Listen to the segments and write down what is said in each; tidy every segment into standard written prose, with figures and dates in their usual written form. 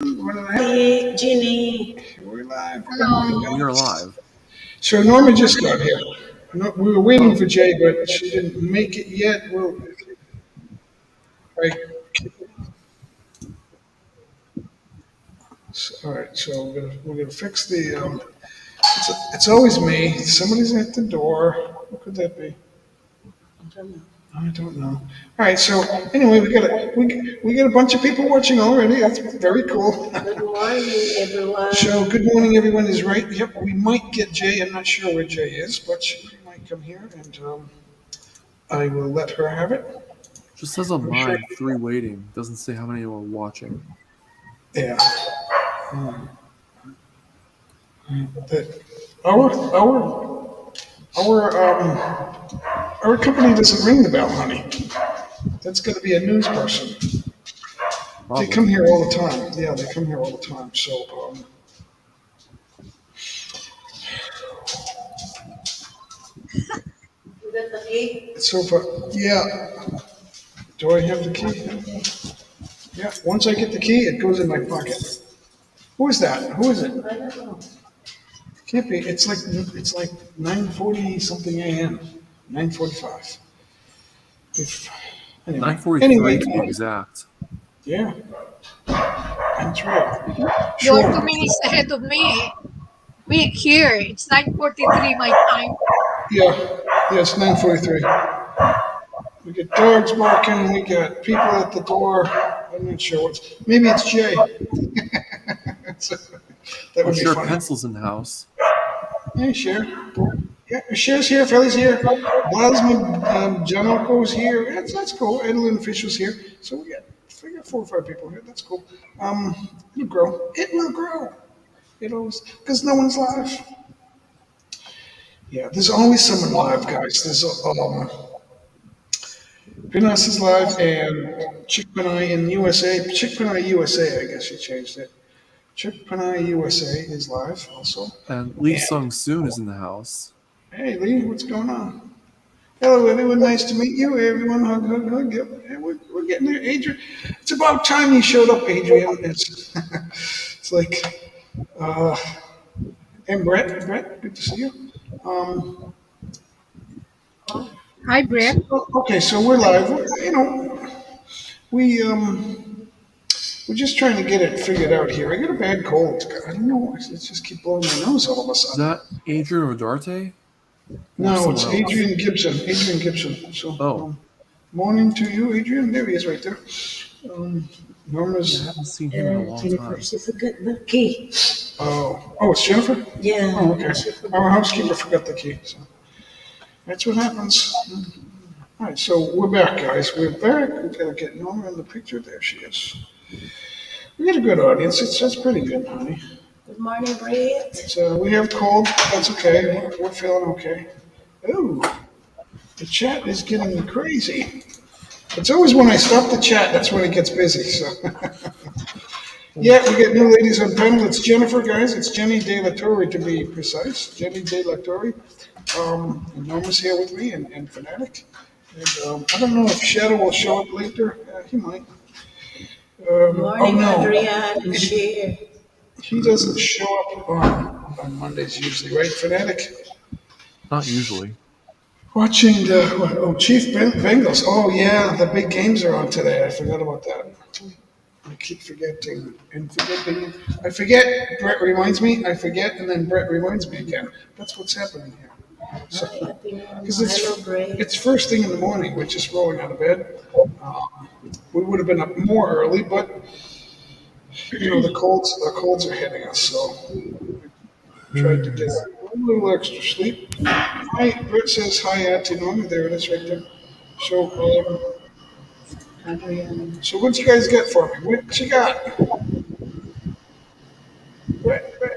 Hey, Ginny. We're live. Good morning, Hello. guys. You're alive. So Norma just got here. No, we were waiting for Jay, but she didn't make it yet. Right. All right. So we're gonna fix the. It's always me. Somebody's at the door. What could that be? I don't know. I don't know. All right. So anyway, we got a bunch of people watching already. That's very cool. Good morning, everyone. So good morning, everyone is right. Yep, we might get Jay. I'm not sure where Jay is, but she might come here, and I will let her have it. Just says on I'm sure. mine, 3 waiting. Doesn't say how many are watching. Yeah. That our company doesn't ring the bell, honey. That's going to be a news person. They Probably. come here all the time. Yeah, they come here all the time. So You got the key? so far, yeah. Do I have the key? Yeah. Once I get the key, it goes in my pocket. Who is that? Who is it? I don't know. Can't be. It's like 9:40 something a.m. 9:45. If anyway, 9:43 anyway, to be exact. yeah, that's right. You're Sure. 2 minutes ahead of me. We here. It's 9:43 my time. Yeah, yeah, it's 9:43. We get dogs barking. We got people at the door. I'm not sure what's. Maybe it's Jay. That Oh, would be sure, funny. Pencil's in the house. Hey, Cher. Yeah, Cher's here. Felly's here. Blasman, John Elko's here. That's cool. Edelin Fisher's here. So we got 4 or 5 people here. That's cool. It'll grow. It will grow. It always because no one's live. Yeah, there's always someone live, guys. There's Pinas is live and Chick Panay in USA. Chick Panay USA, I guess you changed it. Chick Panay USA is live also. And Lee And Sung Soon is in the house. hey, Lee, what's going on? Hello, everyone. Nice to meet you. Everyone, hug, hug, hug. Yep. And we're getting there. Adrian, it's about time you showed up, Adrian. It's like, uh, and Brett, good to see you. Um, Hi, Brett. okay, so we're live. We we're just trying to get it figured out here. I got a bad cold. I don't know. It's just keep blowing my nose all of a Is sudden. that Adrian Rodarte? Or No, it's someone else? Adrian Gibson. Adrian Gibson. So, Oh, morning to you, Adrian. There he is, right there. I Norma's. haven't seen him in a long Jennifer, time. she forgot the key. Oh, it's Jennifer. Yeah. Oh, okay. She forgot. Our housekeeper forgot the key. So that's what happens. All right, so we're back, guys. We're back. We gotta get Norma in the picture. There she is. We got a good audience. That's pretty good, honey. Good morning, Brett. So we have cold. That's okay. We're feeling okay. Ooh, the chat is getting crazy. It's always when I stop the chat that's when it gets busy. So yeah, we get new ladies on panel. It's Jennifer, guys. It's Jenny De La Torre to be precise. Jenny De La Torre. And Norma's here with me and Fanatic. And I don't know if Shadow will show up later. He might. Good Oh morning, no, Adrian and Cher. he doesn't show up on Mondays usually, right? Fanatic. Not usually. Watching the Chief Bengals. Oh yeah, the big games are on today. I forgot about that. I keep forgetting and forgetting. I forget. Brett reminds me. I forget, and then Brett reminds me again. That's what's happening here. So, Hi, Happy because Hello, Brett. it's first thing in the morning. We're just rolling out of bed. We would have been up more early, but the colds are hitting us. So tried to get a little extra sleep. Hi, Brett says hi, Auntie Norma. There it is, right there. So, Adrian. so what you guys get for me? What you got?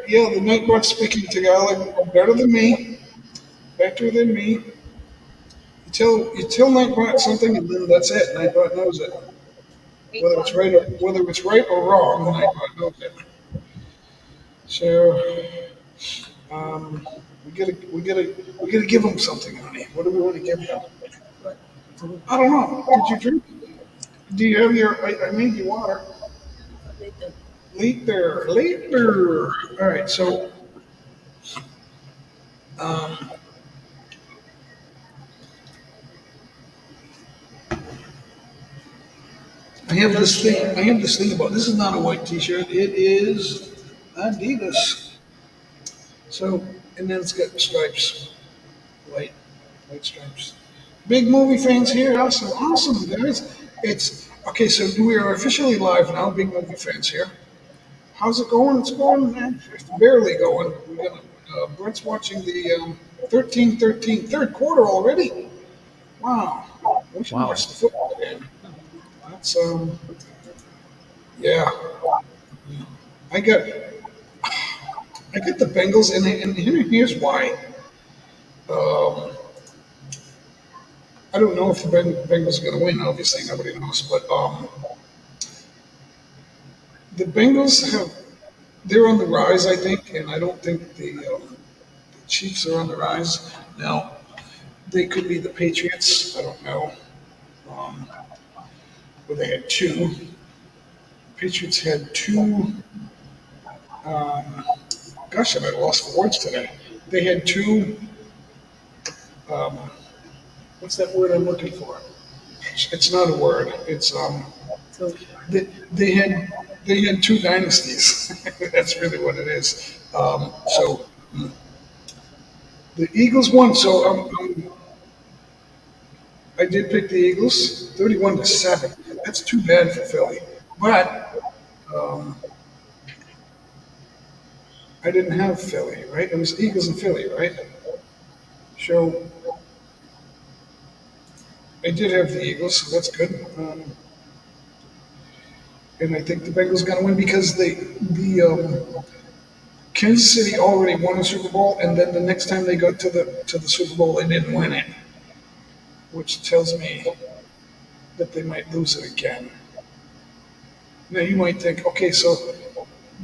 Yeah, the Nightbot speaking Tagalog better than me. Better than me. You tell Nightbot something, and then that's it. Nightbot knows it. Whether it's right or wrong, Nightbot knows it. So, um, we gotta give him something, honey. What do we want to give him? What? I don't know. Did you drink? Do you have your? I made you water. Later. Later. All right, so um, I have this thing. I have this thing about this is not a white T-shirt. It is Adidas. So and then it's got stripes, white white stripes. Big movie fans here. Awesome, guys. It's okay. So we are officially live now. Big movie fans here. How's it going? It's going, man. It's barely going. We're gonna. Brent's watching the 13-13 third quarter already. Wow. We should Wow. watch the football game. That's yeah. I got I got the Bengals, and here's why. Um, I don't know if the Bengals are going to win. Obviously, nobody knows, but the Bengals have they're on the rise, I think, and I don't think the Chiefs are on the rise. Now, they could be the Patriots. I don't know. Um, but they had two. Patriots had two. Um, gosh, I might have lost for words today. They had two. Um, what's that word I'm looking for? It's not a word. It's So, they had two dynasties. That's really what it is. So the Eagles won. So I did pick the Eagles, 31-7. That's too bad for Philly. But um, I didn't have Philly, right? It was Eagles and Philly, right? So I did have the Eagles, so that's good. And I think the Bengals going to win because the Kansas City already won a Super Bowl, and then the next time they got to the Super Bowl, they didn't win it, which tells me that they might lose it again. Now you might think, okay, so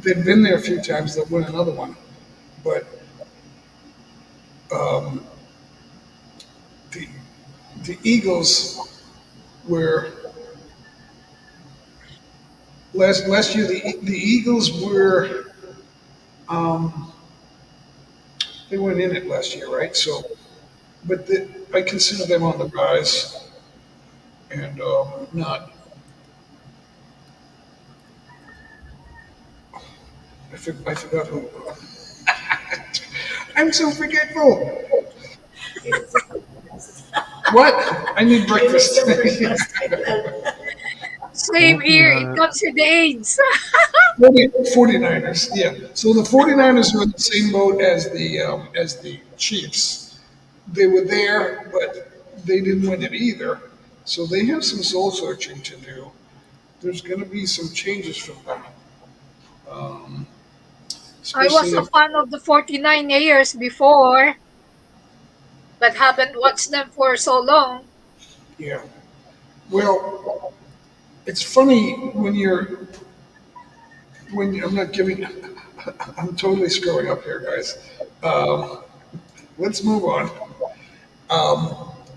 they've been there a few times, they'll win another one, but um, the the Eagles were last year. The Eagles were um, they went in it last year, right? So, but I consider them on the rise and not. I forgot who. I'm so forgetful. What? I need you need breakfast. some breakfast. 'Same Looking here. at It it. comes with the AIDS. 49ers, yeah. So the 49ers are in the same boat as the Chiefs. They were there, but they didn't win it either. So they have some soul searching to do. There's going to be some changes from them, um, I was especially a if fan of the 49ers before, but haven't watched them for so long. yeah. Well, it's funny I'm not giving. I'm totally screwing up here, guys. Um, let's move on.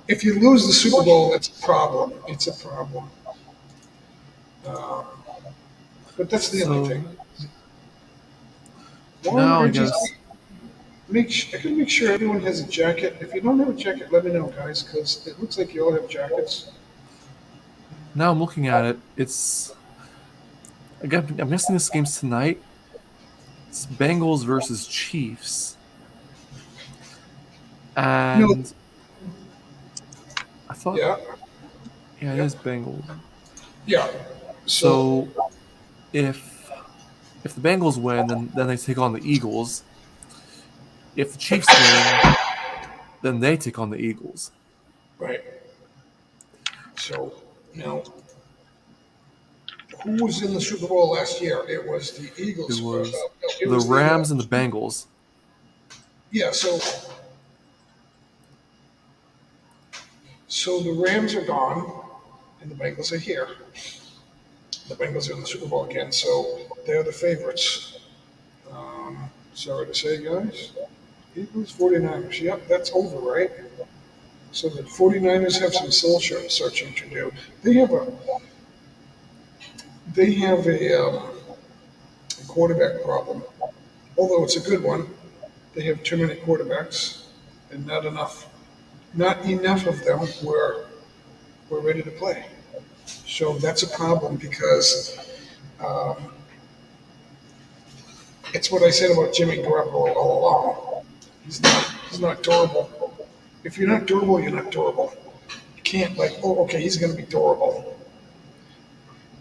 If you lose the Super Bowl, that's a problem. It's a problem. Uh, but that's the only thing. So One now or I just guess I can make sure everyone has a jacket. If you don't have a jacket, let me know, guys, because it looks like you all have jackets. now I'm looking at it. It's again. I'm guessing this game's tonight. It's Bengals versus Chiefs, No, and I thought, yeah, yeah, it yeah, is Bengals. yeah. So So if the Bengals win, then they take on the Eagles. If the Chiefs win, then they take on the Eagles. right. So now, who was in the Super Bowl last year? It was the It Eagles. was No, it the was the Rams and the Bengals. yeah. So the Rams are gone, and the Bengals are here. The Bengals are in the Super Bowl again, so they're the favorites. Sorry to say, guys. Eagles, 49ers. Yep, that's over, right? So the 49ers have some soul searching to do. They have a quarterback problem. Although it's a good one, they have too many quarterbacks, and not enough of them were ready to play. So that's a problem because um, it's what I said about Jimmy Garoppolo all along. He's not durable. If you're not durable, you're not durable. You can't like, oh, okay, he's going to be durable.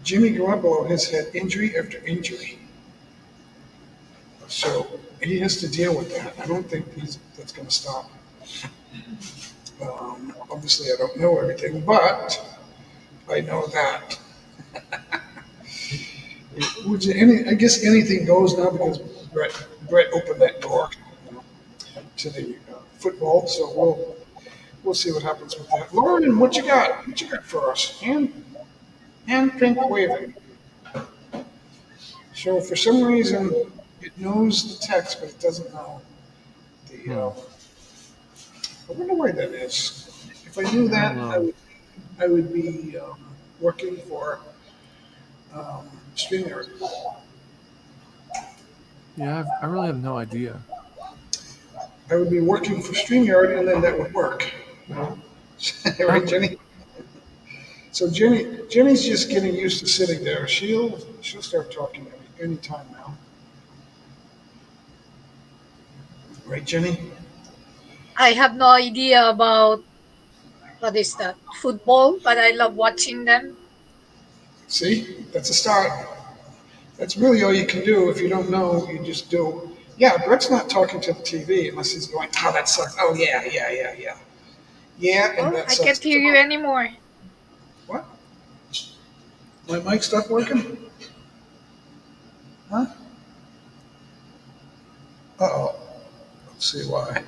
Jimmy Garoppolo has had injury after injury, so he has to deal with that. I don't think that's going to stop. Obviously, I don't know everything, but I know that. I guess anything goes now because Brett opened that door, to the football. So we'll see what happens with that. Lauren, what you got? What you got for us? Hand pink waving. So for some reason, it knows the text, but it doesn't know the. I wonder why that is. If I knew that, I would be working for StreamYard. Yeah, I really have no idea. I would be working for StreamYard, and then that would work. Right, Jenny? So Jenny's just getting used to sitting there. She'll start talking any time now. Right, Jenny? I have no idea about what is that football, but I love watching them. See, that's a start. That's really all you can do. If you don't know, you just do. Yeah, Brett's not talking to the TV unless he's going, oh, that sucks. Oh, yeah. Yeah, and Oh, that I sucks. can't hear you anymore. What? My mic stopped working? Huh? Uh-oh. Let's see why.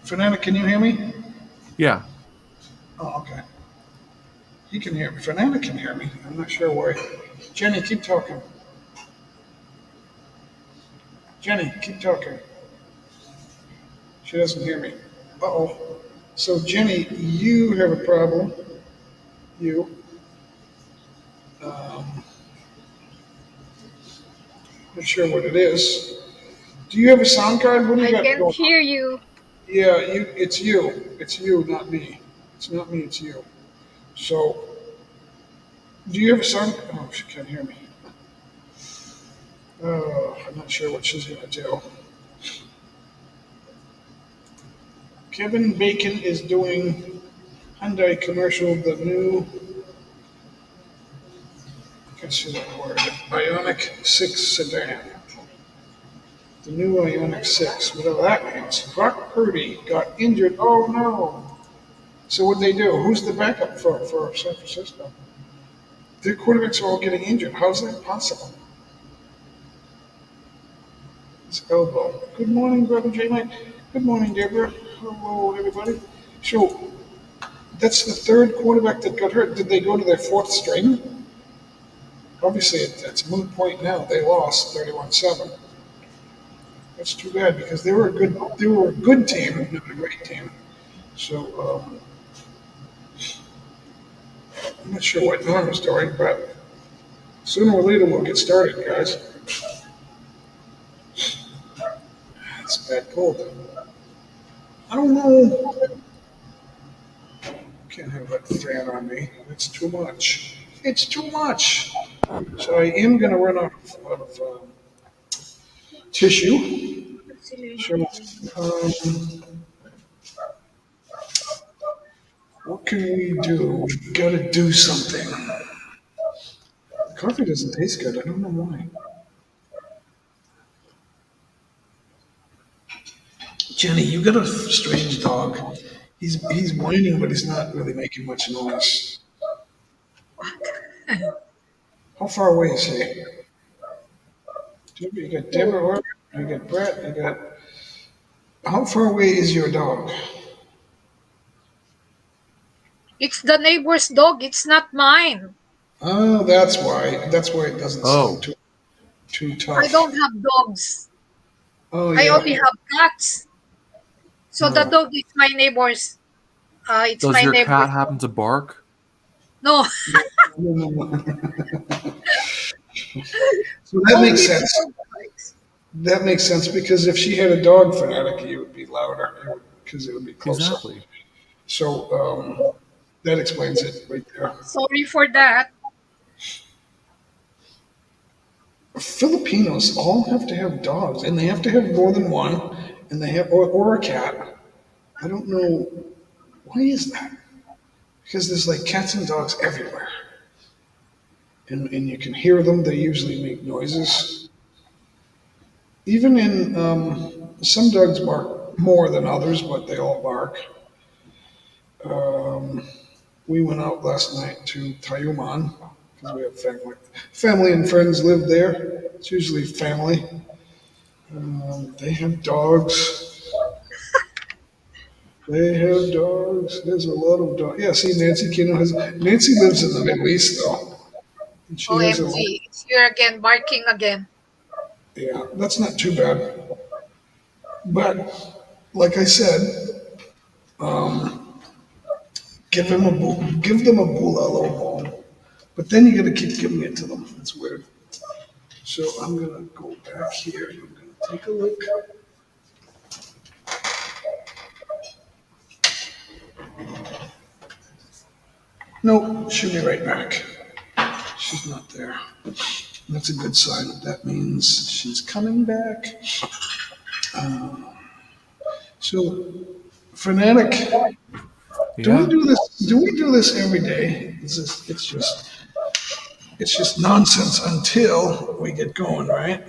Fernanda, can you hear me? Yeah. Oh, okay. He can hear me. Fernanda can hear me. I'm not sure why. Jenny, keep talking. Jenny, keep talking. She doesn't hear me. Uh-oh. So, Jenny, you have a problem. You. Not sure what it is. Do you have a sound card? What do you I got can't going on? hear you. Yeah, it's you. It's you, not me. It's not me, it's you. So, do you have a sound? Oh, she can't hear me. I'm not sure what she's going to do. Kevin Bacon is doing Hyundai commercial, the new, I can't see that word, Ioniq 6 sedan. The new Ioniq 6, whatever that means. Brock Purdy got injured. Oh no. So what'd they do? Who's the backup for San Francisco? Their quarterbacks are all getting injured. How's that possible? His elbow. Good morning, Brother J. Mike. Good morning, Deborah. Hello, everybody. So that's the third quarterback that got hurt. Did they go to their fourth string? Obviously, it's a moot point now. They lost 31-7. That's too bad because they were a good team, not a great team. So I'm not sure what Norma's doing, but sooner or later we'll get started, guys. It's a bad cold. I don't know. Can't have that fan on me. It's too much. It's too much. So I am going to run out of tissue. So, what can we do? We got to do something. Coffee doesn't taste good. I don't know why. Jenny, you got a strange dog. He's whining, but he's not really making much noise. How far away is he? You got Deborah, you got Brett, you got. How far away is your dog? It's the neighbor's dog. It's not mine. Oh, that's why. That's why it doesn't sound Oh. too I tough. don't have dogs. Oh I only yeah. have cats. So the Oh. dog is my neighbor's. It's Does my your cat neighbor's. happen to bark? No, No, no, no. So that makes Only sense. four bikes. That makes sense because if she had a dog fanatic, it would be louder because it would be closer. Exactly. So that explains it right there. Sorry for that. Filipinos all have to have dogs, and they have to have more than one, and they have or a cat. I don't know why is that because there's like cats and dogs everywhere, and you can hear them. They usually make noises. Even in some dogs bark more than others, but they all bark. Um, we went out last night to Tayuman because we have family and friends live there. It's usually family. They have dogs. They have dogs. There's a lot of dogs. Yeah, see, Nancy Kino has. Nancy lives in the Middle East though, and she has a. OMG. It's here again, barking again. Yeah, that's not too bad. But like I said, give them a bulalo bone. But then you got to keep giving it to them. It's weird. So I'm gonna go back here. I'm gonna take a look. Nope, she'll be right back. She's not there. That's a good sign. That means she's coming back. So, fanatic, do we Yeah, do this? Do we do this every day? It's just nonsense until we get going, right?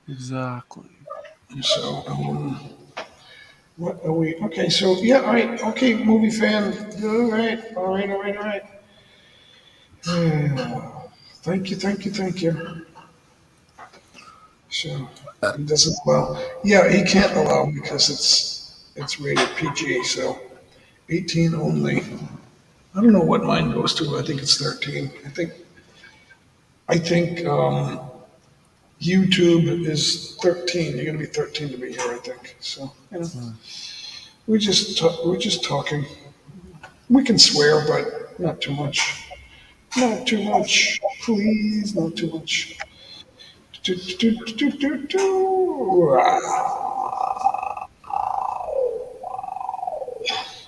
exactly. And so, what are we? Okay, so yeah, all right, okay, movie fan. All right, all right, all right, all right. Thank you, thank you, thank you. So he doesn't allow. Yeah, he can't allow because it's rated PG, so 18 only. I don't know what mine goes to. I think it's 13. I think YouTube is 13. You're gonna be 13 to be here. I think so. We're just talking. We can swear, but not too much. Not too much, please. Not too much. Do, do, do, do, do, do.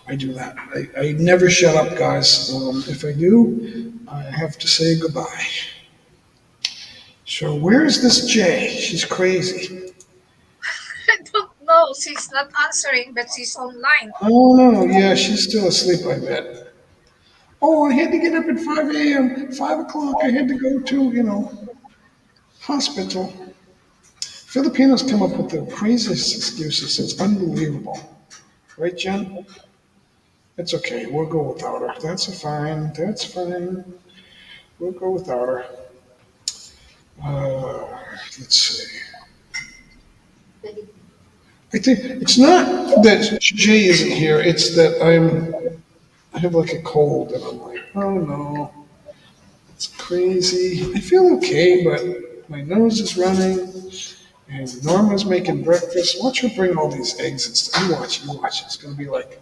I do that. I never shut up, guys. If I do, I have to say goodbye. So where is this Jay? She's crazy. I don't know. She's not answering, but she's online. Oh no, yeah, she's still asleep, I bet. Oh, I had to get up at 5 a.m., 5 o'clock. I had to go to, hospital. Filipinos come up with the craziest excuses. It's unbelievable. Right, Jen? It's okay. We'll go without her. That's fine. That's fine. We'll go without her. Uh, let's see. I think it's not that Jay isn't here. It's that I have like a cold, and I'm like, oh no, it's crazy. I feel okay, but my nose is running, and Norma's making breakfast. Watch her bring all these eggs and stuff. You watch, you watch. It's gonna be like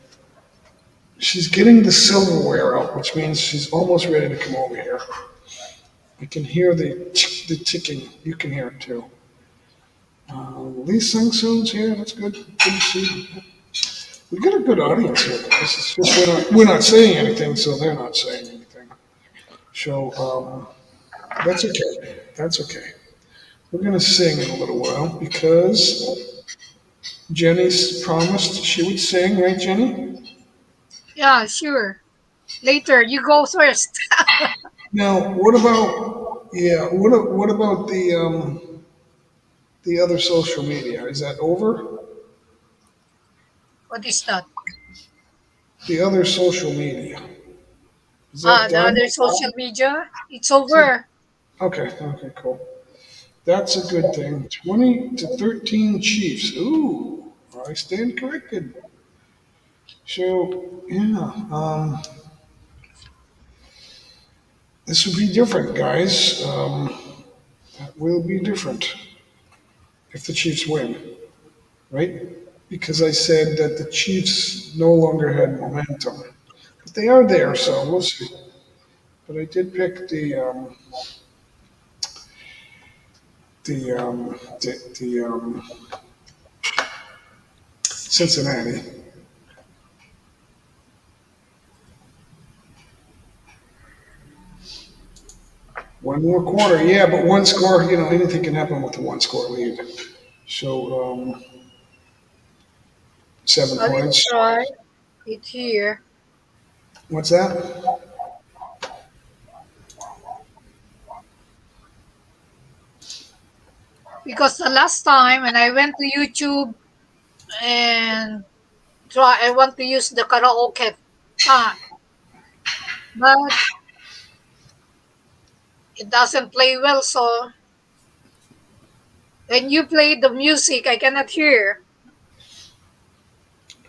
she's getting the silverware out, which means she's almost ready to come over here. I can hear the ticking. You can hear it too. Lee Sung Soon's here. That's good. Good to see. We got a good audience here, guys. It's just we're not saying anything, so they're not saying anything. So that's okay. That's okay. We're gonna sing in a little while because Jenny's promised she would sing, right, Jenny? Yeah, sure. Later, you go first. Now, what about yeah? What about the other social media? Is that over? What is that? The other social media is that The done? other social media? It's Is that, over. okay. Okay. Cool. That's a good thing. 20 to 13 Chiefs. Ooh, I stand corrected. So, yeah, this will be different, guys. That will be different if the Chiefs win, right? Because I said that the Chiefs no longer had momentum. But they are there, so we'll see. But I did pick the Cincinnati. One more quarter, yeah, but one score, anything can happen with a one score lead. So, 7 points. Let's try it here. What's that? Because the last time when I went to YouTube and try, I want to use the karaoke time, but it doesn't play well. So when you play the music, I cannot hear.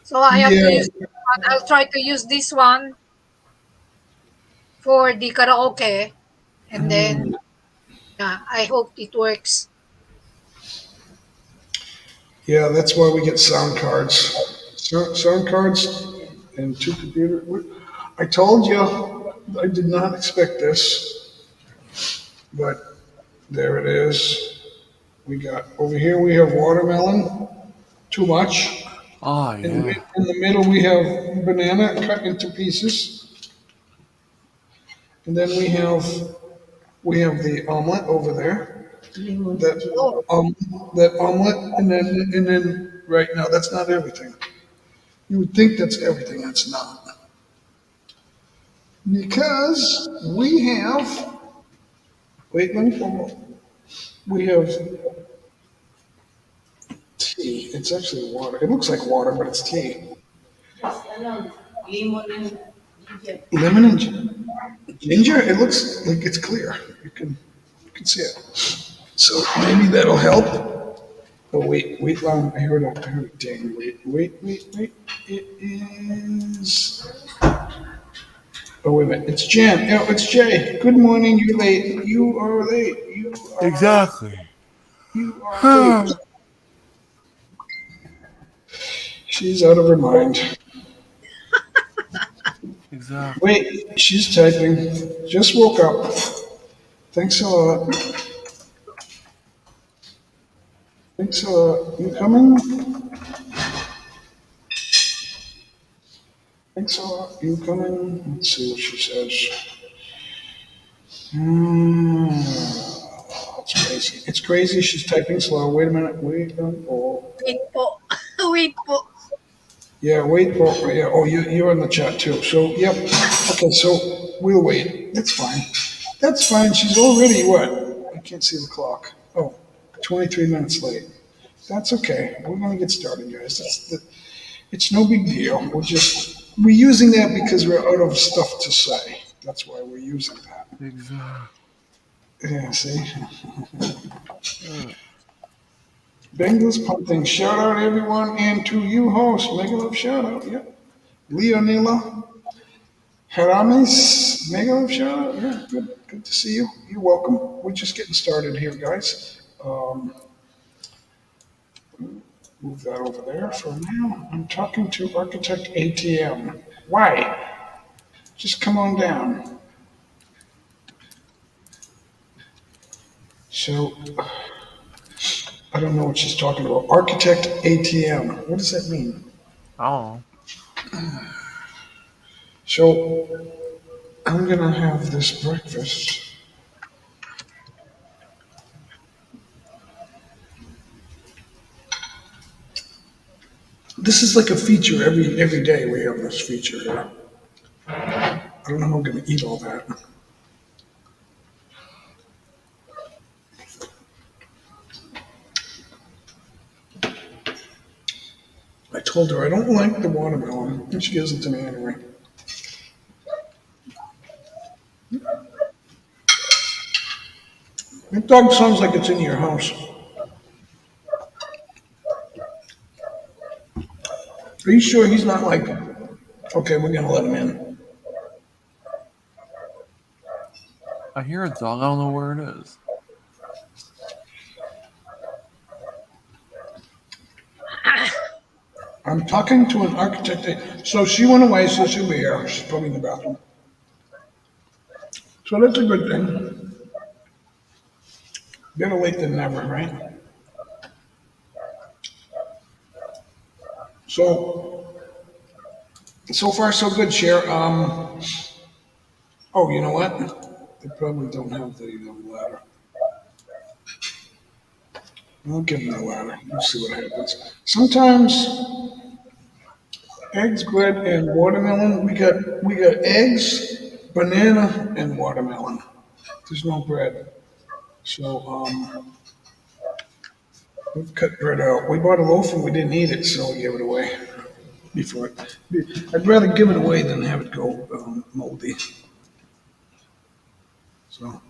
So I have to Yeah, use this one. I'll try to use this one for the karaoke, and then yeah, I hope it works. yeah, that's why we get sound cards. Sound cards and two computer. I told you, I did not expect this, but there it is. We got over here. We have watermelon, too much. Oh yeah. In the middle, we have banana cut into pieces, and then we have the omelet over there. Lemon That tea. Oh, um that omelet, and then right now that's not everything. You would think that's everything. That's not, because we have. Wait, let me pull up. We have tea. It's actually water. It looks like water, but it's tea. Ano, lemon and ginger. Lemon and ginger. It looks like it's clear. You can see it. So maybe that'll help. Oh wait, long. I heard a ding. Wait. It is. Oh wait a minute. It's Jen. No, it's Jay. Good morning. You're late. You are late. Exactly. You are late. She's out of her mind. Exactly. Wait, she's typing. Just woke up. Thanks a lot. Thanks a lot. You coming? Thanks a lot. You coming? Let's see what she says. It's crazy. It's crazy. She's typing slow. Wait a minute. Wait. Oh. wait po. Wait po. Yeah, wait. Oh, yeah. Oh, you're in the chat too. So, yep. Okay, so we'll wait. That's fine. That's fine. She's already what? I can't see the clock. Oh, 23 minutes late. That's okay. We're going to get started, guys. It's no big deal. We're using that because we're out of stuff to say. That's why we're using that. Exactly. Yeah, see? Bengals punting. Shout out everyone and to you host. Mega love shout out. Yep. Leonila. Haramis. Mega love shout out. Yeah, good to see you. You're welcome. We're just getting started here, guys. Move that over there for now. I'm talking to Architect ATM. Why? Just come on down. So, I don't know what she's talking about. Architect ATM. What does that mean? Oh. So, I'm going to have this breakfast. This is like a feature. Every day we have this feature here. I don't know how I'm going to eat all that. I told her I don't like the watermelon, and she gives it to me anyway. That dog sounds like it's in your house. Are you sure he's not like, okay, we're going to let him in? I hear a dog. I don't know where it is. I'm talking to an architect. So she went away, so she'll be here. She's probably in the bathroom. So that's a good thing. Better late than never, right? So, so far so good, Cher. Oh, you know what? They probably don't have the ladder. I'll give them the ladder. We'll see what happens. Sometimes eggs, bread, and watermelon. We got eggs, banana, and watermelon. There's no bread, so we've cut bread out. We bought a loaf and we didn't eat it, so we gave it away. Before I'd rather give it away than have it go moldy. So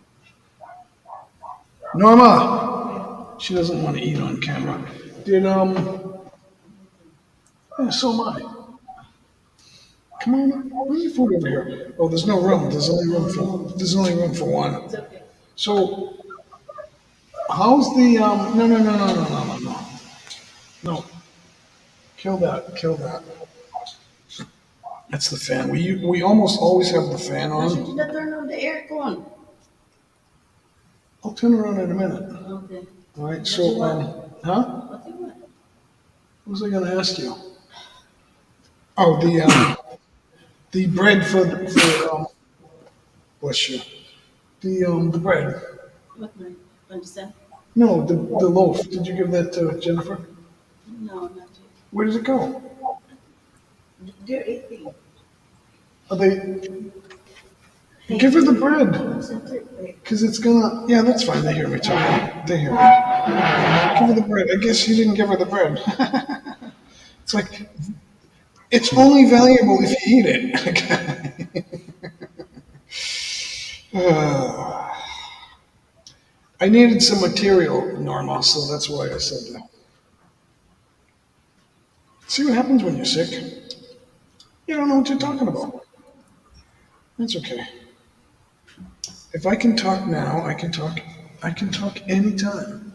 Norma, she doesn't want to eat on camera. Did Yeah, so am I. Come on, bring your food over here. Oh, there's no room. There's only room for one. It's okay. So how's the No, no, no, no, no, no, no, no. No. Kill that. Kill that. That's the fan. We almost always have the fan Why should on. you not turn on the aircon? I'll turn around in a minute. Okay. All right. So huh? What do you want? What was I going to ask you? Oh, the bread for bless you. The bread. What, man? Understand? No, the loaf. Did you give that to Jennifer? No, not yet. Where does it go? They're eating. Are they? Give her the bread, cause it's gonna. Yeah, that's fine. They hear me talking. They hear me. Give her the bread. I guess you didn't give her the bread. It's like it's only valuable if you eat it. I needed some material, Norma, so that's why I said that. See what happens when you're sick? You don't know what you're talking about. That's okay. If I can talk now, I can talk. I can talk anytime.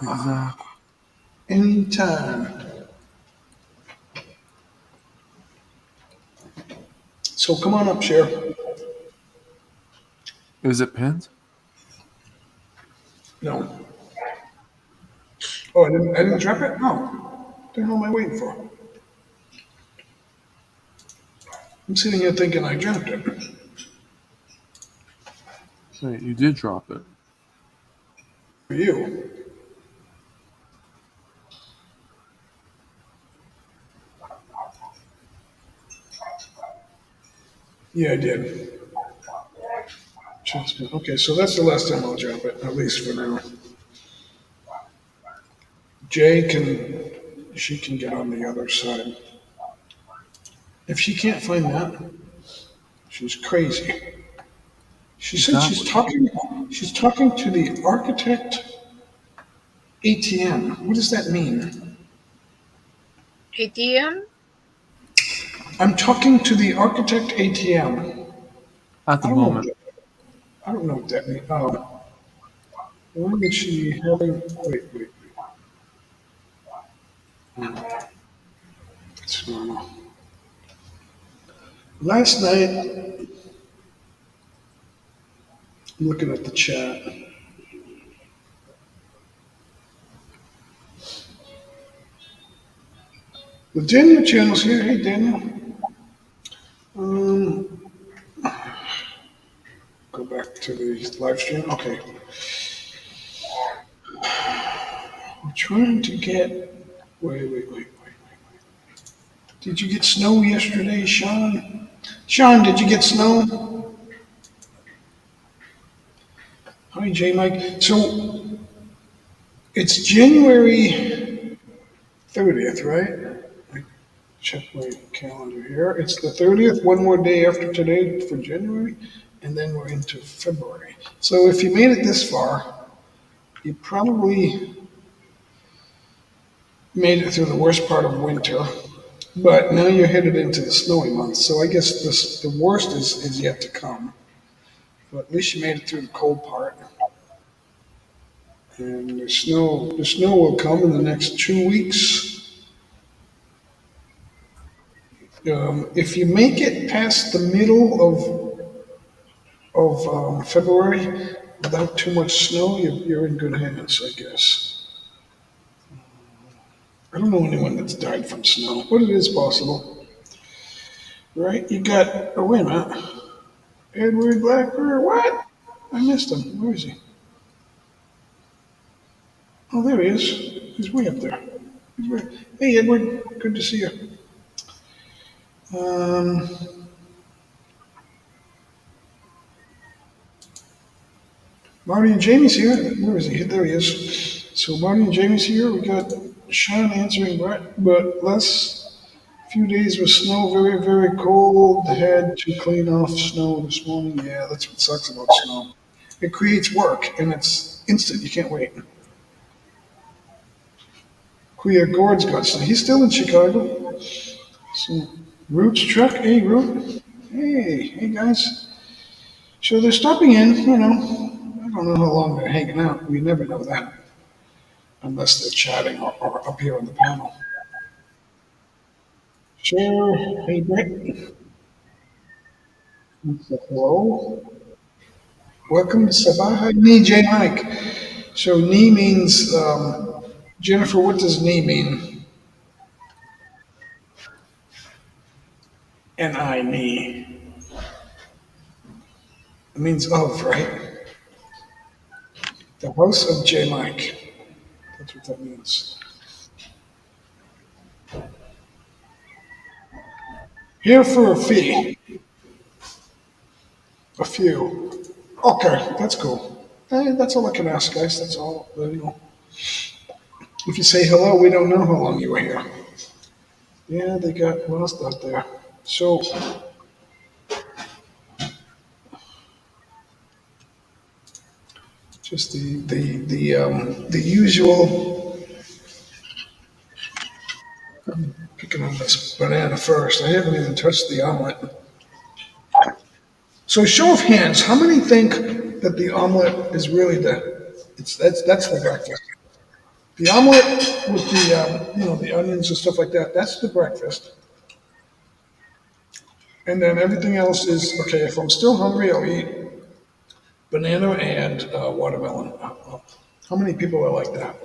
Exactly. Anytime. So come on up, Cher. Is it pinned? No. Oh, I didn't drop it? No. What the hell am I waiting for? I'm sitting here thinking I dropped it. Wait, you did drop it. For you. Yeah, I did. Okay, so that's the last time I'll drop it, at least for now. She can get on the other side. If she can't find that, she's crazy. She said she's talking to the architect ATM. What does that mean? ATM? I'm talking to the architect ATM. At I the don't know. moment. I don't know what that means. When is she having? Wait. It's normal. Last night, I'm looking at the chat. The Daniel channel's here. Hey, Daniel. Um, go back to the live stream. Okay. I'm trying to get. Wait. Did you get snow yesterday, Sean? Sean, did you get snow? Hi, J Mike. So it's January 30th, right? I check my calendar here. It's the 30th, one more day after today for January, and then we're into February. So if you made it this far, you probably made it through the worst part of winter, but now you're headed into the snowy months. So I guess the worst is yet to come. But at least you made it through the cold part. And the snow will come in the next 2 weeks. If you make it past the middle of February, without too much snow, you're in good hands, I guess. I don't know anyone that's died from snow, but it is possible, right? You got, oh, wait a minute. Edward Blackbird, what? I missed him. Where is he? Oh, there he is. He's way up there. Hey, Edward. Good to see you. Um, Marty and Jamie's here. Where is he? There he is. So Marty and Jamie's here. We got Sean answering Brett, but less few days with snow, very, very cold. Had to clean off snow this morning. Yeah, that's what sucks about snow. It creates work, and it's instant. You can't wait. Queer Gord's got snow. He's still in Chicago. So Root's truck. Hey, Root. Hey guys. So they're stopping in. I don't know how long they're hanging out. We never know that unless they're chatting or up here on the panel. Sure. Hey, Brett. Hello. Welcome to Sabaha Ni J Mike. So Ni means Jennifer. What does Ni mean? N-I Ni. It means of, right? The house of J Mike. That's what that means. Here for a fee. A few. Okay, that's cool. That's all I can ask, guys. That's all. If you say hello, we don't know how long you were here. Yeah, they got lost out there. So, just the usual. Picking on this banana first. I haven't even touched the omelet. So, show of hands, how many think that the omelet is really that's the breakfast? The omelet with the onions and stuff like that. That's the breakfast. And then everything else is okay. If I'm still hungry, I'll eat banana and watermelon. How many people are like that?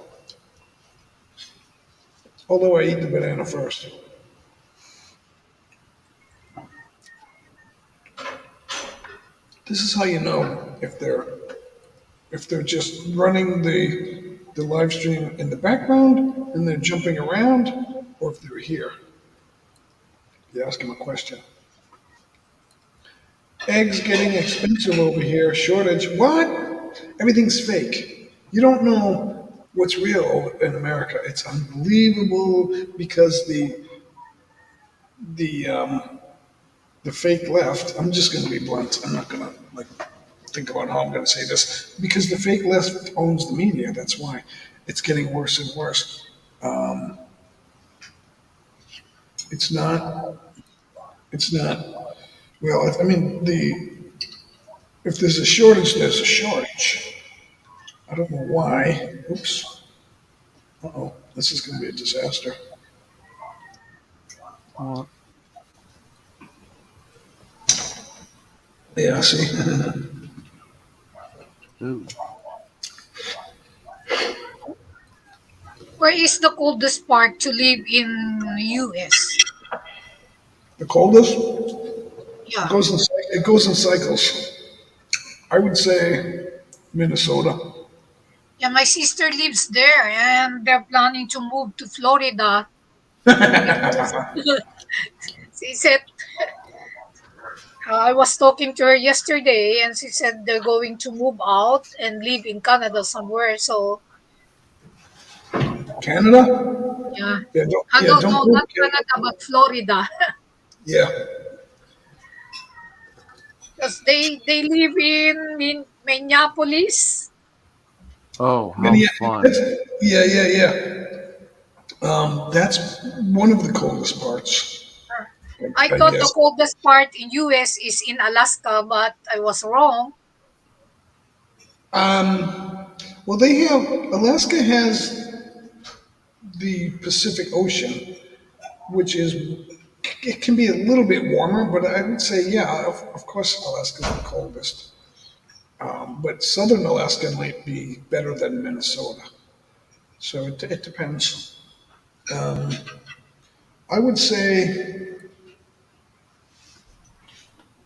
Although I eat the banana first. This is how you know if they're just running the live stream in the background and they're jumping around, or if they're here. You ask them a question. Eggs getting expensive over here. Shortage. What? Everything's fake. You don't know what's real in America. It's unbelievable because the fake left. I'm just going to be blunt. I'm not going to think about how I'm going to say this because the fake left owns the media. That's why it's getting worse and worse. It's not. It's not. Well, I mean if there's a shortage, there's a shortage. I don't know why. Oops. Uh-oh. This is going to be a disaster. What? Yeah, see? Ooh. Where is the coldest part to live in US? The coldest? Yeah. It goes in cycles. I would say Minnesota. Yeah, my sister lives there and they're planning to move to Florida. She said, I was talking to her yesterday and she said they're going to move out and live in Canada somewhere. So, Canada? yeah. Yeah, No, don't no, go to not Canada. Canada, but Florida. Yeah. Because they live in Minneapolis. Oh, how fun. Minneapolis. Yeah. That's one of the coldest parts, I I thought the guess. coldest part in US is in Alaska, but I was wrong. Well, they have, Alaska has the Pacific Ocean, which is, it can be a little bit warmer, but I would say, yeah, of course, Alaska's the coldest. But southern Alaska might be better than Minnesota. So it depends. Um, I would say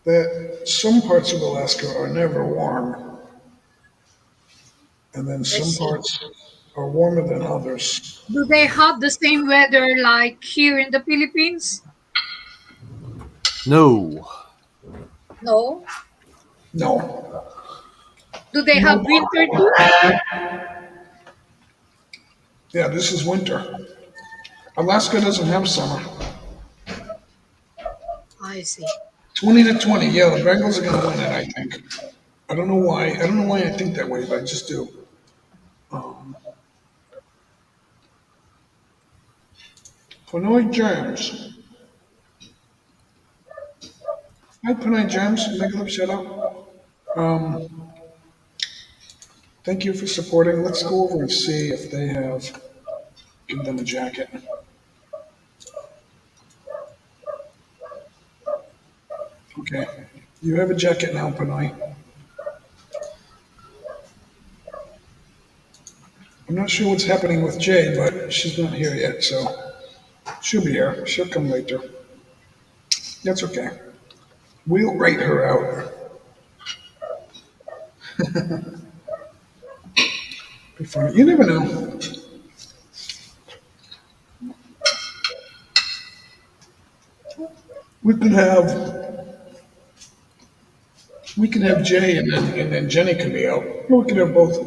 that some parts of Alaska are never warm, and then I some see. parts are warmer than others. Do they have the same weather like here in the Philippines? No. No. No, Do they no. have winter too? Yeah, this is winter. Alaska doesn't have summer. I see. 20-20. Yeah, the Bengals are going to win it. I think. I don't know why. I don't know why I think that way, but I just do. Um, Pinoy Germs. Hi, Pinoy Germs. Make a little shout out. Um, Thank you for supporting. Let's go over and see if they have. Give them a jacket. Okay. You have a jacket now, Pinoy. I'm not sure what's happening with Jade, but she's not here yet, so she'll be here. She'll come later. That's okay. We'll write her out. Be funny. You never know. We could have we could have Jay and then Jenny can be out. Or we could have both.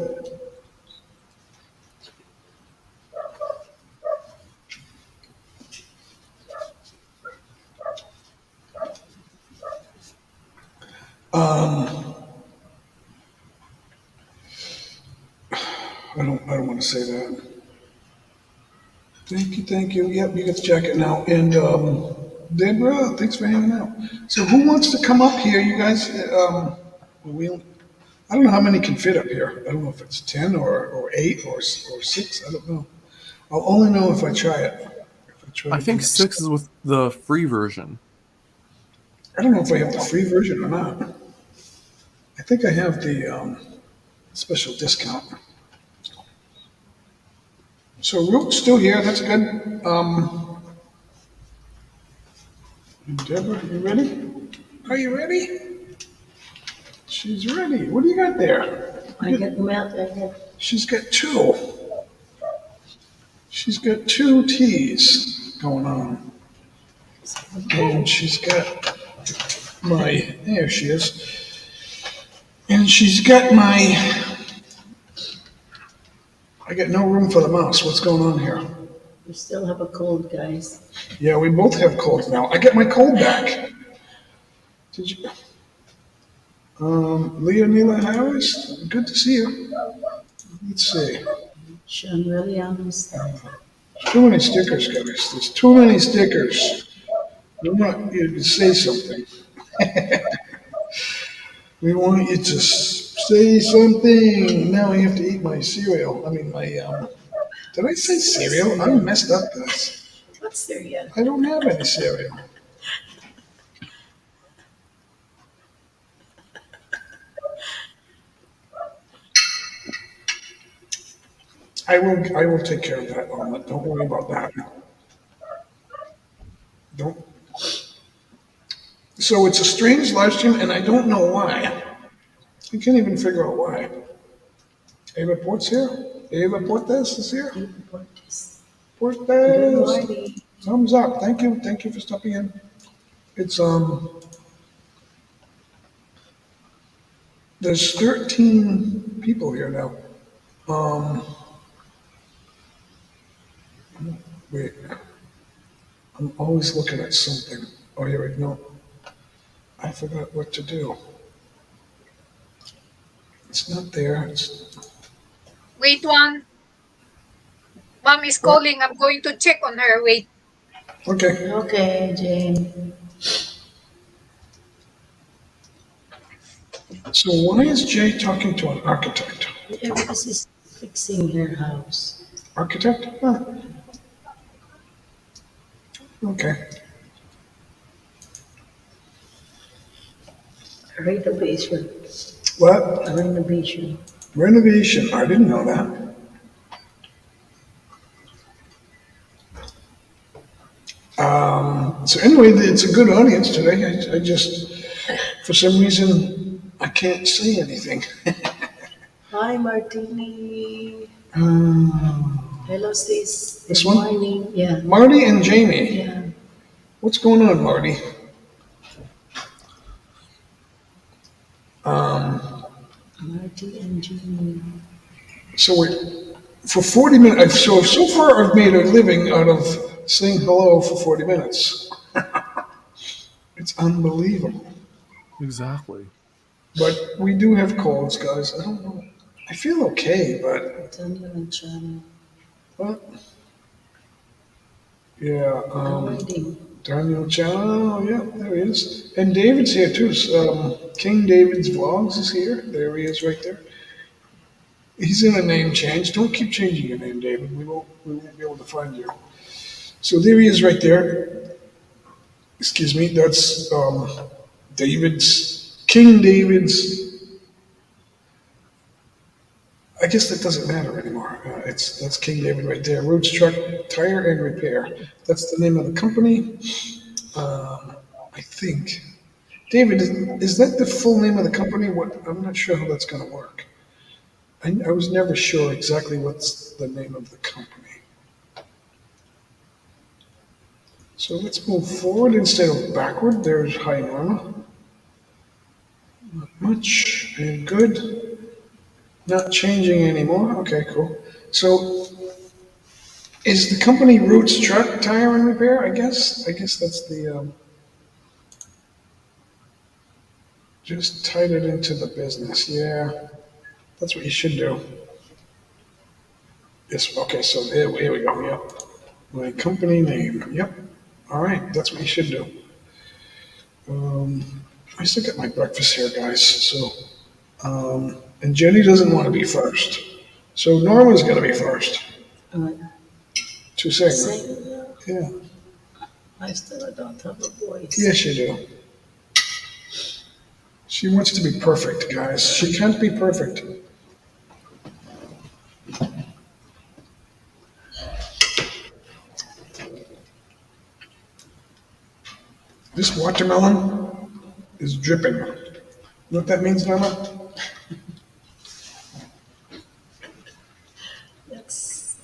Um, I don't want to say that. Thank you, thank you. Yep, you get the jacket now. And Deborah, thanks for hanging out. So who wants to come up here? You guys, we I don't know how many can fit up here. I don't know if it's 10 or 8 or 6. I don't know. I'll only know if I try it. If I try I to bring think up. 6 is with the free version. I don't know if I have the free version or not. I think I have the special discount. So Root's still here. That's good. Deborah, you ready? Are you ready? She's ready. What do you got there? I get milk. I get. She's got two. She's got two teas going on. And she's got there she is. And she's got I got no room for the mouse. What's going on here? We still have a cold, guys. Yeah, we both have colds now. I get my cold back. Did you? Leonila Harris, good to see you. Let's see. Sean Williams. Too many stickers, guys. There's too many stickers. We want you to say something. We want you to say something. Now I have to eat my cereal. I mean, did I say cereal? I messed up this. What's there yet? I don't have any cereal. I will take care of that, Norma. Don't worry about that. Don't. So it's a strange live stream, and I don't know why. I can't even figure out why. Ava Port's here. Ava Portes is here. Good Portes. morning. Thumbs up. Thank you. Thank you for stopping in. It's There's 13 people here now. Um. Wait. I'm always looking at something. Oh, here we go. I forgot what to do. It's not there. It's Wait one. Mom is what? calling. I'm going to check on her. Wait. Okay. Okay, Jane. So why is Jay talking to an architect? Yeah, because he's fixing her house. Architect? Huh. Okay. Renovation. What? Renovation. Renovation. I didn't know that. So anyway, it's a good audience today. I just, for some reason, I can't say anything. Hi, Martini. Um, Hello, sis. This Good one? morning. Yeah. Marty and Jamie. Yeah. What's going on, Marty? Marty and Jimmy. So we for 40 minutes. So far, I've made a living out of saying hello for 40 minutes. It's unbelievable. Exactly. But we do have colds, guys. I don't know. I feel okay, Daniel and Chana. but yeah. I'm waiting. Daniel Chan. Oh, yeah, there he is. And David's here too. King David's Vlogs is here. There he is, right there. He's in a name change. Don't keep changing your name, David. We won't be able to find you. So there he is, right there. Excuse me. That's David's King David's. I guess that doesn't matter anymore. That's King David right there. Roots Truck Tire and Repair. That's the name of the company. I think. David, is that the full name of the company? What? I'm not sure how that's going to work. I was never sure exactly what's the name of the company. So let's move forward instead of backward. There's hi Norma. Not much and good. Not changing anymore. Okay, cool. So is the company Roots Truck Tire and Repair? I guess. I guess that's the. Just tied it into the business. Yeah, that's what you should do. Yes. Okay. So here we go. Yep. My company name. Yep. All right. That's what you should do. Um, I still got my breakfast here, guys. So, and Jenny doesn't want to be first. So Norma's going to be first Uh, to sing. sing. Yeah. I still don't have a voice. Yes, you do. She wants to be perfect, guys. She can't be perfect. This watermelon is dripping. You know what that means, Norma? That's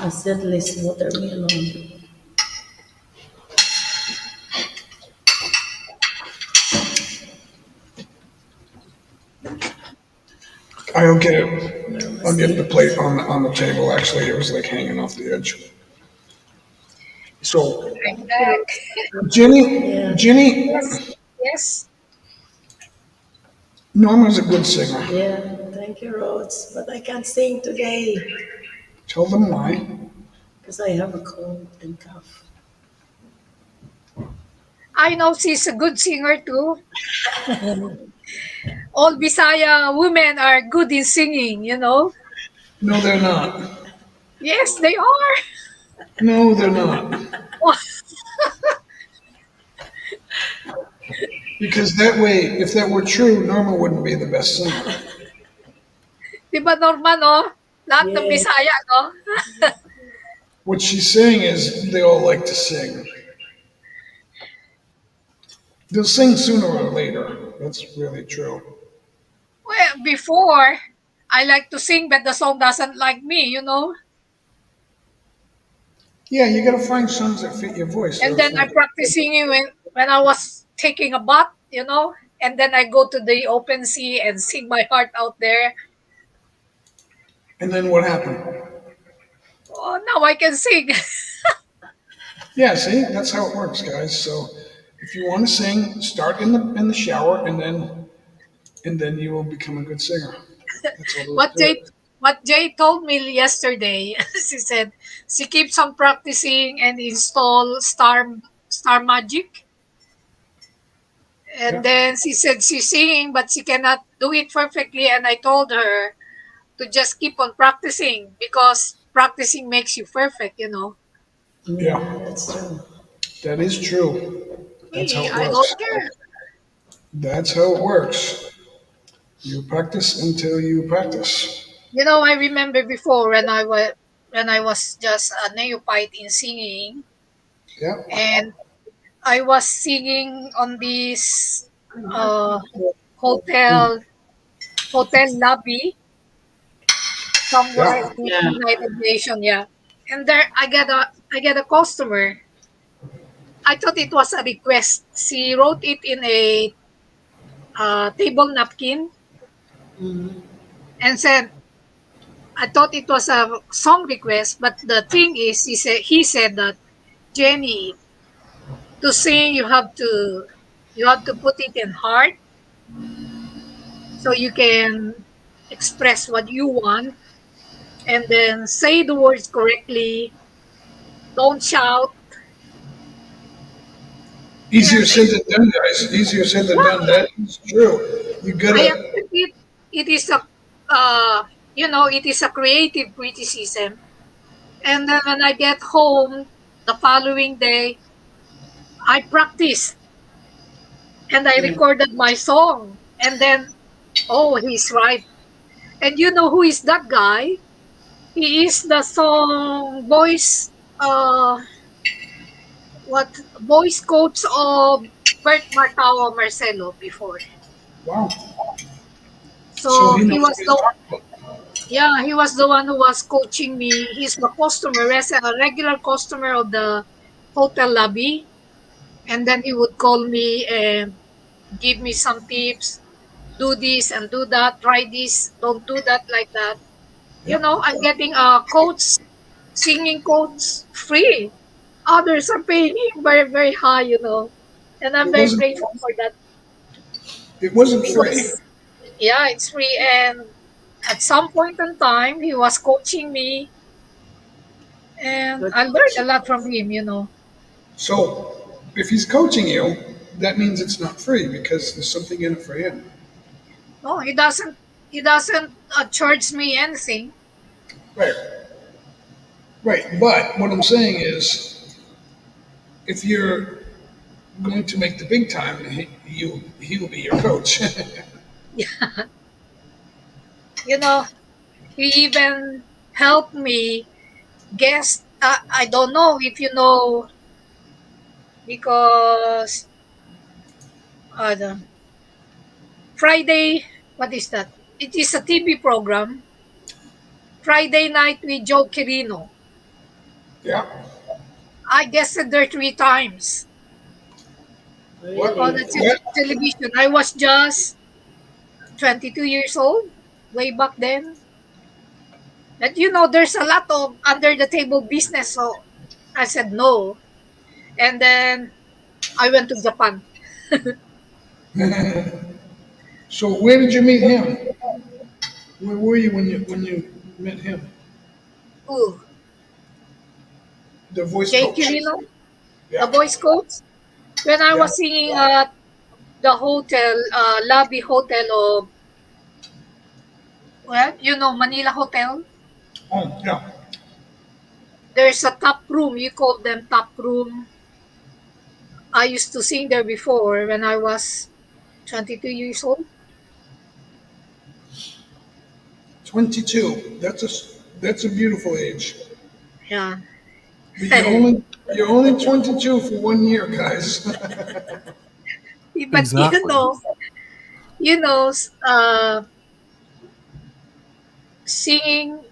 a seedless watermelon. I'll get it. I'll get the Namaste. plate on the table. Actually, it was like hanging off the edge. So, I'm back. Jenny, Yeah. Jenny, Yes. Yes. Norma's a good singer. Yeah. Thank you, Rhodes. But I can't sing today Tell them why. because I have a cold and cough. I know she's a good singer too. All Bisaya women are good in singing, you know. No, they're not. Yes, they are. No, they're not. Because that way, if that were true, Norma wouldn't be the best singer. Di ba Norma, no? Lahat ng Yeah. Bisaya, no? What she's saying is they all like to sing. They'll sing sooner or later. That's really true. Well, before, I like to sing, but the song doesn't like me, you know. Yeah, you gotta find songs that fit your voice. And then I practice singing when I was taking a bath, you know. And then I go to the open sea and sing my heart out there. And then what happened? Oh, now I can sing. Yeah, see, that's how it works, guys. So if you want to sing, start in the shower, and then you will become a good singer. That's all there is what to Jay it. what Jay told me yesterday, she said she keeps on practicing and install Star Magic. And Yeah. then she said she's singing, but she cannot do it perfectly. And I told her to just keep on practicing because practicing makes you perfect, you know. Yeah, Yeah, that's true. that is true. That's how Me, it I works. don't care. That's how it works. You practice until you practice. I remember before when I was just a neophyte in singing, Yeah, and I was singing on this uh hotel hotel lobby somewhere yeah. in the United Nations, yeah. And there I get a customer. I thought it was a request. She wrote it in a table napkin and said, I thought it was a song request, but the thing is, he said that, Jenny, to sing you have to put it in heart so you can express what you want, and then say the words correctly. Don't shout. Easier And said than done, guys. Easier said than done. yeah, That is true. You I gotta. accept it. It is a uh, it is a creative criticism. And then when I get home the following day, I practiced and I recorded my song. And then, oh, he's right. And you know who is that guy? He is the song what voice coach of Bert Martawa Marcelo before. Wow. So So he he knows what was he's the talking about. yeah, he was the one who was coaching me. He's the a regular customer of the hotel lobby. And then he would call me and give me some tips. Do this and do that. Try this. Don't do that like that. Yep. I'm getting a coach, singing coach free. Others are paying him very, very high. And I'm It very wasn't. grateful for that It wasn't free. because, yeah, it's free. And at some point in time, he was coaching me and I learned a lot from him. So if he's coaching you, that means it's not free because there's something in it for him. No, he doesn't charge me anything. Right. Right. But what I'm saying is, if you're going to make the big time, he will be your coach. You know, he even helped me guess. I don't know if you know because the Friday. What is that? It is a TV program. Friday night with Joe Quirino. Yeah. I guessed it there 3 times What? on the What? television. I was just 22 years old way back then. And there's a lot of under the table business. So I said no. And then I went to Japan. So where did you meet him? Where were you when you met him? Ooh, The voice Jay coach. Quirino, the Yeah. voice coach. When I Yeah. was singing at the lobby hotel of, well, Manila Hotel, Oh, yeah. there's a top room. You call them top room. I used to sing there before when I was 22 years old. 22. That's a beautiful age. Yeah. But you're only 22 for 1 year, guys. But Exactly. you know, uh, singing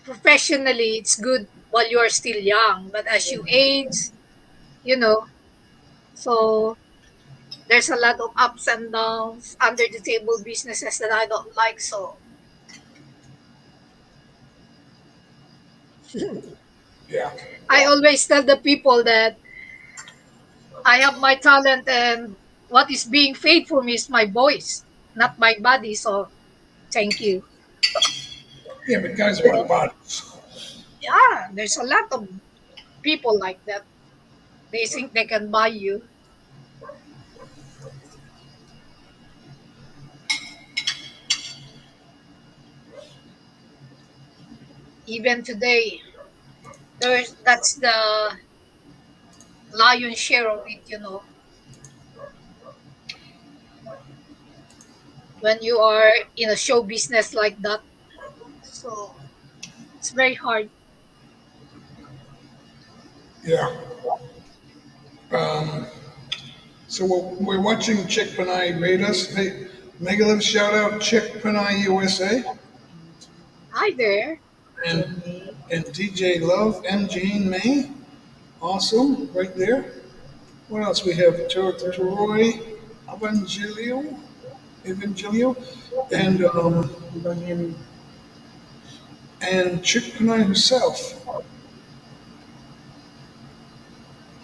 professionally, it's good while you are still young. But as you age, you know, so there's a lot of ups and downs under the table businesses that I don't like. So Yeah. I always tell the people that I have my talent and what is being paid for me is my voice, not my body. So thank you. Yeah, but guys You want know, bodies. yeah, there's a lot of people like that. They think they can buy you. Even today, that's the lion's share of it. when you are in a show business like that. So it's very hard. Yeah. Um, so we're watching Chick Panay rate us. Hey, Megaliv, shout out Chick Panay USA Hi there. and DJ Love and Jane May. Awesome, right there. What else we have? Troy Evangelio, and Chick Panay herself.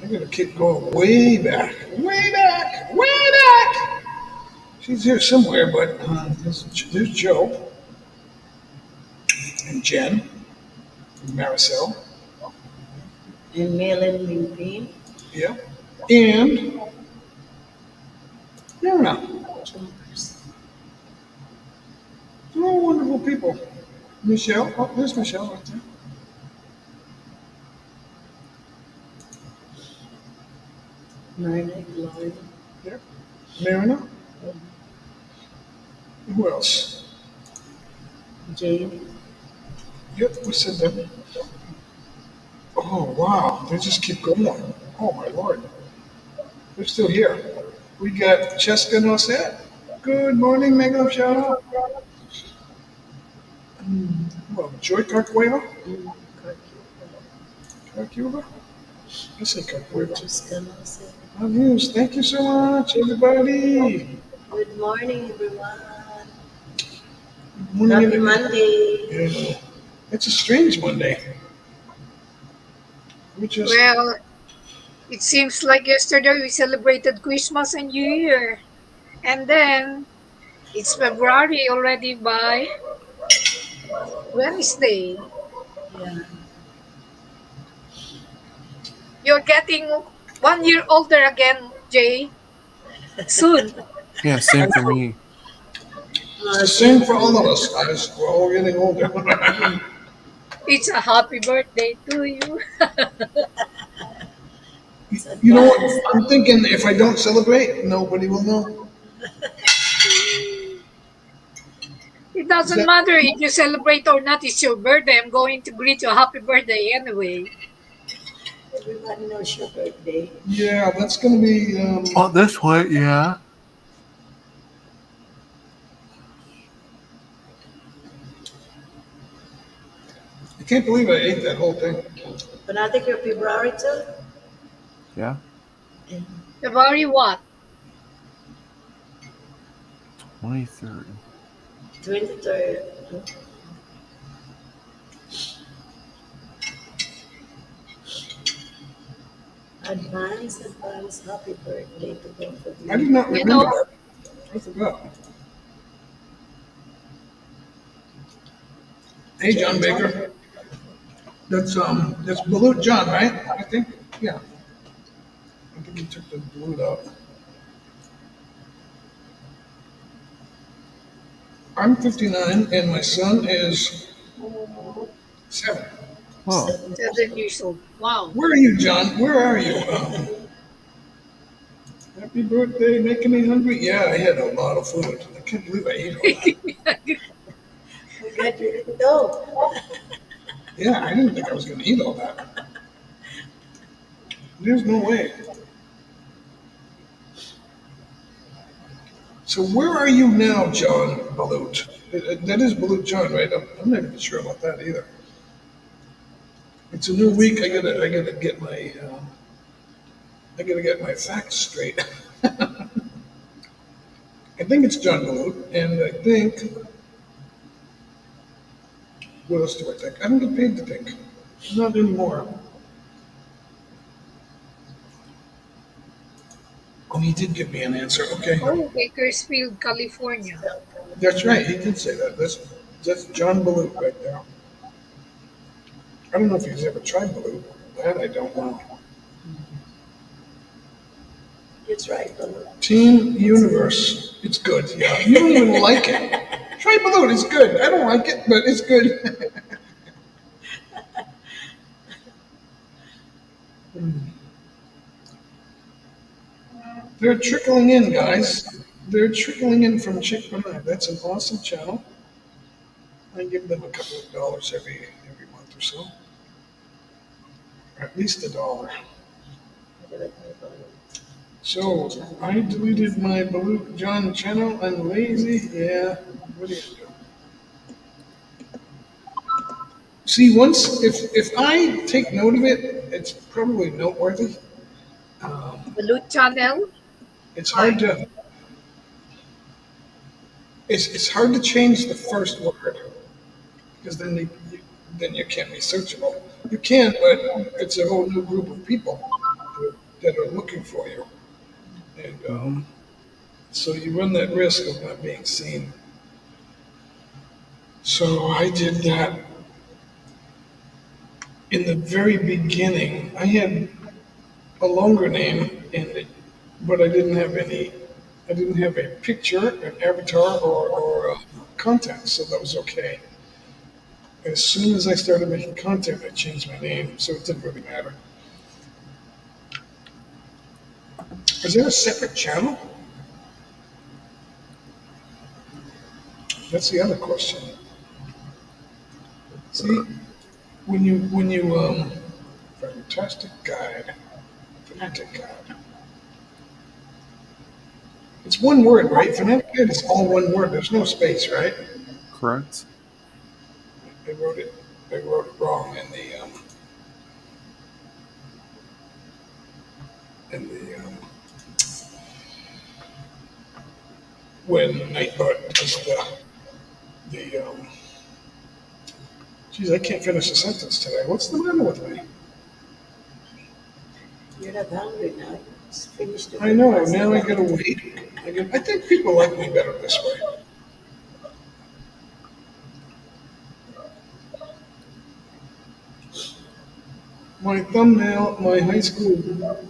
I'm gonna keep going way back, way back, way back. She's here somewhere, but there's Joe and Jen and Maricel. And Melon Limpin. Yeah. And Norma. They're all wonderful people. Michelle. Oh, there's Michelle right there. Marina, Gloria. Yeah. Marina. Who else? Jane. Yep, we said that. Oh, wow. They just keep going. Oh, my Lord. They're still here. We got Cheska Nosset. Good morning, Mega shout out. Well, Joy Carcueva. Carcueva? I say Carcueva. News. Thank you so much, everybody. Good morning, everyone. Good morning, Happy everybody. Monday. Yeah. It's a strange Monday. We just Well, it seems like yesterday we celebrated Christmas and New Year. And then it's February already by Wednesday. Yeah. You're getting 1 year older again, Jay. Soon. Yeah, same for me. it's the same for all of us, guys. We're all getting older. It's a happy birthday to you. You know what? I'm thinking if I don't celebrate, nobody will know. It Is doesn't that? matter if you celebrate or not. It's your birthday. I'm going to greet you a happy birthday anyway. Everybody knows your birthday. Yeah, that's gonna be. Oh, this way, yeah. I can't believe I ate that whole thing. But I think you're February too. Yeah. February what? 23rd. 23rd. Advance, happy birthday to both of I did you. not You remember know, that. I forgot. Hey, John Baker. That's Balut John, right? I think. Yeah. I think he took the Balut out. I'm 59 and my son is 7. Oh, 7 years old. Wow. Where are you, John? Where are you? Happy birthday, making me hungry. Yeah, I had a lot of food. I can't believe I ate all that. We got you to go. Yeah, I didn't think I was going to eat all that. There's no way. So where are you now, John Balut? That is Balut John, right? I'm not even sure about that either. It's a new week. I gotta get my facts straight. I think it's John Balut, and I think what else do I think? I don't get paid to think. Not anymore. Oh, he did give me an answer. Okay, Oh, Bakersfield, California. that's right. He did say that. That's John Balut right there. I don't know if he's ever tried Balut. That I don't know. It's right, Balut. Team Universe. It's good. Yeah, you don't even like it. Try Balut. It's good. I don't like it, but it's good. They're trickling in, guys. They're trickling in from Chick Fil A. That's an awesome channel. I give them a couple of dollars every month or so, or at least $1. So I deleted my Balut John channel. I'm lazy. Yeah. What do you do? See, once if I take note of it, it's probably noteworthy. Um, The loot channel. it's hard Why? to it's hard to change the first word because then you can't be searchable. You can, but it's a whole new group of people that are looking for you, and Hmm. so you run that risk of not being seen. So I did that in the very beginning. I had a longer name in it, but I didn't have any. I didn't have a picture, an avatar, or content, so that was okay. As soon as I started making content, I changed my name, so it didn't really matter. Is there a separate channel? That's the other question. See, when you fantastic guide, fanatic guide. It's one word, right? Fanatic guide is all one word. There's no space, right? Correct. They wrote it. They wrote it wrong in the when Nightbot does the. Geez, I can't finish a sentence today. What's the matter with me? You're not hungry now. It's finished the I know. breakfast. Now I gotta wait. I think people like me better this way. My thumbnail, my high school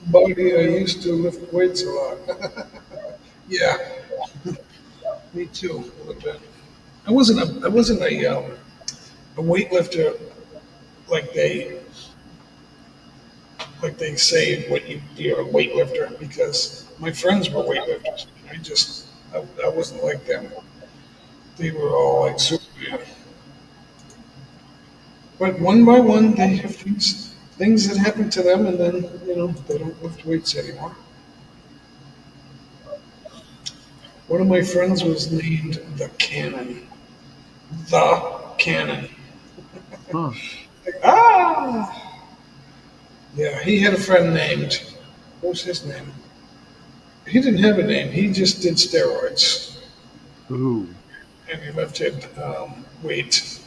body, I used to lift weights a lot. Yeah, me too, a little bit. I wasn't a weightlifter like they say when you're a weightlifter because my friends were weightlifters. I wasn't like them. They were all like Superman. But one by one, they have things that happen to them, and then they don't lift weights anymore. One of my friends was named the Cannon. The Cannon. Huh. Like, ah! Yeah, he had a friend named. What was his name? He didn't have a name. He just did steroids, Ooh. and he lifted weight.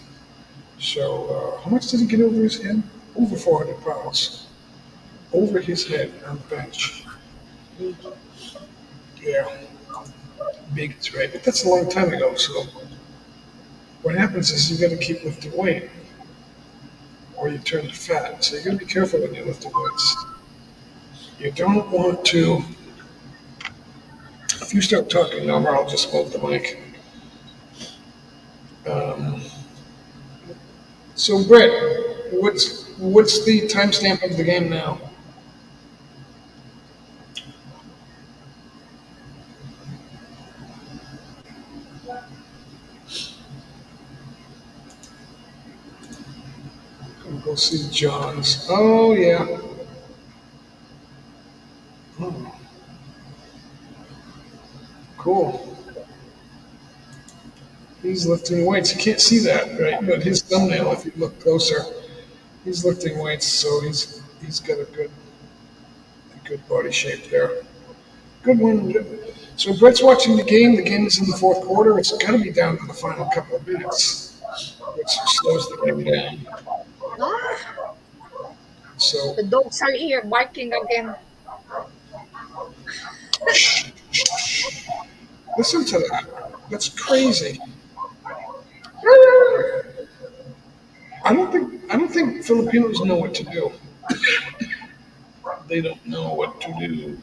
So, how much did he get over his head? Over 400 pounds. Over his head on the bench. Yeah, big, right? But that's a long time ago. So, what happens is you got to keep lifting weight, or you turn to fat. So you got to be careful when you're lifting weights. You don't want to. If you start talking, Norma, I'll just move the mic. Um, so, Brett, what's the timestamp of the game now? I'll go see John's. Oh yeah. Oh, cool. He's lifting weights. You can't see that, right? But his thumbnail, if you look closer, he's lifting weights, so he's got a good body shape there. Good one. So Brett's watching the game. The game is in the fourth quarter. It's got to be down to the final couple of minutes, which slows the game down. Ah, So the dogs are here barking again. listen to that. That's crazy. I don't think Filipinos know what to do. They don't know what to do.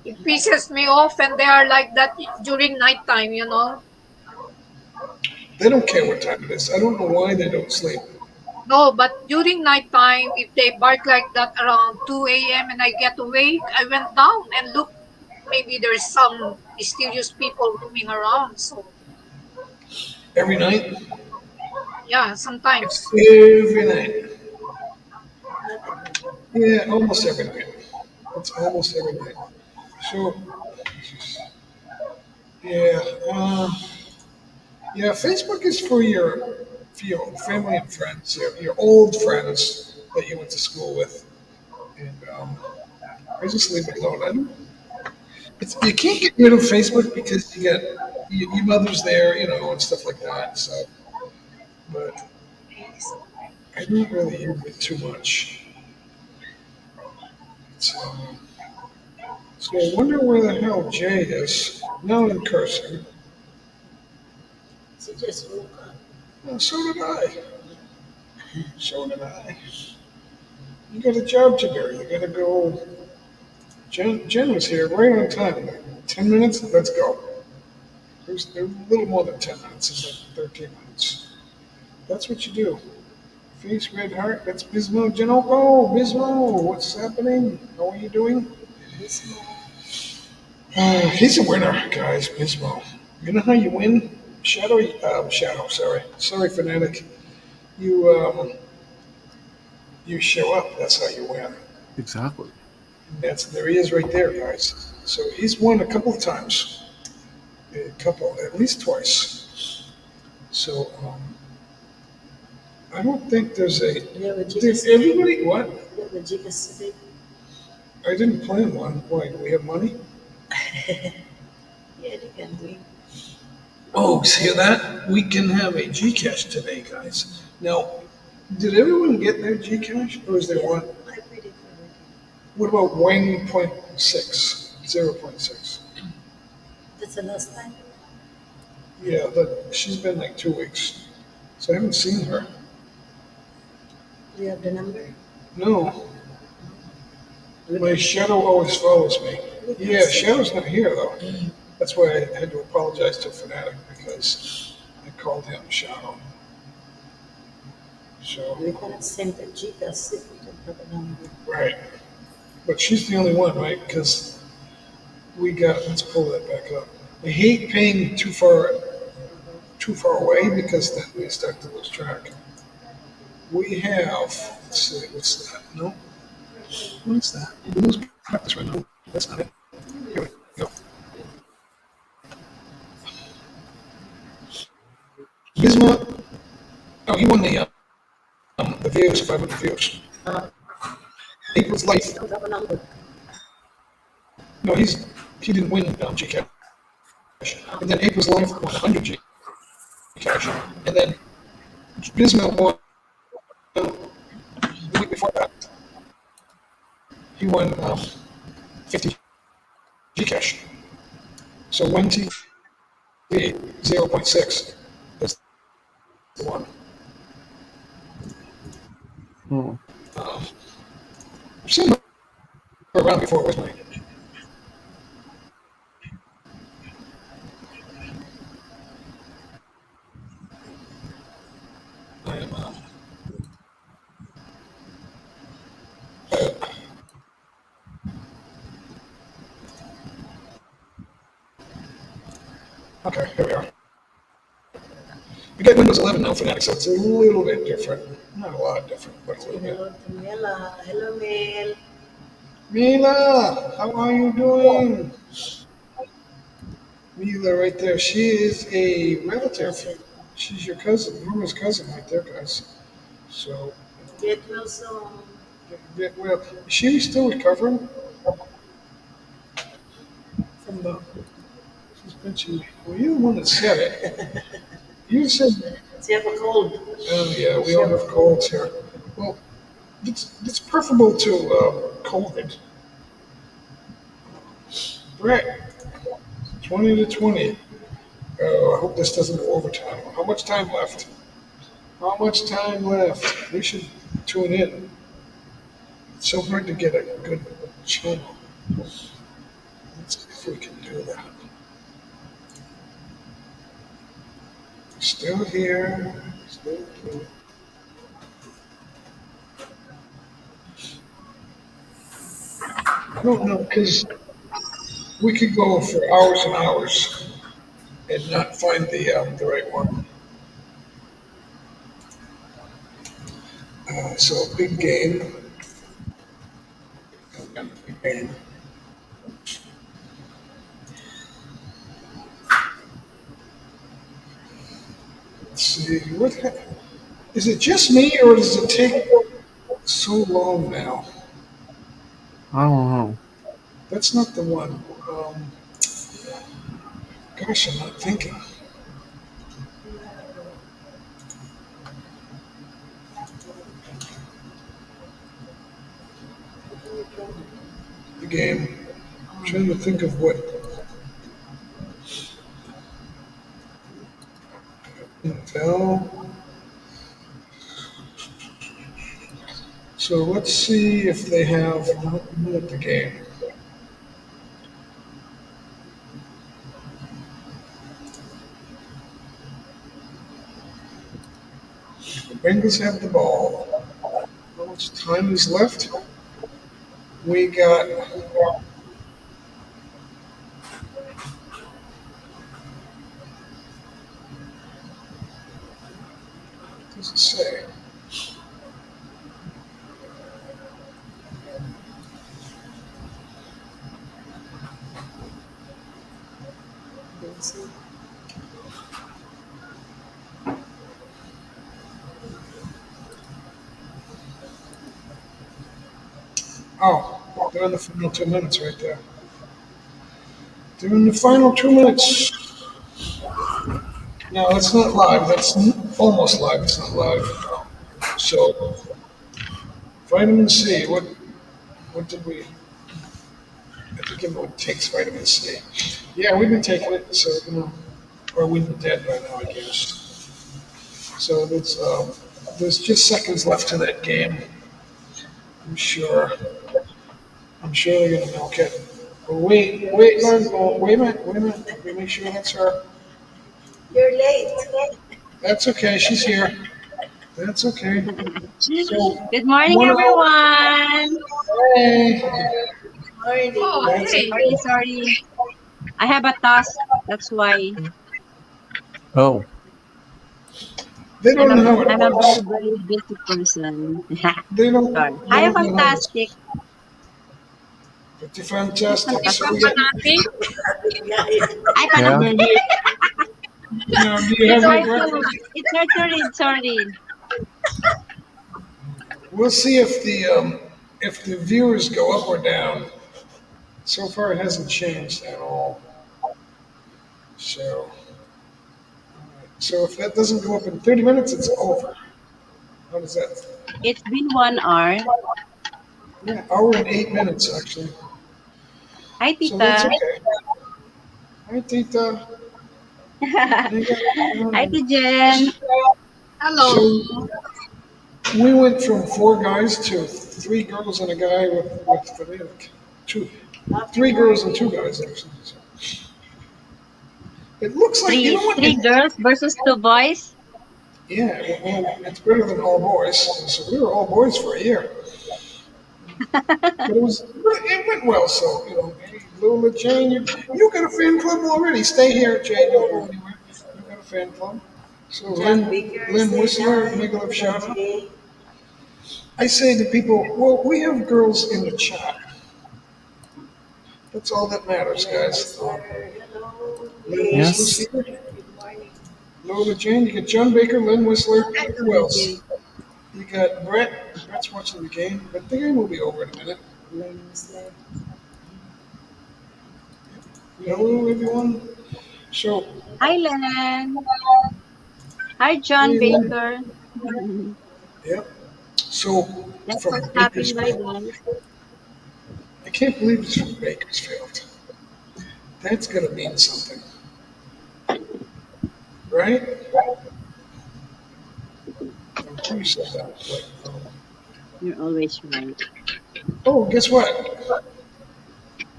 It pisses me off, and they are like that during nighttime. They don't care what time it is. I don't know why they don't sleep. No, but during nighttime, if they bark like that around 2 a.m. and I get awake, I went down and looked. maybe there's some mysterious people roaming around. So Every night? yeah, sometimes. Every night. Not every day. Yeah, almost every night. It's almost every night. So, yeah, yeah. Facebook is for your family and friends, your old friends that you went to school with, and I just leave it alone. I don't, you can't get rid of Facebook because your mother's there, and stuff like that. So, but I don't really use it too much. So I wonder where the hell Jay is. Now I'm cursing. She just woke up. Well, so did I. So did I. You got a job to do. You got to go. Jen was here right on time. 10 minutes. Let's go. There's a little more than 10 minutes. It's like 13 minutes. That's what you do. Face red heart. That's Bismo. Jen, oh, Bismo. What's happening? How are you doing? This morning. He's a winner, guys. Bismo. You know how you win? Shadow. Sorry, fanatic. You you show up. That's how you win. Exactly. There he is, right there, guys. So he's won a couple of times, at least twice. So I don't think there's a. You have a Did Gcash today? everybody what? You have a Gcash today? I didn't plan one. Why? Do we have money? Yeah, you can do it. Oh, see that? We can have a Gcash today, guys. Now, did everyone get their Gcash, or is there Yeah, one? I paid it already. What about Wang point 0.6? 0.6. That's the last time. Yeah, she's been like 2 weeks, so I haven't seen her. Do you have the number? No, my shadow always follows me. Yeah, Shadow's not here though. That's why I had to apologize to Fanatic because I called him Shadow. So, We cannot send the Gcash if we don't have a number. right. But she's the only one, right? Because let's pull that back up. I hate paying too far away because then we start to lose track. We have, let's see, what's that? No, what's that? We lose practice right now. That's not it. Here we go. Gizmo, oh, he won the views, 500 views. April's life. Don't have a number. No, he didn't win Gcash. And then April's life won 100 Gcash. And then Gizmo won the week before that. He won 50 Gcash. So when TV 0.6 is the one. Hmm. I've seen her around before with me. I am, okay, here we are. We got Windows 11 now, Fanatic, so it's a little bit different. Not a lot different, but a little bit. Hello to Mela. Hello, Mel. Mila, how are you doing? Mila, right there. She is a relative. She's your cousin, Norma's cousin, right there, guys. So, Get well soon. well, is she still recovering? From the suspension. Well, you're the one that said it. You said, She have a cold. oh yeah, we all have colds here. Well, it's preferable to COVID. Brett, 20 to 20. Oh, I hope this doesn't go overtime. How much time left? How much time left? We should tune in. It's so hard to get a good channel. Let's see if we can do that. Still here. Still here. I don't know, because We could go for hours and hours and not find the right one. So big game. Big game. Let's see. Is it just me or does it take so long now? I don't know. That's not the one. Gosh, I'm not thinking. The game. I'm trying to think of what. Intel. So let's see if they have not the game. The Bengals have the ball. How much time is left? We got. What does it say? Oh, they're in the final 2 minutes right there. They're in the final 2 minutes. No, it's not live. That's almost live. It's not live. So, vitamin C. What did we? I think everyone takes vitamin C. Yeah, we've been taking it. So or we've been dead by now, I guess. So there's just seconds left to that game. I'm sure. I'm sure they're gonna milk it. Oh, wait, no, wait a minute. Let me make sure that's her. You're late. That's okay. She's here. That's okay. So Good morning, 1-0. everyone. Hey, Morning. Oh, that's hey. Sorry, sorry. I have a task. That's why Oh, they don't know how it I'm a works. very, very busy person. They Sorry. don't. They Hi, don't know how it's fantastic. pretty Hi, fantastic. So we fantastic. got Fanatic. Guys. Hi, yeah. fantastic. now. Do you It's have your hard to, breakfast? it's hard to read. Sorry. We'll see if the viewers go up or down. So far, it hasn't changed at all. So so if that doesn't go up in 30 minutes, it's over. How does that? It's been 1 hour. Yeah, hour and 8 minutes actually. Hi, So that's Tita. okay. Hi, Tita. You Hi, got- Jen. Hello. So we went from four guys to three girls and a guy with fanatic. Two, three girls and two guys actually. So it looks like you know what? Three girls versus 2 boys. Yeah, well, it's better than all boys. So we were all boys for a year, but it went well. So hey, Lola, Jane, you got a fan club already. Stay here, Jane. Don't go anywhere. You got a fan club. So John Baker, Lynn say Whistler, hi. Miguel of Shana. Jay. I say to people, well, we have girls in the chat. That's all that matters, Lynn guys. Whistler. Hello. Lynn Jay. Whistler's Yes. here. Good morning. Lola Jane, you got John Baker, Lynn Whistler. Who Hello, else? You got Brett. Brett's watching the game, but the game will be over in a minute. Lynn Whistler. Hello, everyone. So, Hi, Len. Hi, John hey, Lynn. Baker. Yep. So, Thanks for from stopping by, Bakersfield. guys. I can't believe it's from Bakersfield. That's gonna mean something, right? Who said that? You're always right. Oh, guess what?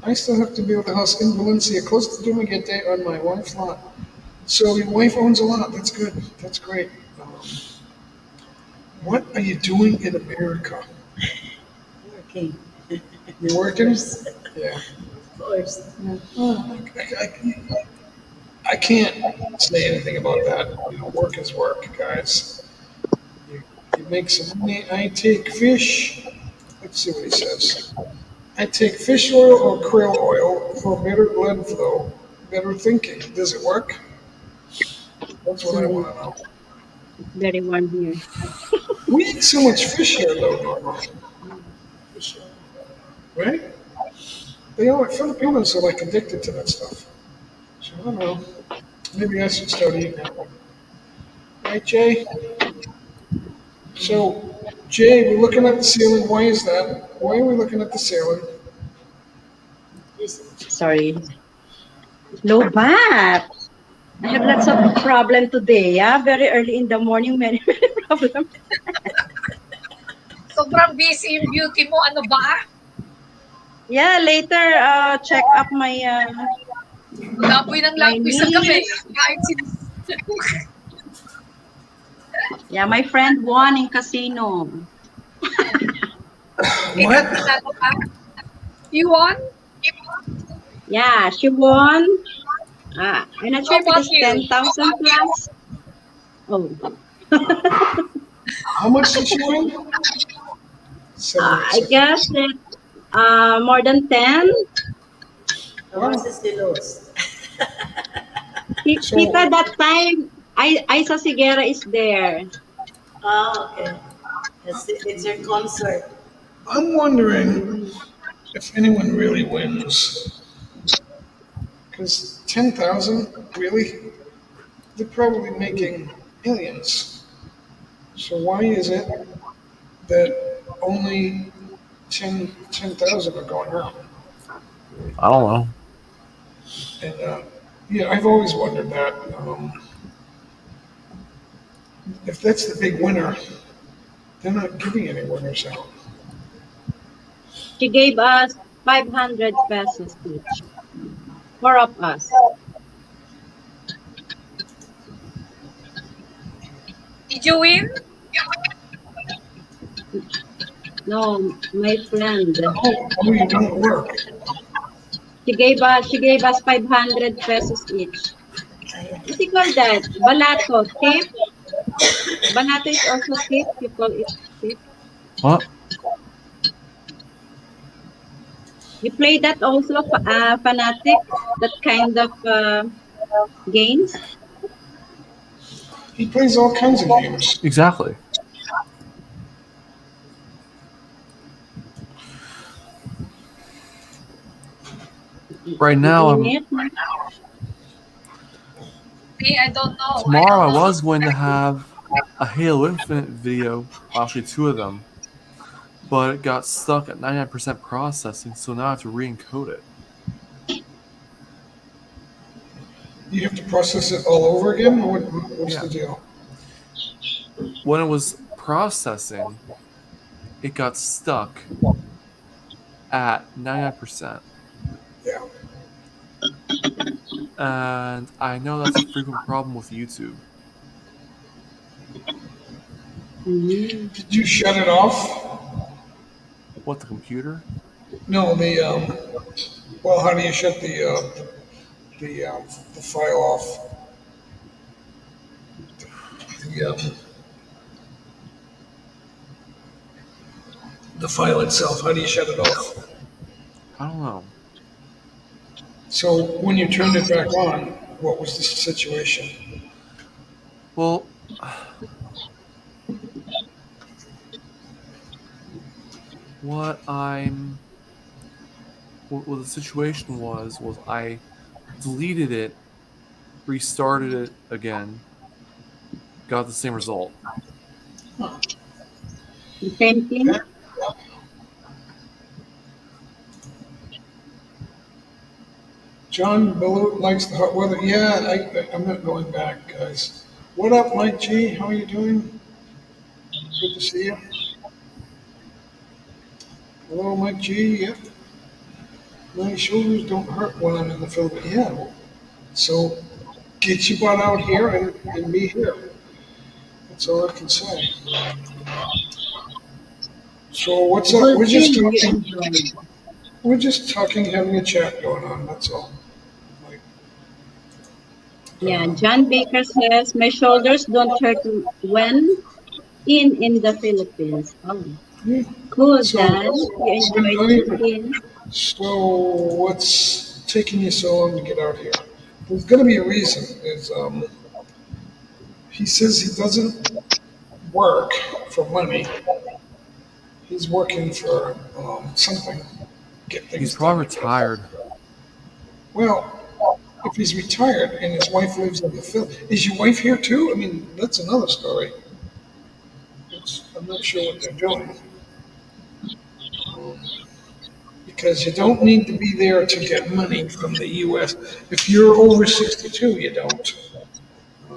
I still have to build a house in Valencia, close to Dumaguete on my wife's lot. So your wife owns a lot. That's good. That's great. What are you doing in America? Working. You working? Yeah. Of course. I can't say anything about that. Work is work, guys. You, you make some money. I take fish. Let's see what he says. I take fish oil or krill oil for better blood flow, better thinking. Does it work? That's what I So want to know. it's very warm here. We eat so much fish here, though, Norma. Fish oil. Right? They are Filipinos are like addicted to that stuff. So I don't know. Maybe I should start eating that one. Right, Jay? So, Jay, we're looking at the ceiling. Why is that? Why are we looking at the ceiling? This, Sorry. Low back. I have lots of problem today. Yeah, very early in the morning, many many problems. Sobrang busy yung beauty mo. Ano ba? Yeah, later check up Laboy ng my laboy sa gabi. knees. Kahit sin... Yeah, my friend won in casino. Eh, What? ano ka? You won? Yeah, she won. I'm not sure How if it about is you? 10,000 plus. Oh, How much did she win? I 7 guess that more than 10. how Wow. much is the loss? So Tita, that time, Isa Sigera is there. Ah, okay. It's your concert. I'm wondering if anyone really wins. Because 10,000, really? They're probably making millions. So why is it that only 10,000 are going out? I don't know. And yeah, I've always wondered that. If that's the big winner, they're not giving any winners out. She gave us 500 pesos each. Four of us. Did you win? No, my friend. Oh, you don't work. She gave us 500 pesos each. What do you call that? Balato, tip. Balato is also tip. You call it tip. What? You play that also, fanatic, that kind of games. He plays all kinds of games. Exactly. Right now, In it. Me, I don't know. tomorrow I don't know. was going to have a Halo Infinite video, actually two of them, but it got stuck at 99% processing, so now I have to re-encode it. You have to process it all over again? What's Yeah. the deal? When it was processing, it got stuck at 99%. Yeah. And I know that's a frequent problem with YouTube. Mhm. Did you shut it off? What, the computer? No, well, how do you shut the file off? The, um, the file itself, how do you shut it off? I don't know. So when you turned it back on, what was the situation? Well, what the situation was I deleted it, restarted it again, got the same result. The same thing. John Balut likes the hot weather. Yeah, I'm not going back, guys. What up, Mike G? How are you doing? Good to see you. Hello, Mike G. Yep. My shoulders don't hurt when I'm in the Philippines. Yeah. So get your butt out here and be here. That's all I can say. So what's up? Good We're just thing you talking. enjoyed. We're just talking, having a chat going on. That's all. Like, Yeah, John Baker says, my shoulders don't hurt when in the Philippines. Oh, yeah. cool, So, Dad. You enjoyed I, sleeping. so what's taking you so long to get out here? There's going to be a reason. Is he says he doesn't work for money. He's working for something, get He's things done, probably I guess. retired. Well, if he's retired and his wife lives in the Philippines, is your wife here too? I mean, that's another story. I'm not sure what they're doing. Um, because you don't need to be there to get money from the U.S. If you're over 62, you don't.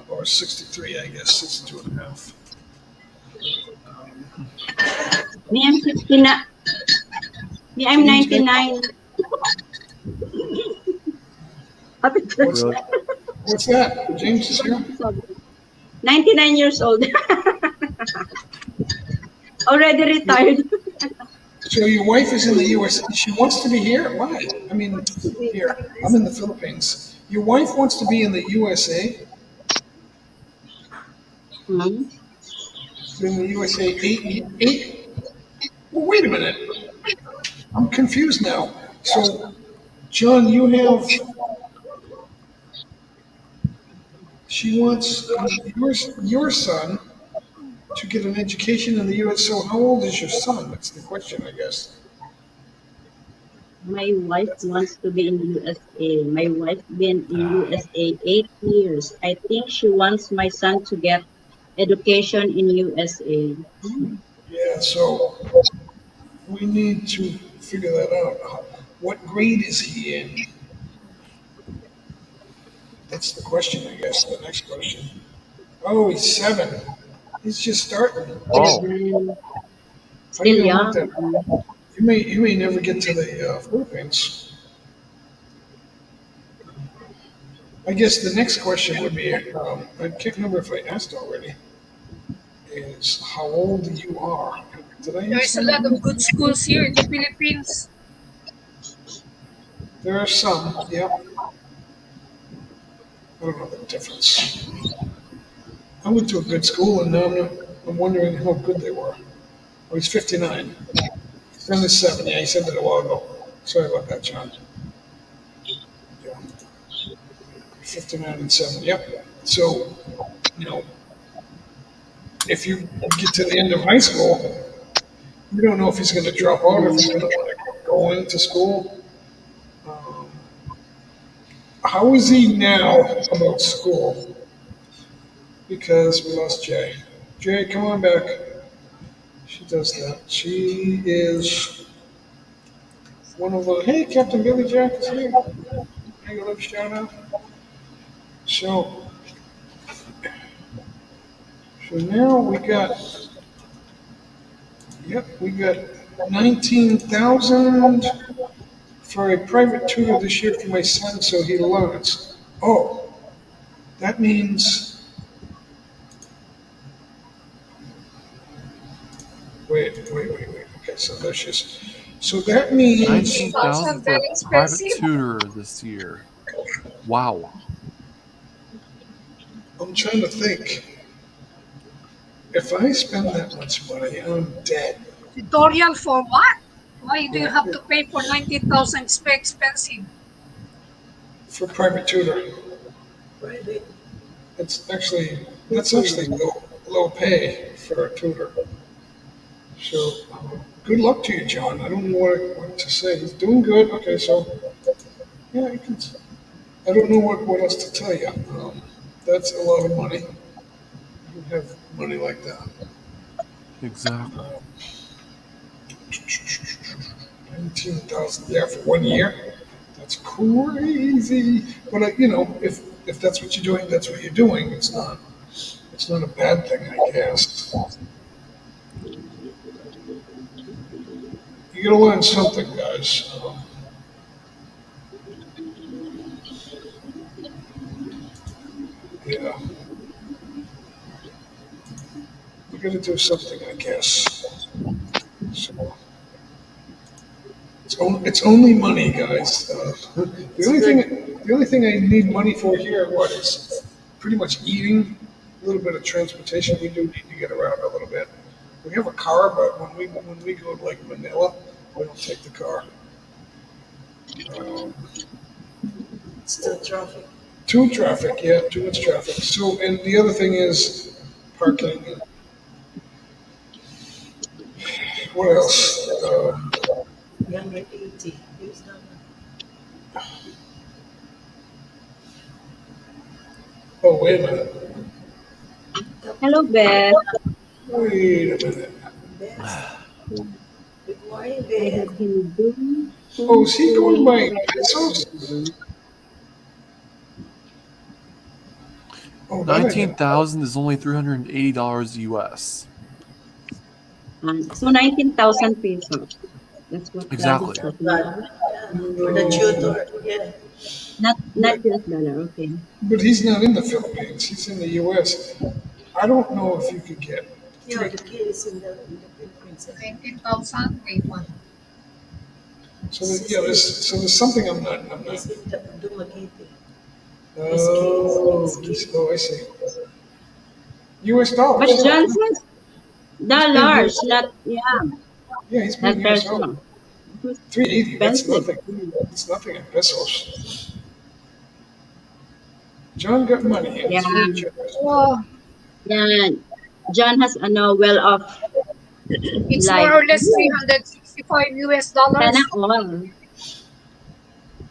Or 63, I guess, 62 and a half. Me, I'm 69. Me, I'm James, here, 99. Happy what's, Really? what's that? James is here? 99 years old. Already retired. So your wife is in the U.S. She wants to be here? Why? I mean, here, I'm in the Philippines. Your wife wants to be in the USA? Hmm. In the USA, eight? Well, wait a minute. I'm confused now. So, John, she wants your son to get an education in the U.S. So, how old is your son? That's the question, I guess. My wife wants to be in USA. My wife been in USA 8 years. I think she wants my son to get education in USA. Yeah, so we need to figure that out. What grade is he in? That's the question, I guess. The next question. Oh, he's 7. He's just starting. Oh, Children How are you still going to want that? young. You may never get to the Philippines. I guess the next question would be, I can't remember if I asked already, is how old you are. Did I ask There's a that lot already? of good schools here in the Philippines. There are some, yep. I don't know the difference. I went to a good school, and now I'm wondering how good they were. Oh, he's 59. Son is 7. Yeah, he said that a while ago. Sorry about that, John. Yeah, 59 and 7. Yep. So, you know, if you get to the end of high school, you don't know if he's going to drop out or if he's going to want to go into school. Um, how is he now about school? Because we lost Jay. Jay, come on back. She does that. She is one of the. Hey, Captain Billy Jack is here. Hey, you love shout out. So, so now we got. Yep, we got 19,000 for a private tutor this year for my son, so he learns. Oh, that means. Wait. Okay, so that's just. So that means 19,000 2000 for a very private expensive. tutor this year. Wow. I'm trying to think. If I spend that much money, I'm dead. Tutorial for what? Why do you Yeah, have to pay for 19,000? It's very expensive. for private tutoring, Private. that's actually low pay for a tutor. So good luck to you, John. I don't know what to say. He's doing good. Okay, so yeah, you can. I don't know what else to tell you. That's a lot of money. You have money like that. Exactly. 19,000 there for 1 year. That's crazy. But if that's what you're doing, that's what you're doing. It's not a bad thing, I guess. You gotta learn something, guys. Yeah, you gotta do something, I guess. So it's it's only money, guys. The only thing I need money for here, what is pretty much eating, a little bit of transportation. We do need to get around a little bit. We have a car, but when we go to like Manila, we don't take the car. Um, Still traffic. Too traffic, yeah, too much traffic. So, and the other thing is parking. What else? 180 US dollar. Oh, wait a minute. Hello, Beth. Wait a minute. Best. Good morning, I babe. have been doing Oh, is he going by homeschooling pesos? Oh, that I didn't. 19,000 is only $380 US. So 19,000 pesos. That's what Dad is Exactly. talking But about. for the tutor, yeah. Not US dollar, okay. But he's not in the Philippines. He's in the U.S. I don't know if you could get. Yeah, the kid is in the Philippines. 19,000. Wait, one. So there's something I'm He's not. in the Dumaguete. Oh, I see. U.S. dollars. But John says dollars, not Yeah, he's not paying U.S. dollars. personal. It was 380. That's expensive. nothing. It's nothing in pesos. John got money. And Yeah, he's very generous. Oh, yeah. John has a well off it's more life. or less 365 US Sana dollars. all.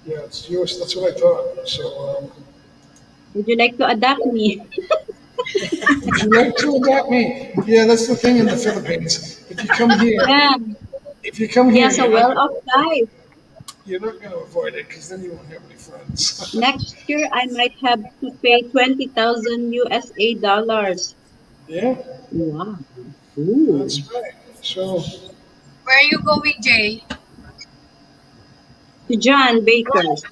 Yeah, it's U.S. That's what I thought. So, Would you like to adopt me? would you like to adopt me? Yeah, that's the thing in the Philippines. Yeah, If you come he here, has a well off life. you're not going to avoid it because then you won't have any friends. Next year, I might have to pay 20,000 USA dollars. Yeah, Wow. Ooh. that's right. So, Where are you going, Jay? To John Baker's.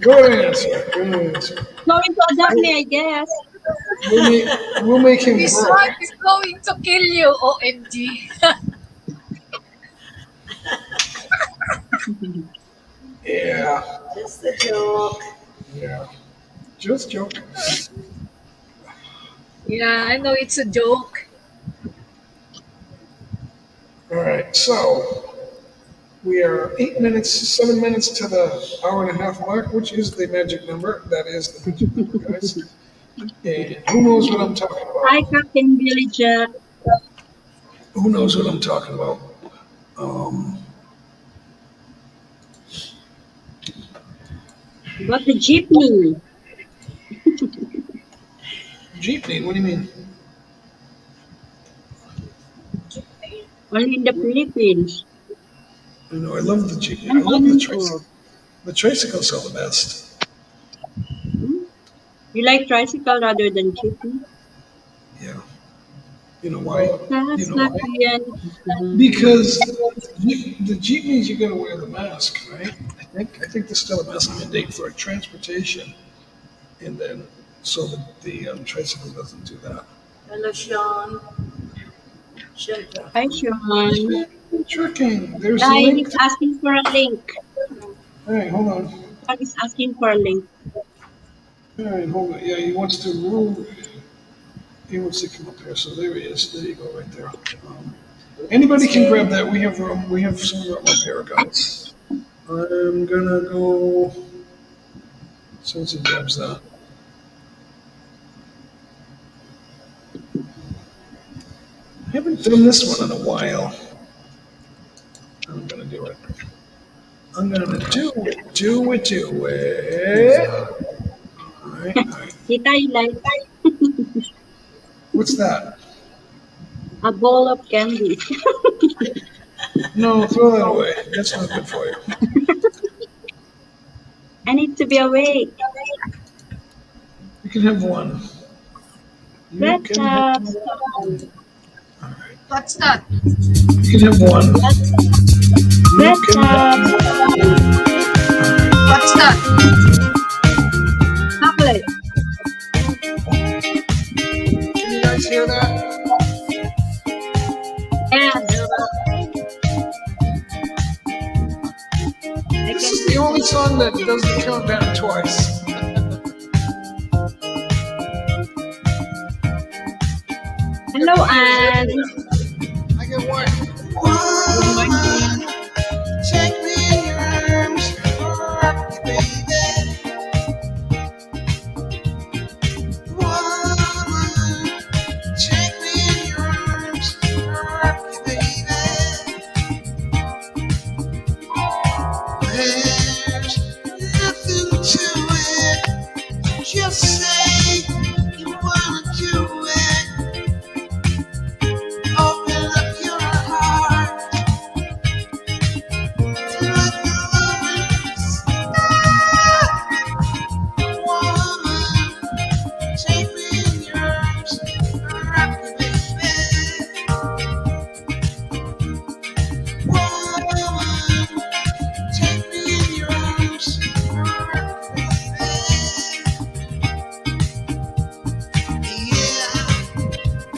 good answer. Good answer. Going to adopt me, I guess. We'll make him This broke. one is going to kill you, OMG. Yeah, Just a joke. yeah. Just joking. Yeah, I know it's a joke. All right, so we are 7 minutes to the hour and a half mark, which is the magic number. That is the magic number, guys. And who knows what I'm talking Hi, about? Captain Billy Jack. Who knows what I'm talking about? Um, Got the jeepney. Jeepney, what do you mean? Only in the Philippines. You know, I love the jeepney. I I'm love the on tricycle. The tricycles are the best. You like tricycle rather than jeepney? Yeah. You know why? You That's know not why? the end. Because the jeepneys, you got to wear the mask, right? I think there's still a mask mandate for transportation, and then so the tricycle doesn't do that. Hello, Sean. Sean. Hi, Sean. Trucking. There's a Hi, link. he's asking for a link. All right, hold on. Sean is asking for a link. All right, hold on. Yeah, he wants to move. He wants to come up here. So there he is. There you go, right there. Anybody can grab that. We have room. We have some room up here, guys. I'm gonna go. Since he grabs that. I haven't done this one in a while. I'm gonna do it. I'm gonna do it. Do it. All right, all right. Tita, you like What's that? a bowl of candy. No, throw that away. That's not good for you. I need to be awake. You can have one. You Let's can have one. All right. What's that? You can have one. You Let's can have What's that? chocolate. Can you guys hear that? Yes. Hear that? song that does the countdown twice. Hello, Anne. I get one. Good morning. Take me in your arms, rock me, baby. Woman, take me in your arms, rock me, baby. There's nothing to it. Just say you wanna do it. Open up your heart. Let the loving start. Woman, take me in your arms, rock me, baby. Woman, take me in your arms, rock me, baby. Yeah,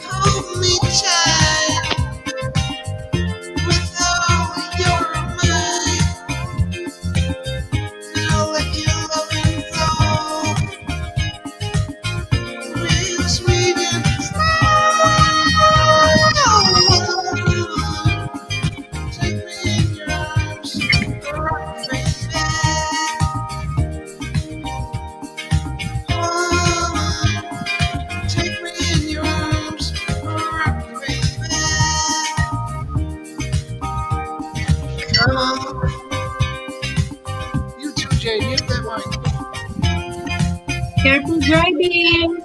hold me tight with all your might. Now let your loving flow real sweet and slow. Take me in your arms, rock me, baby. Woman, take me in your arms, rock me, baby. Come on, you too, Jay, mute that mic. Careful driving.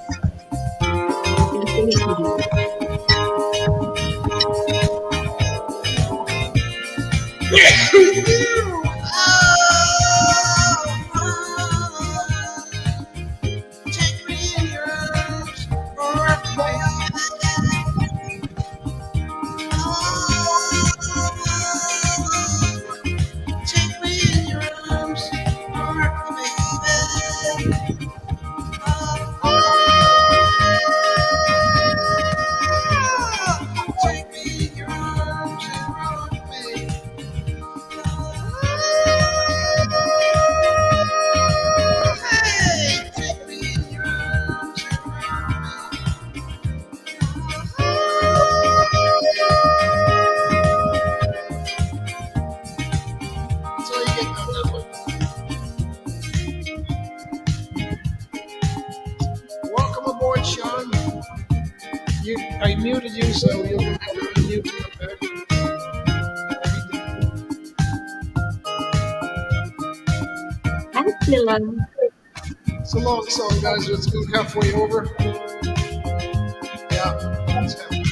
Take me in your arms, rock me, take me in your arms, rock me, baby. Take me in your arms and rock me. Hey, take me in your arms and rock me. That's all you get on that one. Welcome aboard, Sean. I muted you, so you'll have to unmute to come back. I'm still on. It's a long song, guys. It's been halfway over. Yeah, that's happening.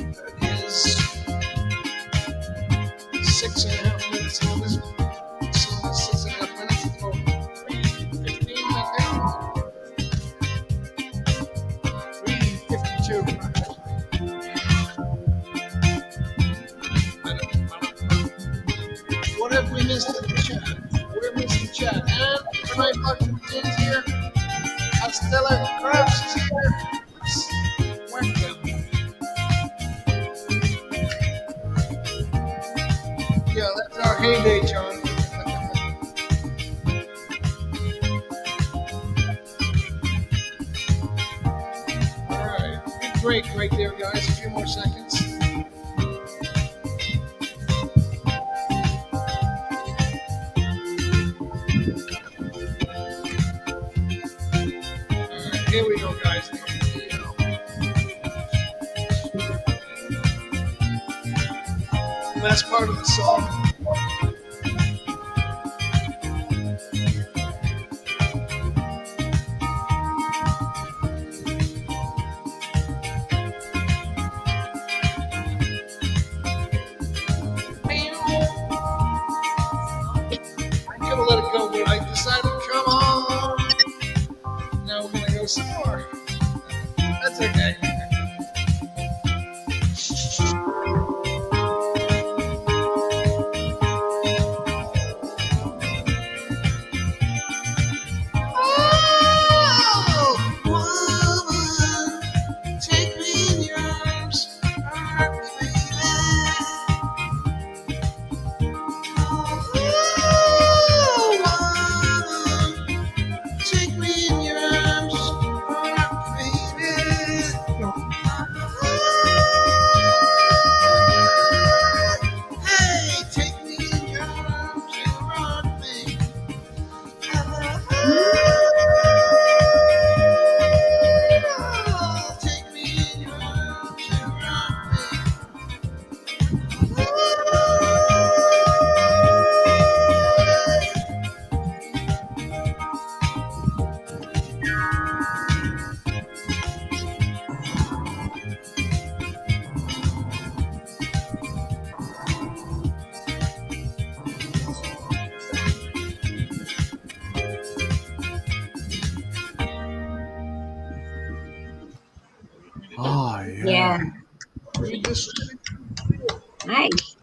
That is 6.5 minutes on this one. So that's 6.5 minutes. It's about 3:15 right now. 3:52. What have we missed in the chat? What have we missed in the chat? And tonight, Bucking is here. Stella Krabs is here. Let's whack them. Yeah, that's our heyday, John. All right, good break right there, guys. A few more seconds. Here we go, guys. Last part of the song. I could have let it go, but I decided, come on. Now we're gonna go some more. That's okay. Oh, woman, take me in your arms, rock me, baby. Oh Yeah, yeah. Read this. nice.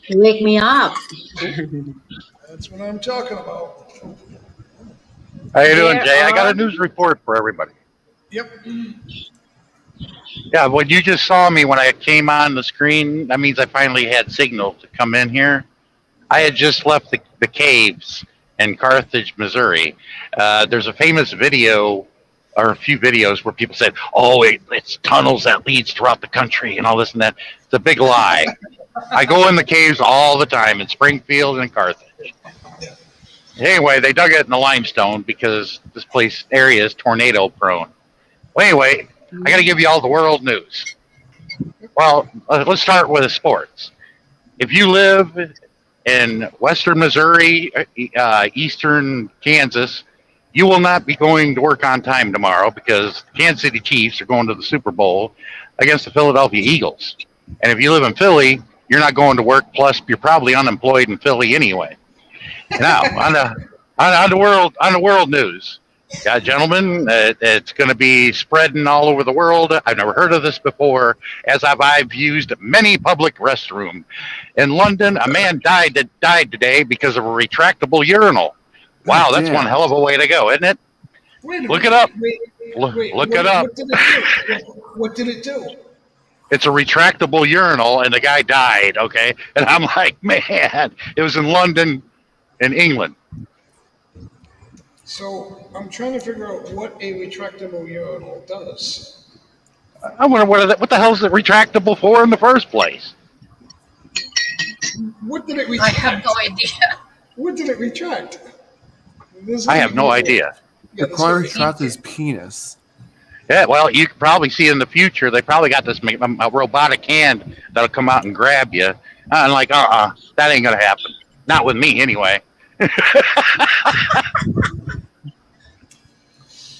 You wake me up. That's what I'm talking about. How you doing, There Jay? I got are a news report for everybody. Yep. Yeah, when you just saw me when I came on the screen, that means I finally had signal to come in here. I had just left the caves in Carthage, Missouri. There's a famous video, or a few videos, where people said, "Oh, it's tunnels that leads throughout the country and all this and that." It's a big lie. I go in the caves all the time in Springfield and Carthage. Anyway, they dug it in the limestone because this place area is tornado prone. Well, anyway, I got to give you all the world news. Well, let's start with sports. If you live in western Missouri, eastern Kansas, you will not be going to work on time tomorrow because the Kansas City Chiefs are going to the Super Bowl against the Philadelphia Eagles. And if you live in Philly, you're not going to work. Plus, you're probably unemployed in Philly anyway. Now, on the world news, yeah, gentlemen, it's going to be spreading all over the world. I've never heard of this before, as I've used many public restrooms. In London, a man died today because of a retractable urinal. God Wow, that's one damn. hell of a way to go, isn't it? Wait a Look minute. it up. Wait. Look it up. What did it do? What did it do? It's a retractable urinal, and the guy died. Okay, and I'm like, man, it was in London, in England. So I'm trying to figure out what a retractable urinal does. I wonder what the hell is it retractable for in the first place? What did it I retract? have no idea. What did it retract? I have no idea. Yeah, It probably this retracted his penis. Yeah, well, you can probably see in the future they probably got this a robotic hand that'll come out and grab you. I'm like, that ain't gonna happen. Not with me, anyway.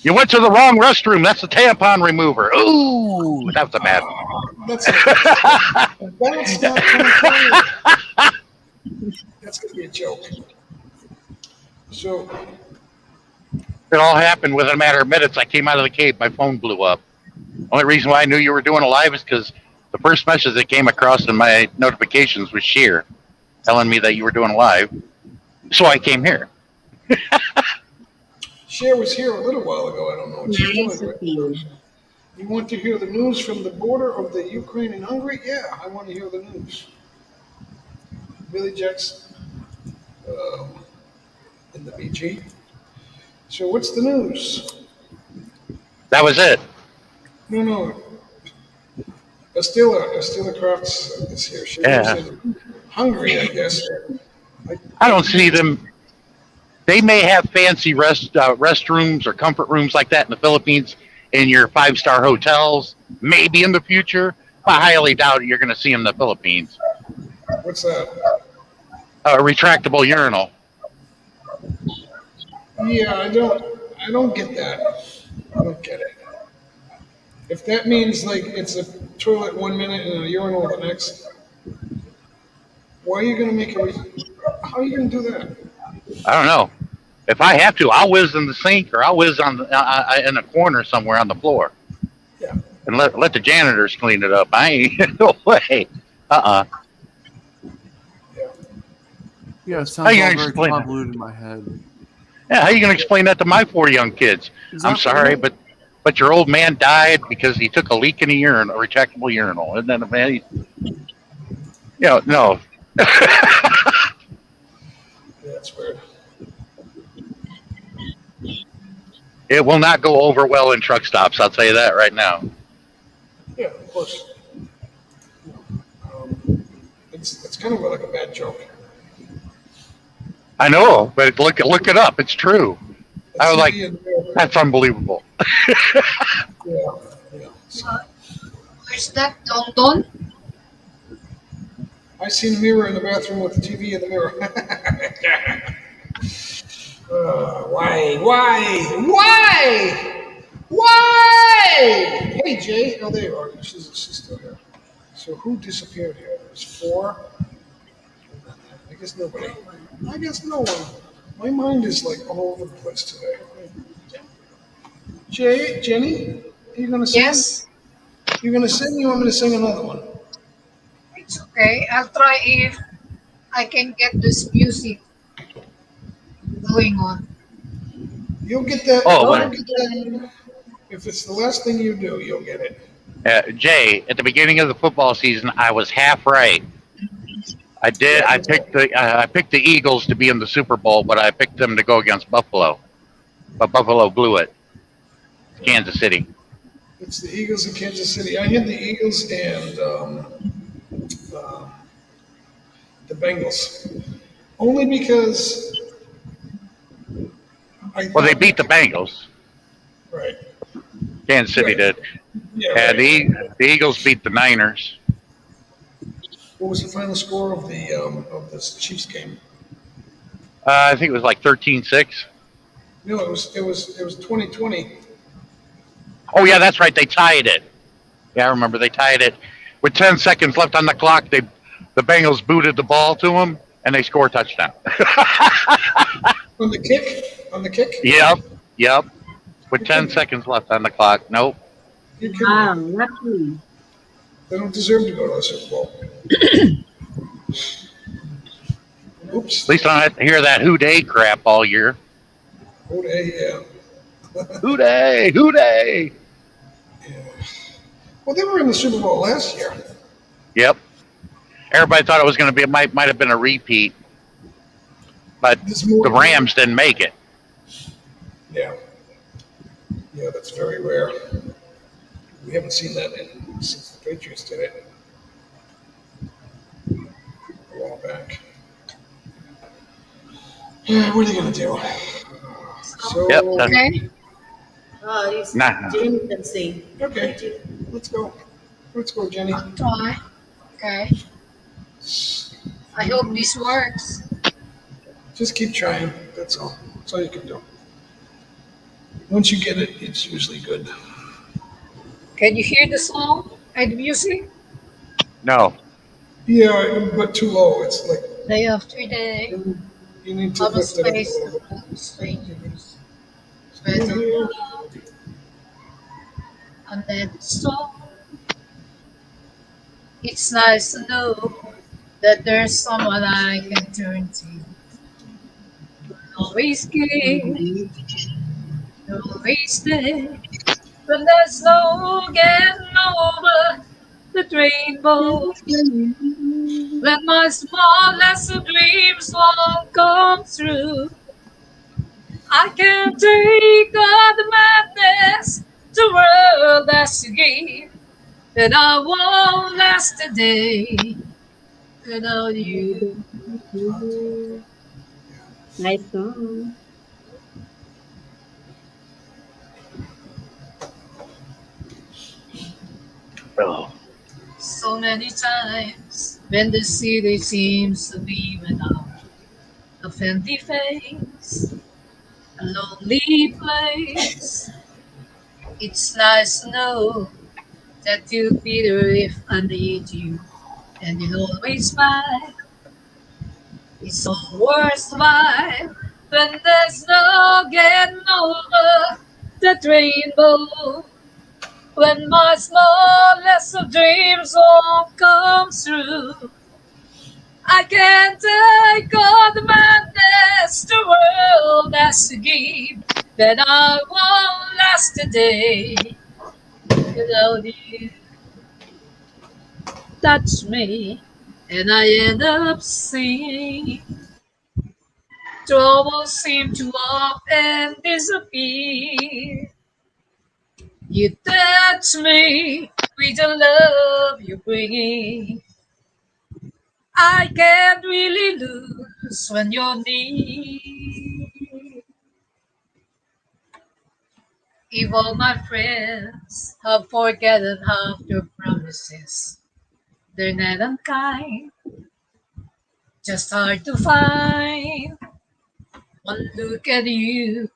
You went to the wrong restroom. That's the tampon remover. Ooh, that was a bad one. That's not funny. That's gonna be a joke. So It all happened within a matter of minutes. I came out of the cave. My phone blew up. Only reason why I knew you were doing a live is because the first message that came across in my notifications was Sheer telling me that you were doing a live. So I came here. Cher was here a little while ago. I don't know what she's nice doing. of you. You want to hear the news from the border of the Ukraine and Hungary? Yeah, I want to hear the news. Billy Jackson in the BG. So what's the news? That was it. No. Estella Crafts is here. She Yeah. lives in Hungary, I guess. I don't see them. They may have fancy restrooms or comfort rooms like that in the Philippines in your 5-star hotels, maybe in the future. I highly doubt you're going to see them in the Philippines. What's that? A retractable urinal. Yeah, I don't get that. I don't get it. If that means like it's a toilet 1 minute and a urinal the next, why are you gonna make how are you gonna do that? I don't know. If I have to, I'll whiz in the sink or I'll whiz on in a corner somewhere on the floor. Yeah. And let the janitors clean it up. I ain't no way. Yeah. Yeah, it How sounds you all gonna very explain that? convoluted in my head. Yeah, how you gonna explain that to my 4 young kids? I'm Exactly. sorry, but your old man died because he took a leak in a retractable urinal. Isn't that a man? No. Yeah, that's weird. It will not go over well in truck stops. I'll tell you that right now. Yeah, of course. It's kind of like a bad joke. I know, but look it up. It's true. I was like, TV in the mirror. that's unbelievable. Yeah. So, Where's that Don? I seen a mirror in the bathroom with the TV in the mirror. Why? Hey, Jay. Oh, there you are. She's still here. So who disappeared here? There's 4. I guess nobody. I guess no one. My mind is like all over the place today. Jenny, are you gonna sing? Yes, You gonna sing? You want me to sing another one? it's okay. I'll try if I can get this music going on. You'll get that. Oh, You'll when get that. If it's the last thing you do, you'll get it. Jay, at the beginning of the football season, I was half right. I did. Yeah, I picked the Eagles to be in the Super Bowl, but I picked them to go against Buffalo. But Buffalo blew it. Kansas City. it's the Eagles in Kansas City. I had the Eagles and um, the Bengals. Only because I Well, they thought, beat the Bengals. right, Kansas City right, did. yeah, And right. the Eagles beat the Niners. What was the final score of this Chiefs game? I think it was like 13-6. No, it was 2020. Oh yeah, that's right. They tied it. Yeah, I remember they tied it with 10 seconds left on the clock. The Bengals booted the ball to them and they score a touchdown. On the kick? On the kick? Yep, yep. With You're 10 kidding. seconds left on the clock. Nope. You're kidding Wow, me. lucky. They don't deserve to go to the Super Bowl. At Oops. least I don't have to hear that who day crap all year. Oh, yeah. Who day, who day. Yeah. Well, they were in the Super Bowl last year. Yep. Everybody thought it was going to be. It might have been a repeat, but There's more. the Rams didn't make it. Yeah. Yeah, that's very rare. We haven't seen that since the Patriots did it a while back. Yeah, what are they gonna do? Yep. So Okay, Nah. Jane can sing. okay, let's go. Let's go, Jenny. I'll try. Okay, I hope this works. Just keep trying. That's all. That's all you can do. Once you get it, it's usually good. Can you hear the song and the music? No. Yeah, but too low. It's like Day after day, you need to I was lift it up a faced little bit. with strangers. Better and then the song. It's nice to know that there's someone I can turn to. Always care, always there. When there's no getting over the rainbow. When my smallest of dreams won't come true. I can't take all the madness the world has to give. And I won't last a day without you. Nice song. Oh. So many times when the city seems to be without a friendly face, a lonely place. It's nice to know that you'll be there if I need you, and you'll always find it's all worthwhile when there's no getting over that rainbow. When my smallest of dreams won't come true, I can't take all the madness the world has to give. Then I won't last a day without you. Touch me, and I end up singing. Troubles seem to often disappear. You touch me with the love you're bringing. I can't really lose when you're near. If all my friends have forgotten half their promises, they're not unkind, just hard to find. One look at you,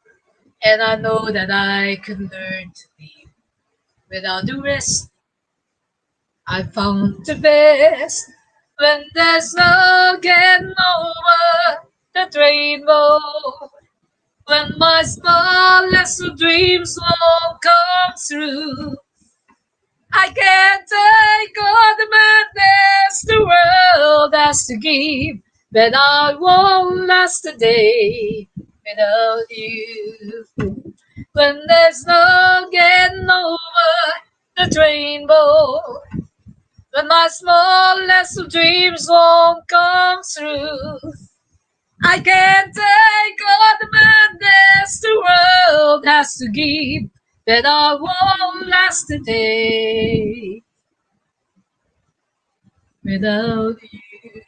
and I know that I could learn to live without the rest. I found the best when there's no getting over that rainbow. When When my smallest of dreams won't come true, I can't take all the madness the world has to give, but I won't last a day without you. When there's no getting over the rainbow, when my smallest of dreams won't come true, I can't take all the madness the world has to give, but I won't last a day without you,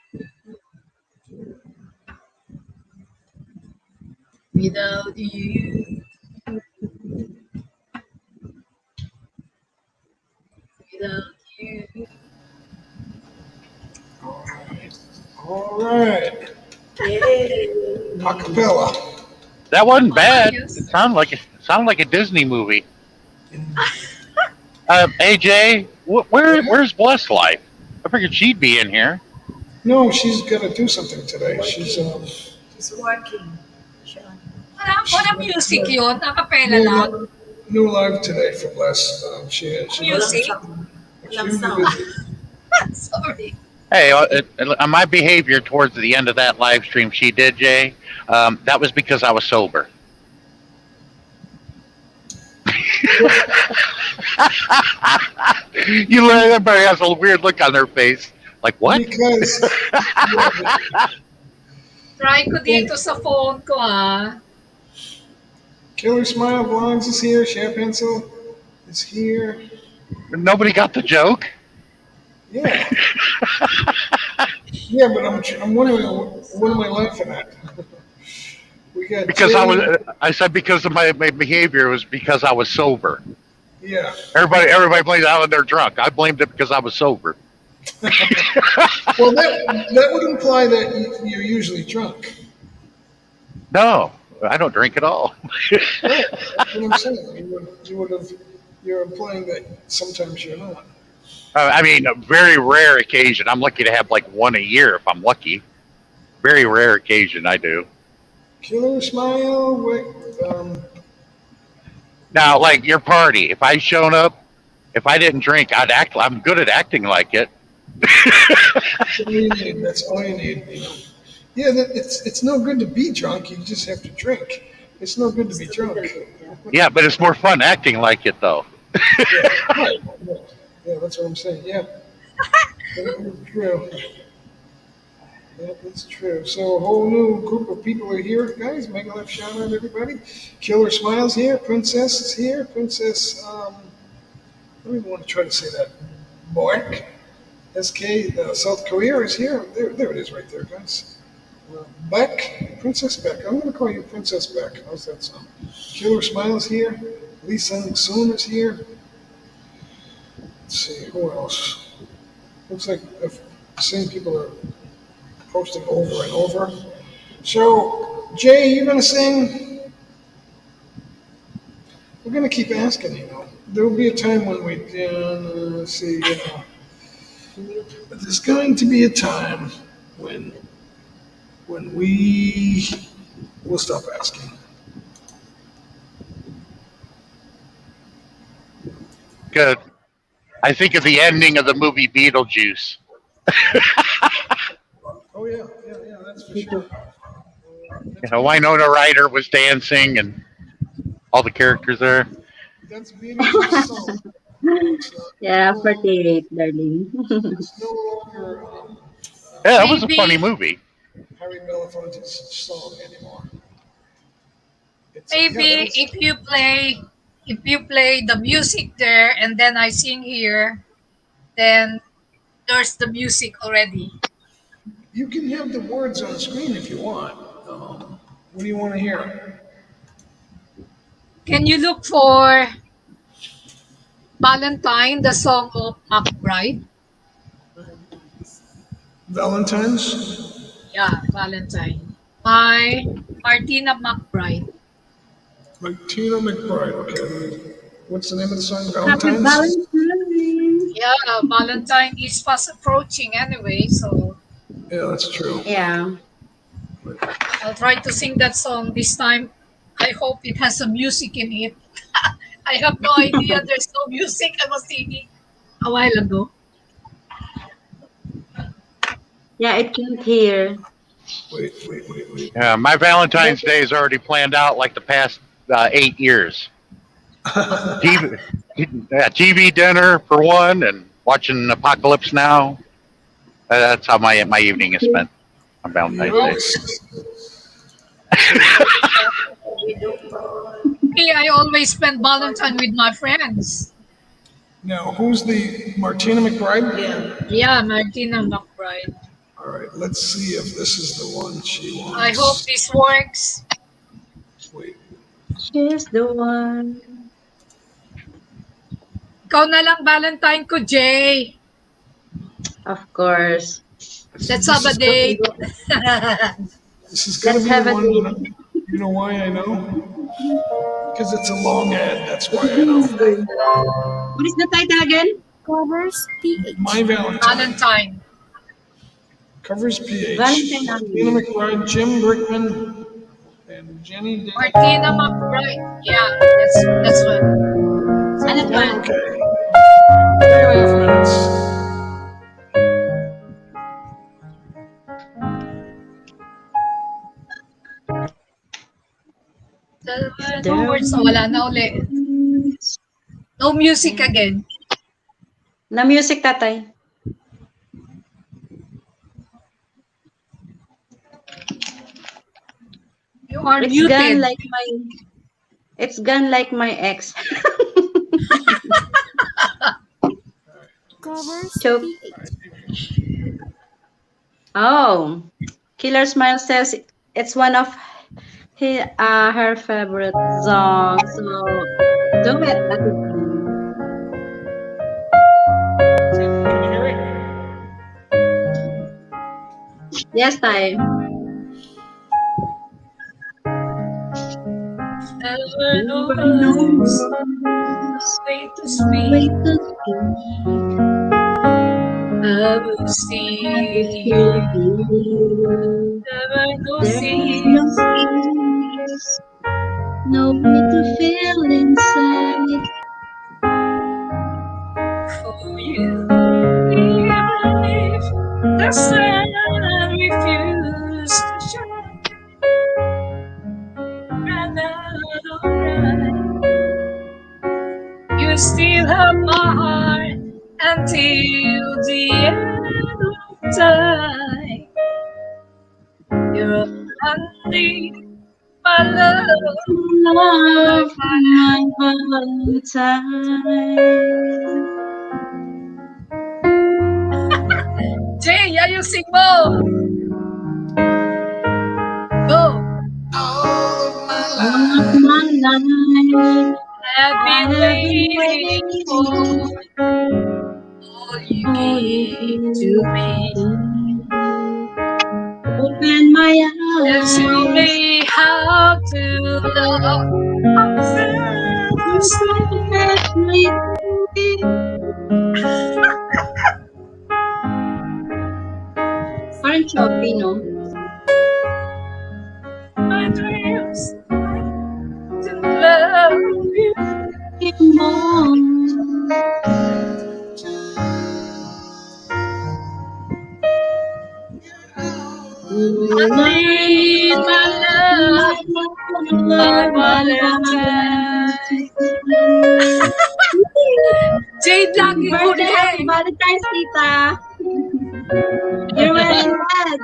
without you, without you. All right. Yay. Acapella. That wasn't bad. Yes. It sounded like a Disney movie. AJ, Yeah. where's Blessed Life? I figured she'd be in here. No, she's got to do something today. She's Working. She's working. Siya. Walang music yun, acapella no, lang. no live today for Bless. She Walang Music? sound. Walang she's sound. busy. Sorry. Hey, my behavior towards the end of that live stream she did, Jay, that was because I was sober. You let everybody has a weird look on their face. Like, what? Because Try ko dito sa phone ko Killer Smile Vlogs is here. Share Pencil is here. Nobody got the joke? Yeah. Yeah, but I'm wondering what am I laughing at? We got Because Jay. I said because of my behavior was because I was sober. Yeah. Everybody blames it out when they're drunk. I blamed it because I was sober. Well, that would imply that you're usually drunk. No, I don't drink at all. Right. That's what I'm saying. You're implying that sometimes you're not. I mean, a very rare occasion. I'm lucky to have like one a year if I'm lucky. Very rare occasion, I do. Killer Smile. Wait, Now, like your party, if I shown up, if I didn't drink, I'd act. I'm good at acting like it. that's all you need. That's all you need. You know. Yeah, it's no good to be drunk. You just have to drink. It's no good to be drunk. Yeah, but it's more fun acting like it, though. Yeah, right. Yeah, that's what I'm saying. Yeah, that's true. That is true. So a whole new group of people are here, guys. Make a left shout out, everybody. Killer Smiles here. Princess is here. Princess. I don't even want to try to say that. Bork. SK. South Korea is here. There it is, right there, guys. Beck. Princess Beck. I'm going to call you Princess Beck. How's that sound? Killer Smiles here. Lee Sung Soon is here. Let's see, who else? Looks like the same people are posting over and over. So, Jay, you gonna sing? We're gonna keep asking, you know. There will be a time when we can, let's see, there's going to be a time when we will stop asking. Good. I think of the ending of the movie Beetlejuice. Oh yeah, that's for sure. You know, Winona Ryder was dancing and all the characters there. That's Beetlejuice song. Yeah, 48, darling. It's no longer Yeah, that was a Maybe- funny movie. Harry Belafonte's song anymore. Maybe that's- if you play the music there and then I sing here, then there's the music already. you can have the words on the screen if you want. What do you want to hear? Can you look for Valentine, the song of McBride? Valentine's? Yeah, Valentine. By Martina McBride. Martina McBride. Okay. What's the name of the song? Happy Valentine's? Valentine's. Yeah, Valentine is fast approaching anyway, so Yeah, that's true. Yeah. I'll try to sing that song this time. I hope it has some music in it. I have no idea there's no music. I was thinking a while ago. Yeah, I can't hear. Wait. Yeah, my Valentine's Day is already planned out like the past 8 years. TV, TV dinner for one, and watching Apocalypse Now. That's how my evening is spent on Valentine's Day. Me, I always spend Valentine with my friends. Now, who's the Martina McBride? Yeah, Martina McBride. All right, let's see if this is the one she wants. I hope this works. Wait. She's the one. Ikaw na lang Valentine ko, Jay. Of course. Let's have a date. This is gonna Let's be have the a one. date. You know why I know? Because it's a long ad. That's why I know. What is the title again? Covers PH. My Valentine Valentine. covers PH. Valentine Martina McBride, Jim Brickman, and Jenny Davis. Martina McBride. Yeah, that's what. Ano to? Okay. There we go, friends. No words. Wala na uli. No music again. Na music, tatay. You are It's muted. gone like my. It's gone like my ex. Covers Choke. PH. Oh, Killer Smile says it's one of her favorite songs. So do it. Can you hear it? Yes, Tay. Never knows way to speak. I will see you. Never knows No way to feel inside. for you. Even if the sun refuses to shine, and alright, you still have my heart until the end of time. You're only my love, My Valentine. Jay, ayusin mo! Go! All my life, I've been I've been waiting for all you gave to me. Open my And eyes. show me how to love ourselves. Parang choppy, no? My dreams to love you. I need my love, my Valentine. Jade, lagi ko Birthday, rin. happy Valentine's, tita. You're wearing red.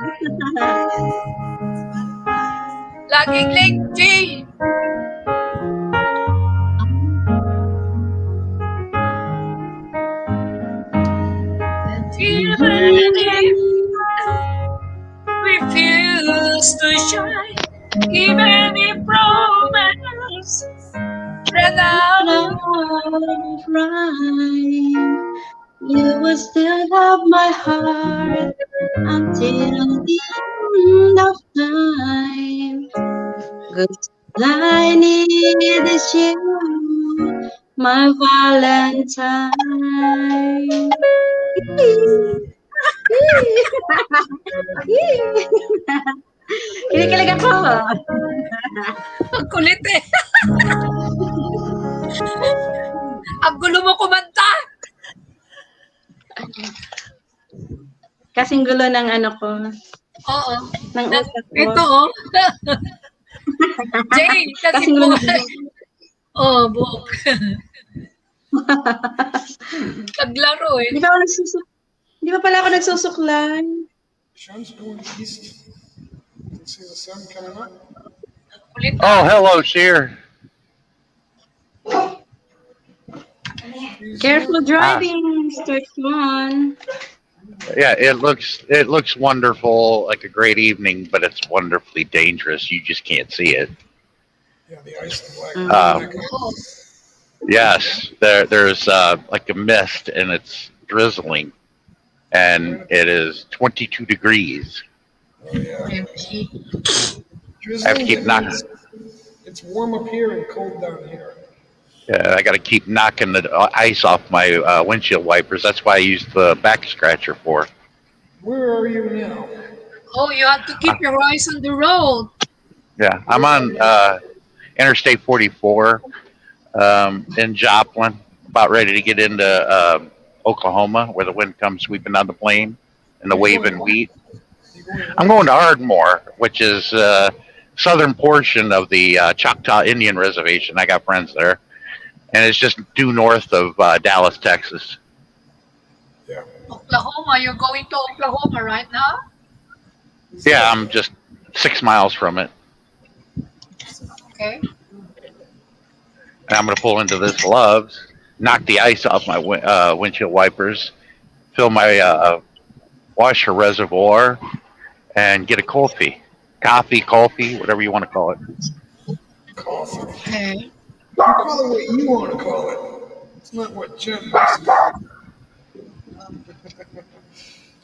Laging late, Jade. Even if refuse to shine, even if romance ran out. You will still have my heart until the end of time. 'Cause all I need is you, my Valentine. Kinikilig ako. Ang kulit eh. Ang gulo mo kumanta. Kasing gulo ng ano ko, Oo. ng utak ko. Ito oh. Jay, kasi Kasing gulo po. ng Oh, buhok. Naglaro eh. Di ba pala ako nagsusuklay? Sean's going east. You can see the sun coming up. Kulit Oh, hello, Sheer. Careful driving, Mr. Sean. Yeah, it looks wonderful, like a great evening, but it's wonderfully dangerous. You just can't see it. Yeah, the ice and black. Oh, Yes, there's like a mist and it's drizzling, and it is 22 degrees. Oh, yeah. okay. Drizzling, I have to keep that knocking. means it's warm up here and cold down here. Yeah, I got to keep knocking the ice off my windshield wipers. That's why I use the back scratcher for. Where are you now? Oh, you have to keep your eyes on the road. Yeah, I'm on Interstate 44 in Joplin, about ready to get into Oklahoma, where the wind comes sweeping down the plain and the waving wheat. You going I'm going to Ardmore, which is southern portion of the Choctaw Indian Reservation. I got friends there, and it's just due north of Dallas, Texas. Yeah. Oklahoma, you're going to Oklahoma right now? Yeah, I'm just 6 miles from it, Okay. and I'm going to pull into this Love's, knock the ice off my windshield wipers, fill my washer reservoir, and get a coffee, whatever you want to call it. Coffee. Okay. You call it what you want to call it. It's not what Jen wants to call it.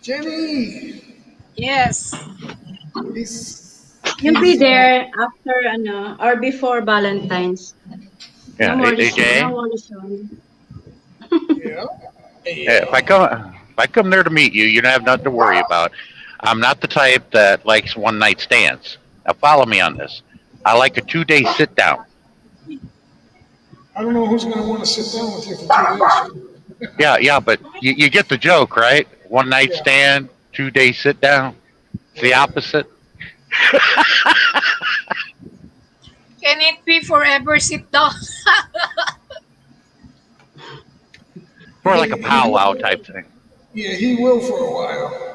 Jenny! Yes. You'll be there after or before Valentine's. Yeah, No worries, AJ. no worries, Sean. Yeah. Yeah, if I come there to meet you, you don't have nothing to worry about. I'm not the type that likes one night stands. Now follow me on this. I like a 2-day sit down. I don't know who's going to want to sit down with you for 2 days. Yeah, but you get the joke, right? One night Yeah. stand, 2-day sit down. It's the opposite. Can it be forever sit down? More like a powwow type thing. Yeah, he will for a while.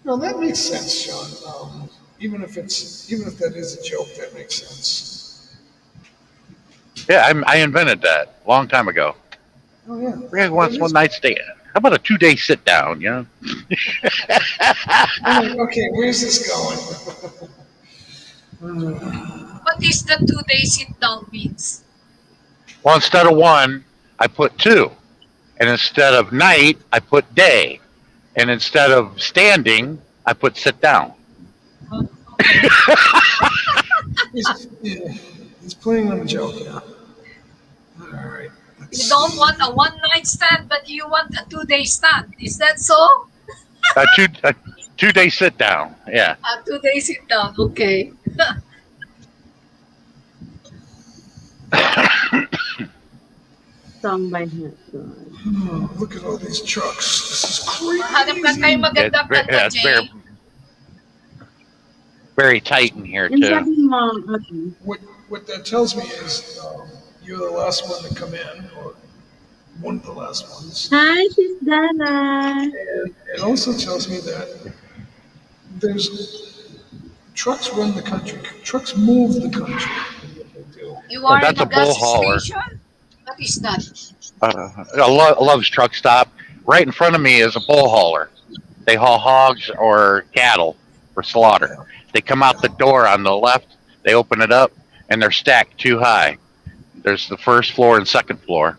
No, that makes sense, Sean. Even if that is a joke, that makes sense. Yeah, I invented that a long time ago. Oh yeah. Everybody wants one night stand. How about a 2-day sit down? You know. Okay, where's this going? What is the 2-day sit down means? Well, instead of one, I put 2, and instead of night, I put day, and instead of standing, I put sit down. He's playing on a joke, yeah. All right. You don't want a one-night stand, but you want a 2-day stand. Is that so? A 2-day sit down. Yeah. A 2-day sit down. Okay. Song by Hot Rod. Oh, look at all these trucks. This is crazy. Hanap ka kayo magandang kanta, It's Jay. very tight in here Yung too. sabi mo, okay. What that tells me is you're the last one to come in, or one of the last ones. Hi, she's Dana. And it also tells me that there's trucks run the country. Trucks move the country. You are That's in a bull gas hauler. station? What is that? Love's truck stop. Right in front of me is a bull hauler. They haul hogs or cattle for slaughter. They come out the door on the left. They open it up, and they're stacked 2 high. There's the first floor and second floor.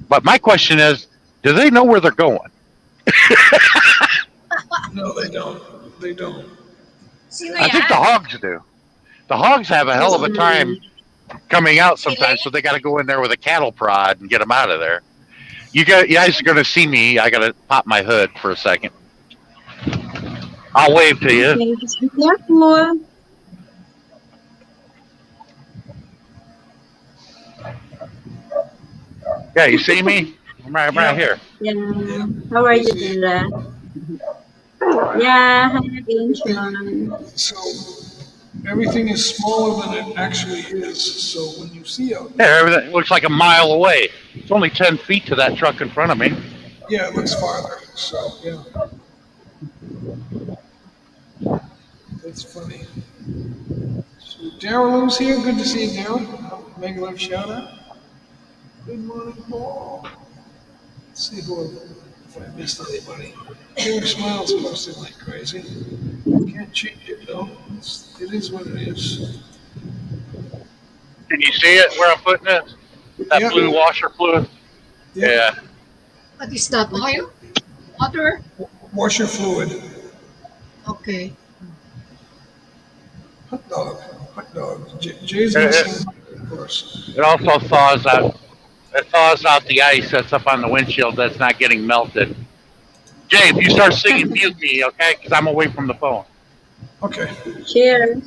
But my question is, do they know where they're going? No, they don't. They don't. Sino I think the yan? hogs do. The hogs have a hell of a time coming out sometimes, so they got to go in there with a cattle prod and get them out of there. You guys are going to see me. I got to pop my hood for a second. I'll wave to you. Okay, just be careful. Yeah, you see me? I'm right Yeah. here. Yeah. How are I you, see. Della? Yeah, hi again, Okay. Sean. So everything is smaller than it actually is. So when you see a, Yeah, everything looks like a mile away. It's only 10 feet to that truck in front of me. yeah, it looks farther. So yeah, that's funny. So Daryl's here. Good to see you, Daryl. Make a love shout out. Good morning, Paul. Let's see if I missed anybody. Killer Smiles posted like crazy. Can't change it though. It is what it is. Can you see it where I'm putting it? That blue Yep. washer fluid? Yep. Yeah. What is that? Oil? Water? Washer fluid. Okay. Hot dog. Hot dog. Jay's It, missing, of course. it also thaws out. It thaws out the ice that's up on the windshield that's not getting melted. Jay, if you start singing, mute me, okay? Because I'm away from the phone. Okay. Cheers.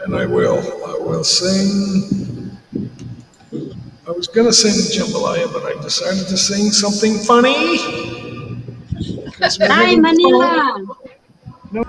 And I will. I will sing. I was gonna sing Jambalaya, but I decided to sing something funny because we're Hi, having fun. Manila. No,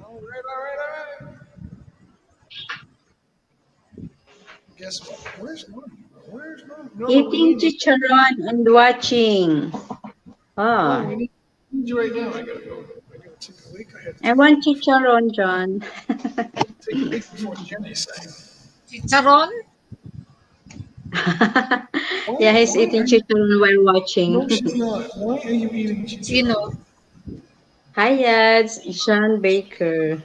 all right, all right, all right. Guess what? Where's Norma? Where's Norma? Norma, we Eating need you. chicharon and watching. Norma, Oh, we need you right now. I gotta go. I gotta take a leak. I had to I take a want leak. chicharon, John. Take a leak before Jenny sang. Chicharon? Yeah, Why? he's Why eating are you? chicharon while watching. No, she's not. Why are you eating Quino. chicharron? Hi, Yads. Sean Baker.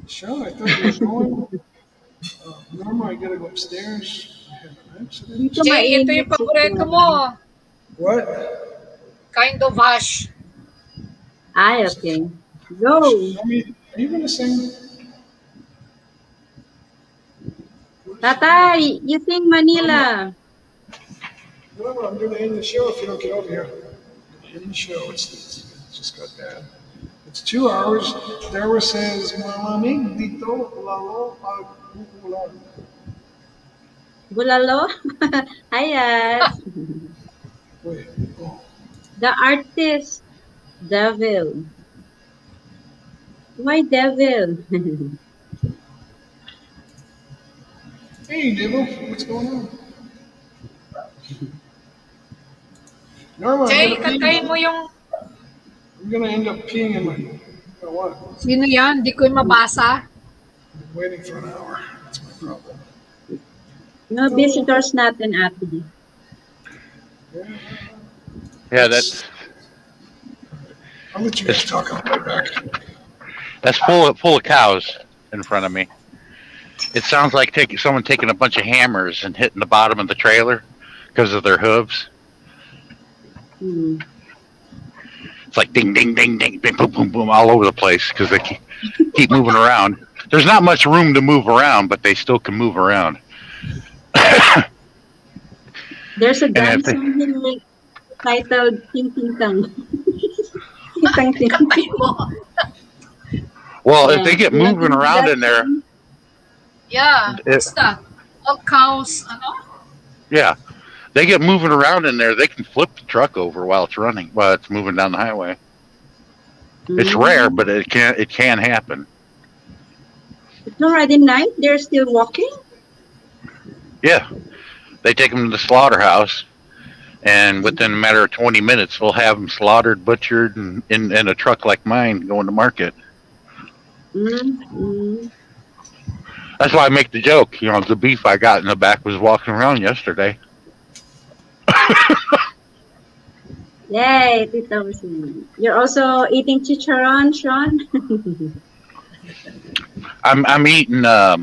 Sean, I thought you were going. Norma, I gotta go upstairs. I had an accident. Dito Jay, ito mainit yung si paborito John. mo. What? Kind of hash. Ay, okay. Go. I mean, are you gonna sing? Tatay, you sing Norma, Manila. Norma, I'm gonna end the show if you don't get over here. End the show. It's just got bad. It's 2 hours. Dara says, Malamig dito, lalo pag-uulan. Bulalo. Hi, Yads. Wait. Oh. The artist. Devil. Why devil? Hey, Dibble, what's going on? Norma, Jay, kantahin mo yung I'm gonna end up peeing in my. What? sino yan? Di ko yung mabasa. I'm waiting for an hour. That's my problem. No visitors natin, ate. Yeah, that's I'll let you guys talk. I'll be right back. that's full of cows in front of me. It sounds like someone taking a bunch of hammers and hitting the bottom of the trailer because of their hooves. Hmm. It's like ding, ding, ding, ding, bing, boom, boom, boom, all over the place because they keep moving around. There's not much room to move around, but they still can move around. There's a And dance if they, song here like, titled Ting Ting Tang. Ting Tang Ting. Kantahin mo. well, if Yeah. they get You want to moving know around that in there, song? Yeah, it, what's that? All cows, ano? yeah, they get moving around in there, they can flip the truck over while it's running, while it's moving down the highway. It's rare, but it can happen. It's already night. They're still walking. Yeah, they take them to the slaughterhouse, and within a matter of 20 minutes, we'll have them slaughtered, butchered, and in a truck like mine going to market. Mm-hmm. That's why I make the joke. The beef I got in the back was walking around yesterday. Yay, 2000. You're also eating chicharron, Sean? I'm eating a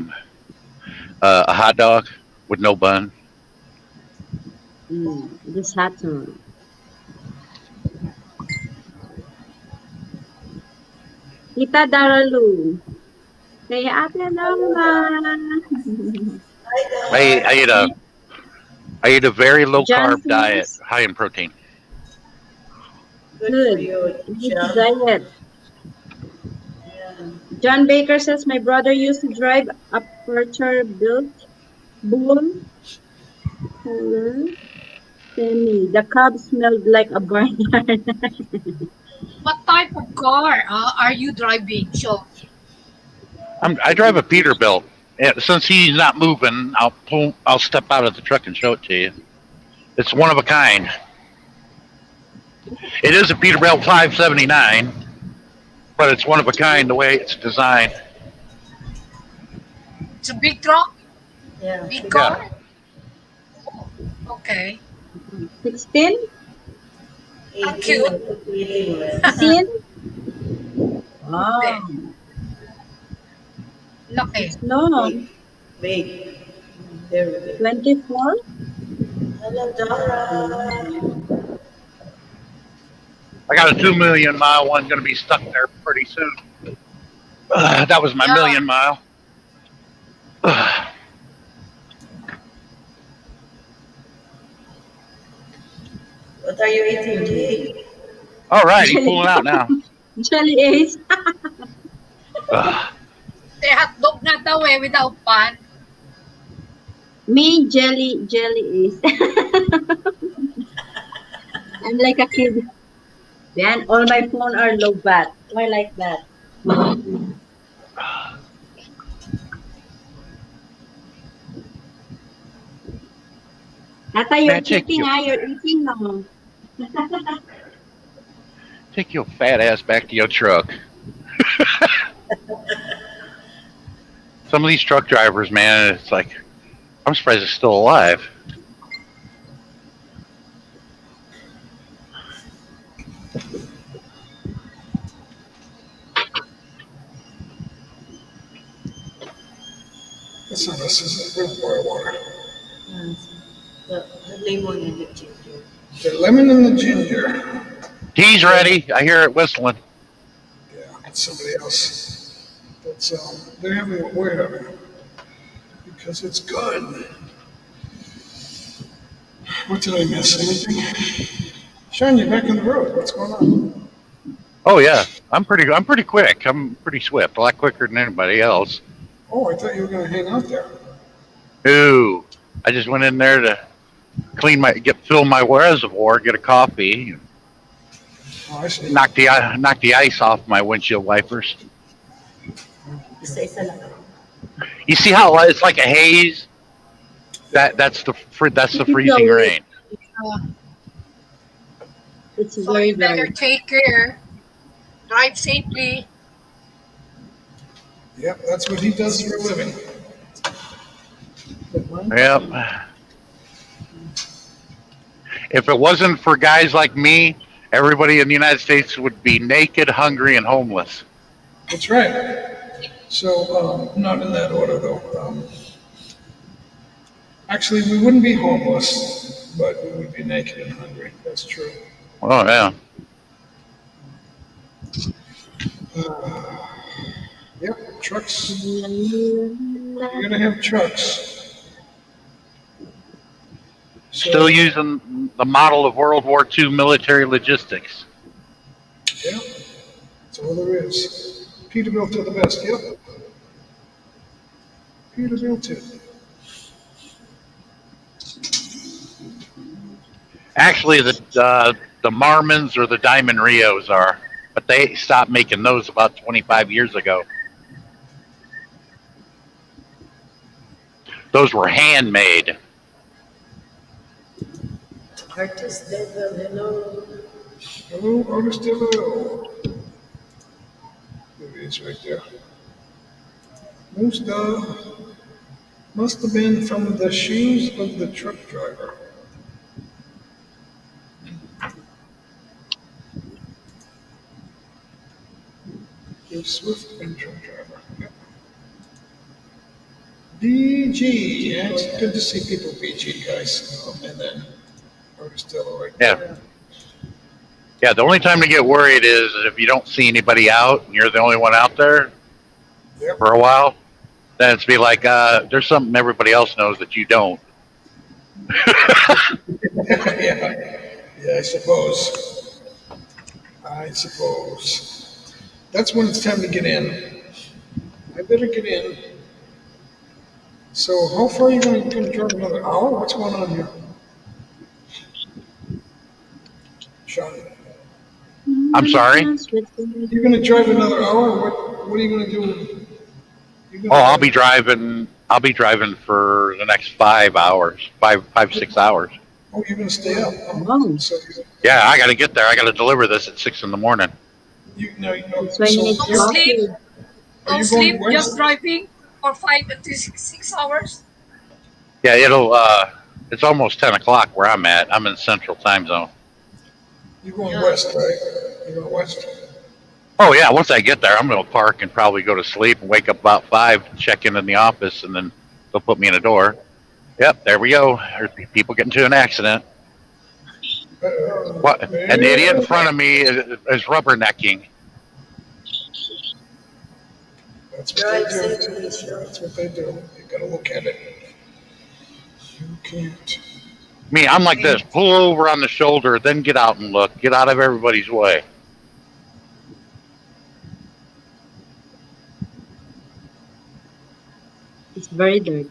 hot dog with no bun. This hat on. Tita Daralu. Kaya Ate Norma. Hi, I, I Dad. eat a I eat a very low carb diet, Johnson's. high in protein. Good for Good. you, Eat Michelle. diet. Yeah. John Baker says, my brother used to drive a Porter built bull color semi. The cab smelled like a barnyard. What type of car are you driving, Sean? I drive a Peterbilt. Since he's not moving, I'll step out of the truck and show it to you. It's one of a kind. It is a Peterbilt 579, but it's one of a kind the way it's designed. It's a big truck, Yeah. big car. Okay, 16? cute. 18. 16? Wow. Okay. Laki. It's long. Big. Very big. 24? Hello, Dora. I got a 2 million mile one going to be stuck there pretty soon. That was my Yeah. million mile. What are you eating, Jake? All right, he's pulling out now. Jelly Ace. They hotdog na daw without pan. Me, Jelly Ace. I'm like a kid. Then all my phone are low bat. Why like that? Tata, you're Man, take cheating, you. You're eating now. Take your fat ass back to your truck. Some of these truck drivers, man, it's like, I'm surprised they're still alive. This is real boil water. The lemon and the ginger. The lemon and the ginger. Tea's ready. I hear it whistling. Yeah, that's somebody else. They're having what we're having because it's good. What did I miss? Anything? Sean, you're back on the road. What's going on? Oh yeah, I'm pretty quick. I'm pretty swift. A lot quicker than anybody else. Oh, I thought you were going to hang out there. Ooh, I just went in there to fill my reservoir, get a coffee, Oh, I see. knock the ice off my windshield wipers. Isa-isa lang. You see how it's like a haze? That's the freezing rain. It's So very, you better very. take care. Drive safely. Yep, that's what he does for a living. Yep. If it wasn't for guys like me, everybody in the United States would be naked, hungry, and homeless. That's right. So, not in that order though. Actually, we wouldn't be homeless, but we would be naked and hungry. That's true. Oh yeah. Yep, trucks. You're gonna have trucks. So, Still using the model of World War II military logistics. yeah, that's all there is. Peterbilt to the best. Yep. Peterbilt too. Actually, the Marmons or the Diamond Rios are, but They stopped making those about 25 years ago. Those were handmade. Artist Devil, hello. Hello, Artistillo. There it is right there. Must have been from the shoes of the truck driver. Give Swift and truck driver. Yep. BG. Yeah, it's good to see people, BG, guys. And then Artistillo right Yeah. there. Yeah, the only time to get worried is if you don't see anybody out and you're the only one out there Yep. for a while. Then it's be like, there's something everybody else knows that you don't. Yeah, I suppose. I suppose. That's when it's time to get in. I better get in. So, how far are you going to drive? Another hour? What's going on here? Sean, I'm sorry? you're going to drive another hour? What are you going to do? Oh, I'll be driving. I'll be driving for the next 5 hours, 6 hours. Oh, you're going to stay up? Wow. So, Yeah, I got to get there. I got to deliver this at 6 in the morning. That's why you need so, Don't sleep. coffee. are Don't you sleep. going Just west? driving for 5 to 6 hours. Yeah, it's almost 10 o'clock where I'm at. I'm in Central Time Zone. You're going west, right? You're going west. Oh, yeah, once I get there, I'm going to park and probably go to sleep and wake up about 5, check in the office, and then they'll put me in a door. Yep, there we go. There's people getting into an accident. What? And the idiot in front of me is rubbernecking. That's what Drive they do. safely, Sean. That's what they do. You got to look at it. You can't. Me, I'm like this. Pull over on the shoulder, then get out and look. Get out of everybody's way. It's very dark.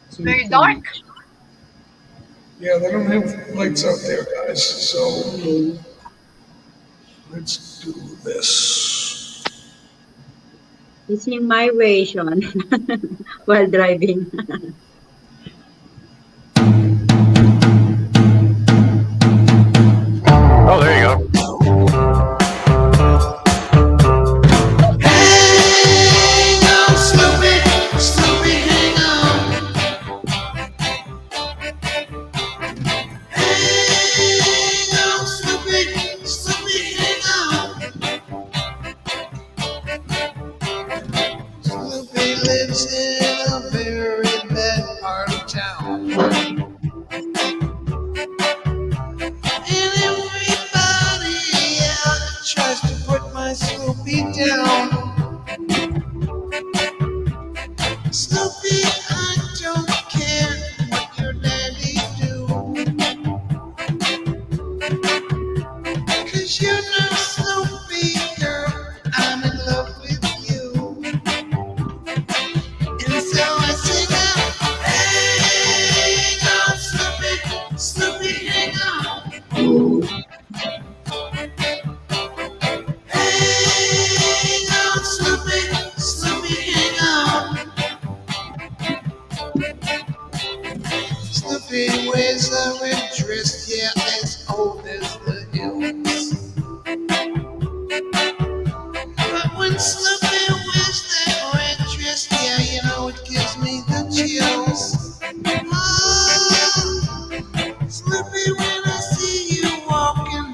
It's very dark. Yeah, they don't have lights out there, guys. So let's do this. It's in my way, Sean, while driving. Oh, there you go. Snoopy lives in a very bad part of town. And everybody tries to put my Snoopy down. Snoopy, I don't care what your daddy do. 'Cause you know, Snoopy, girl, I'm in love with you. And so I sing out, hang on, Snoopy, Snoopy, hang on. Hang on, Snoopy, Snoopy, hang on. Snoopy wears a red dress, yeah, as old as the hills. But when Snoopy wears that red dress, yeah, you know it gives me the chills. Oh, Snoopy, when I see you walking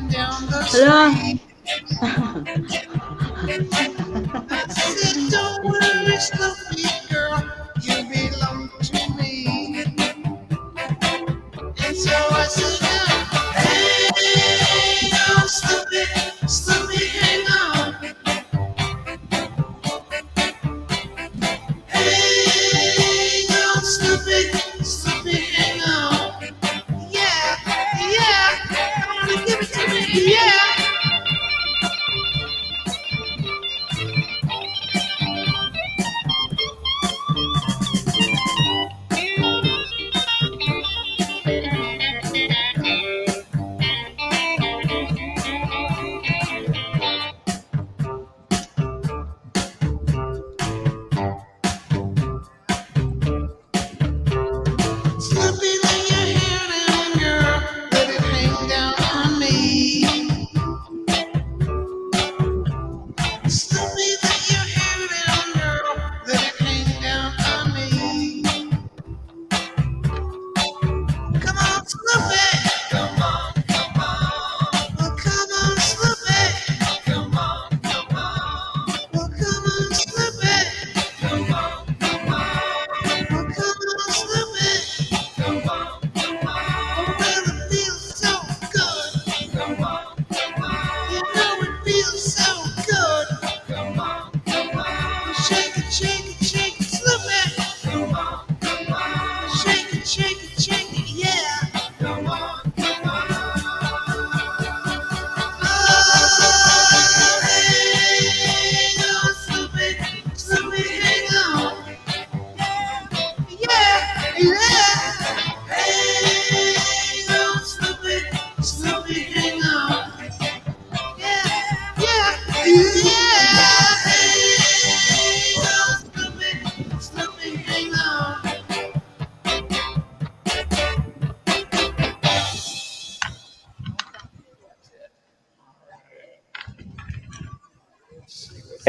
down the Hello? street, I said, don't worry, Snoopy girl, you belong to me. And so I said,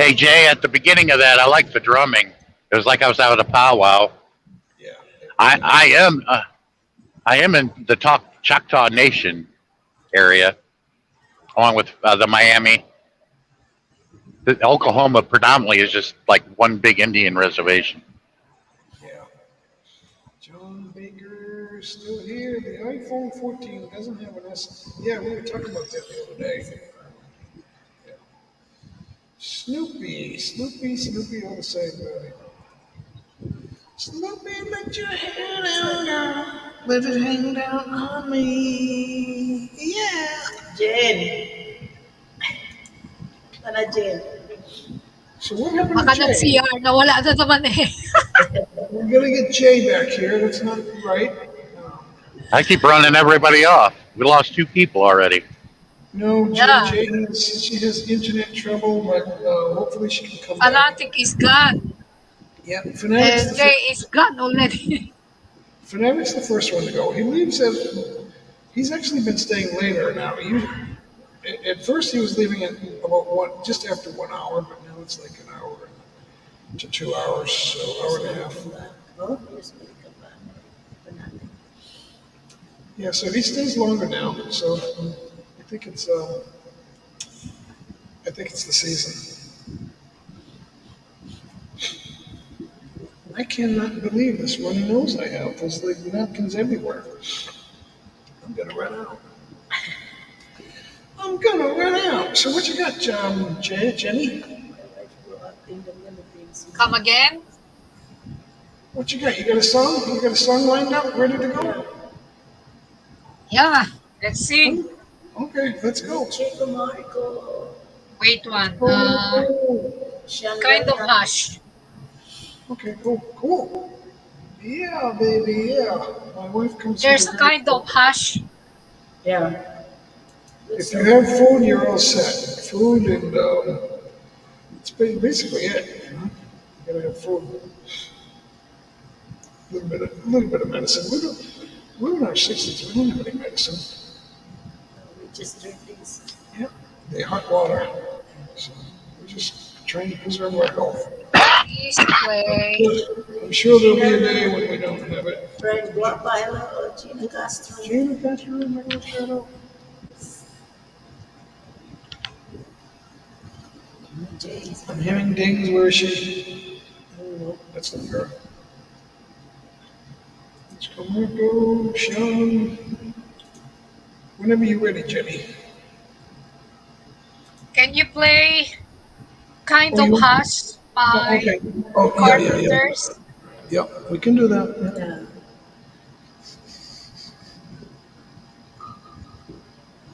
Hey Jay, at the beginning of that, I liked the drumming. It was like I was out at a powwow. Yeah. I I am I am in the Choctaw Nation area, along with the Miami. The Oklahoma predominantly is just like one big Indian reservation. Yeah. John Baker still here. The iPhone 14 doesn't have an S. Yeah, we were talking about that the other day. Yeah. Snoopy on the side, buddy. Snoopy, let your hair down, girl. Let it hang down on me. Yeah. Jen. Ano, Jen? So what happened Baka to Jay? nag-CR, nawala na naman eh. We're gonna get Jay back here. That's not right. I keep running everybody off. We lost two people already. No, Yeah, She has internet trouble, but hopefully she can come back. Fanatic is gone. Yeah, Fanatic's And the Jay is gone already. Fanatic's the first one to go. He leaves at. He's actually been staying later now. At first he was leaving at about just after 1 hour, but now it's like an hour to 2 hours, so hour and a half. Oh, yes, may come back. Fanatic. Yeah, so he stays longer now. So I think it's the season. I cannot believe this runny nose I have. There's like napkins everywhere. I'm gonna run out. I'm gonna run out. So what you got, Jenny? My wife grew up in the Philippines. Come again? What you got? You got a song? You got a song lined up, ready to go? Yeah, let's see. Okay, let's go. Chico Marco. Wait one. Siya Kind of lang hush. Okay, cool. Yeah, baby, yeah. My wife comes There's a here. kind of hush. Yeah. If you have food, you're all set. Food and it's basically it. You gotta have food. A little bit of medicine. We're in our 60s. We don't have any medicine. We just drink these. Yep. The hot water. So we're just trying to preserve our health. Please play. I'm sure there'll be a day when we don't have it. Fred Guapilo or Gina Castro. Gina Castro, my little shadow. James. I'm hearing dings. Where is she? Oh, that's the girl. Let's go, Marco, Sean. Whenever you're ready, Jenny. Can you play Kind Oh, of you- Hush by Okay. Oh, yeah. Carpenters? Yep, we can do that. Yeah. Yeah.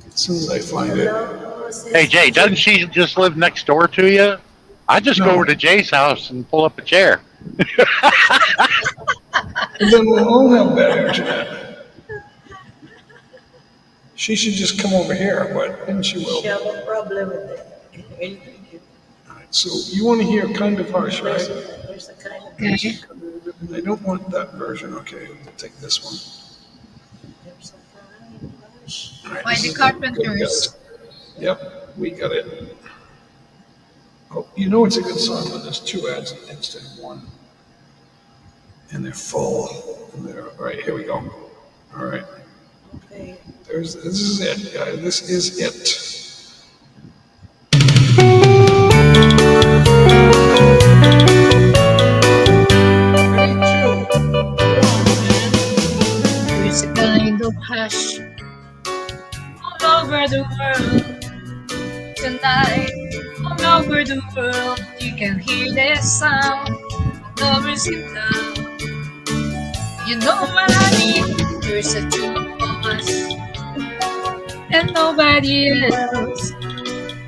As soon as I find it. Hello, Hey Jay, doesn't she just live next door to you? I just go No. over to Jay's house and pull up a chair. And then we'll all have bad internet. She should just come over here, but then she will. She have a problem with it. All right, so you want to hear kind of harsh, There's right? a kind of And I don't want that version. Okay, we'll take this one. there's a kind of hush. All right, By this the is good, Carpenters. guys. Yep, we got it. Oh, you know it's a good song when there's two ads instead of one. And they're full. And they're, all right, here we go. All right. Okay. This is it, guys. This is it. Ready, two, one, There's a kind of hush all over the world tonight. All over the world, you can hear the sound of lovers in love. You know what I mean? There's a two of us and nobody else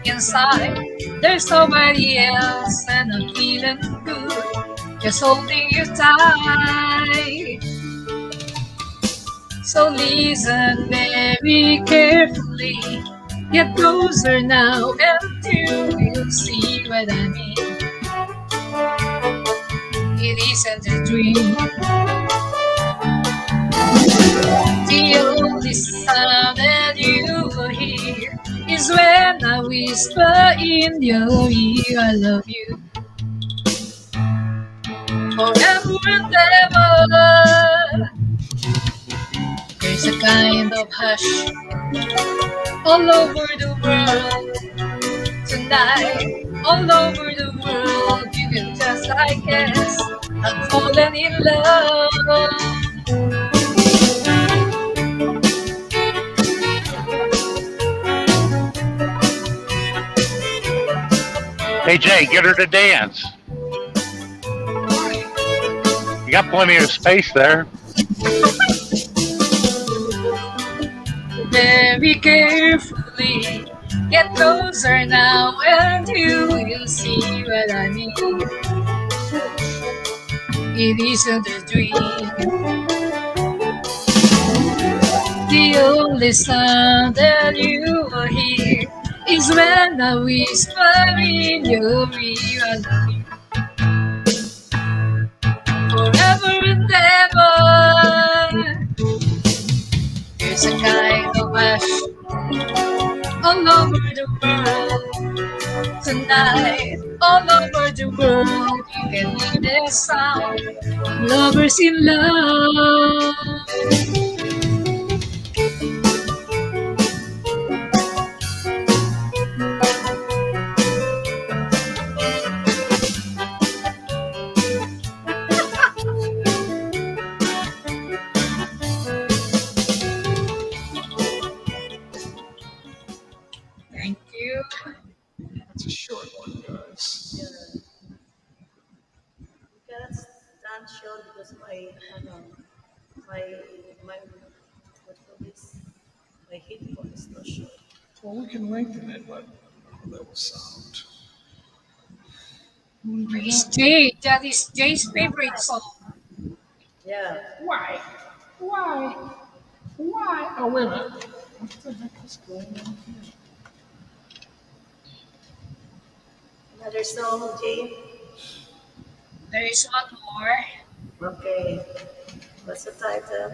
inside. There's nobody else, and I'm feeling good, just holding you tight. So listen very carefully. Get closer now and you'll see what I mean. It isn't a dream. The only sound that you will hear is when I whisper in your ear, I love you forever and ever. There's a kind of hush all over the world tonight. All over the world, you can just, I guess, I'm falling in love. Hey Jay, get her to dance. You got plenty of space there. Very carefully, get closer now, and you will see what I mean. It isn't a dream. The only sound that you will hear is when I whisper in your ear, I love you forever and ever. There's a kind of hush all over the world tonight. All over the world, you can hear the sound of lovers in love. Thank you. That's a short one, guys. Yeah. You cannot stand short because my, my, what call this? My headphone is not short. Well, we can lengthen it, but that will sound. You want to do It's that? Jay. That is Jay's favorite song. Yeah. Why? Why? Why? Oh, wait a minute. What the heck is going on here? Another song, Jane. There is one more. Okay. What's the title?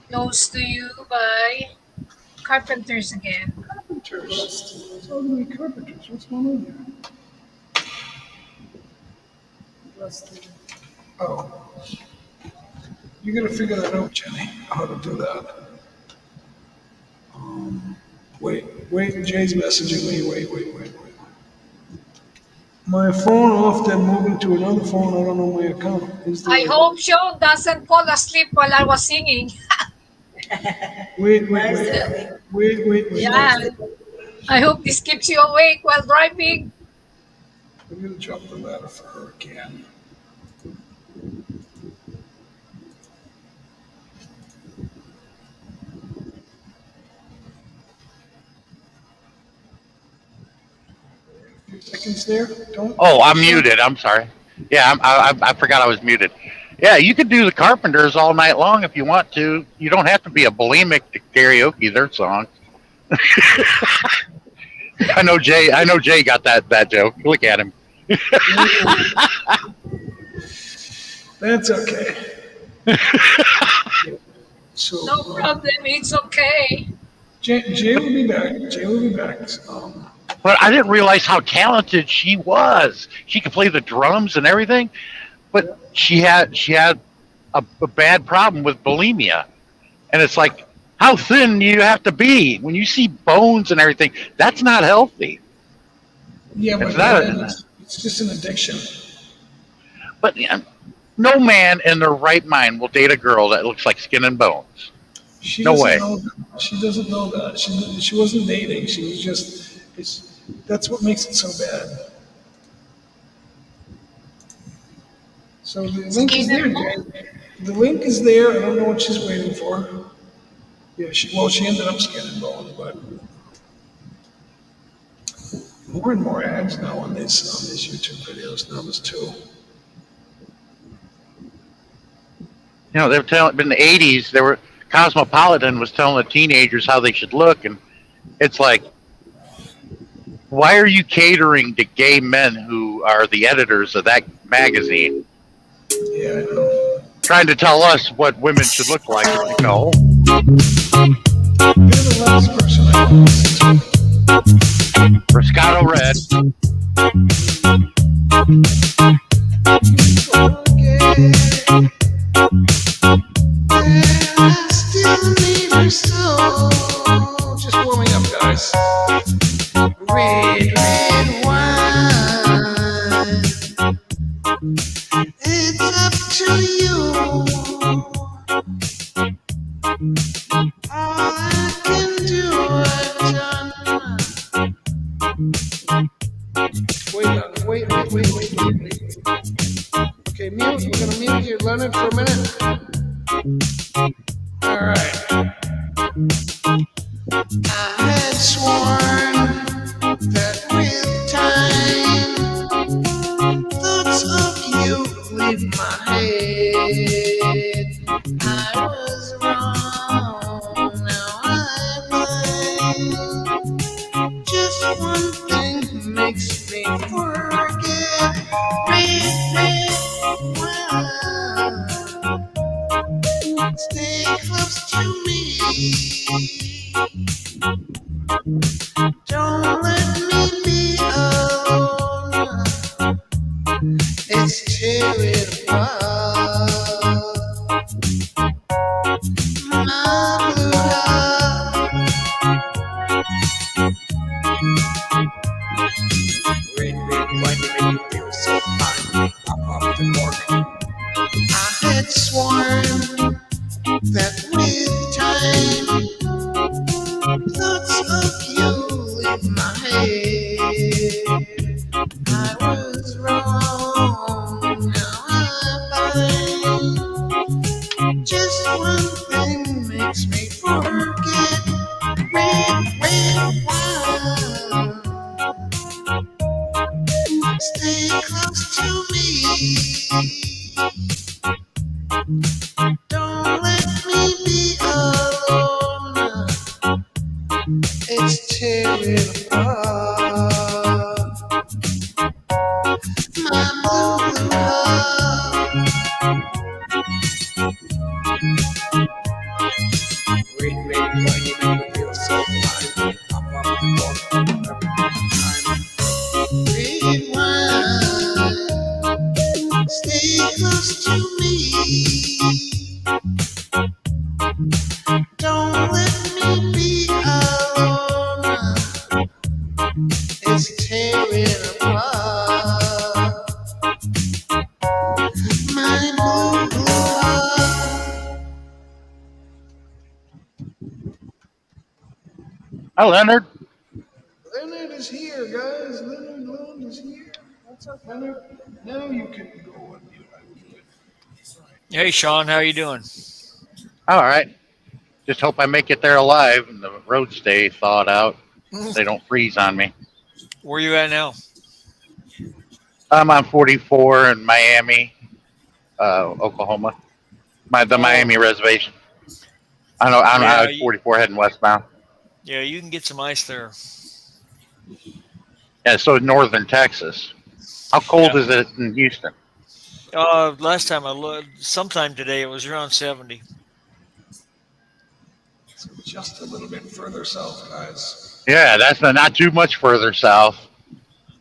Close to You by Carpenters again. Carpenters. It's all the way carpenters. What's going on here? Close to You. Oh. You gotta figure that out, Jenny, how to do that. Wait, Jay's messaging me. Wait. My phone off, then moving to another phone. I don't know my account. Is there I hope Sean doesn't fall asleep while I was singing. Wait. Yeah. I hope this keeps you awake while driving. I'm gonna jump the ladder for her again. Seconds there. Don't. Oh, I'm muted. I'm sorry. Yeah, I forgot I was muted. Yeah, you could do the Carpenters all night long if you want to. You don't have to be a bulimic to karaoke their song. I know Jay got that joke. Look at him. That's okay. So No problem. It's okay. Jay will be back. But I didn't realize how talented she was. She could play the drums and everything, but she had a bad problem with bulimia, and it's like, how thin do you have to be when you see bones and everything? That's not healthy. Yeah, but It's not it's just an addiction. But yeah, no man in their right mind will date a girl that looks like skin and bones. She No doesn't way. know that. She doesn't know that. She wasn't dating. She was just. That's what makes it so bad. So the link is there, Jay. The link is there. I don't know what she's waiting for. Yeah, she ended up skin and bone, but more and more ads now on these YouTube videos. Now there's two. You know, they were telling in the '80s. They were Cosmopolitan was telling the teenagers how they should look, and it's like, why are you catering to gay men who are the editors of that magazine? Yeah, I know. Trying to tell us what women should look like. No. You're the last person I want to listen to. Roscato Red. Forget that I still need her so. Just warming up, guys. Red, red wine. It's up to you. All I can do, I've done. Wait. Okay, mute. We're gonna mute you, Leonard, for a minute. All right. I had sworn that with time, thoughts of you leave my head. I was wrong, now I'm blind. Just one thing makes me forget. Red wine, stay close to me. Don't let me be alone. It's tearing apart. My blue heart. Red wine, you make me feel so fine. Pop off the cork. I had sworn that with time, thoughts of you leave my head. I was wrong, now I'm fine. Just one thing makes me forget. Red wine, stay close to me. Don't let me be alone. It's tearing apart. My blue heart. Red wine, you make me feel so fine. Pop off the cork. Red wine, stay close to me. Don't let me be alone. It's tearing apart. My blue heart. Hi, Leonard. Leonard is here, guys. Leonard is here. What's up, Leonard? Now you can go on mute. Hey, Sean, how you doing? All right. Just hope I make it there alive and the roads stay thawed out. They don't freeze on me. Where you at now? I'm on 44 in Miami, Oklahoma. The Oh, Miami reservation. I'm yeah, out 44 heading westbound. yeah, you can get some ice there. Yeah, so northern Texas. How cold Yeah. is it in Houston? Last time I looked, sometime today, it was around 70. So just a little bit further south, guys. Yeah, that's not too much further south.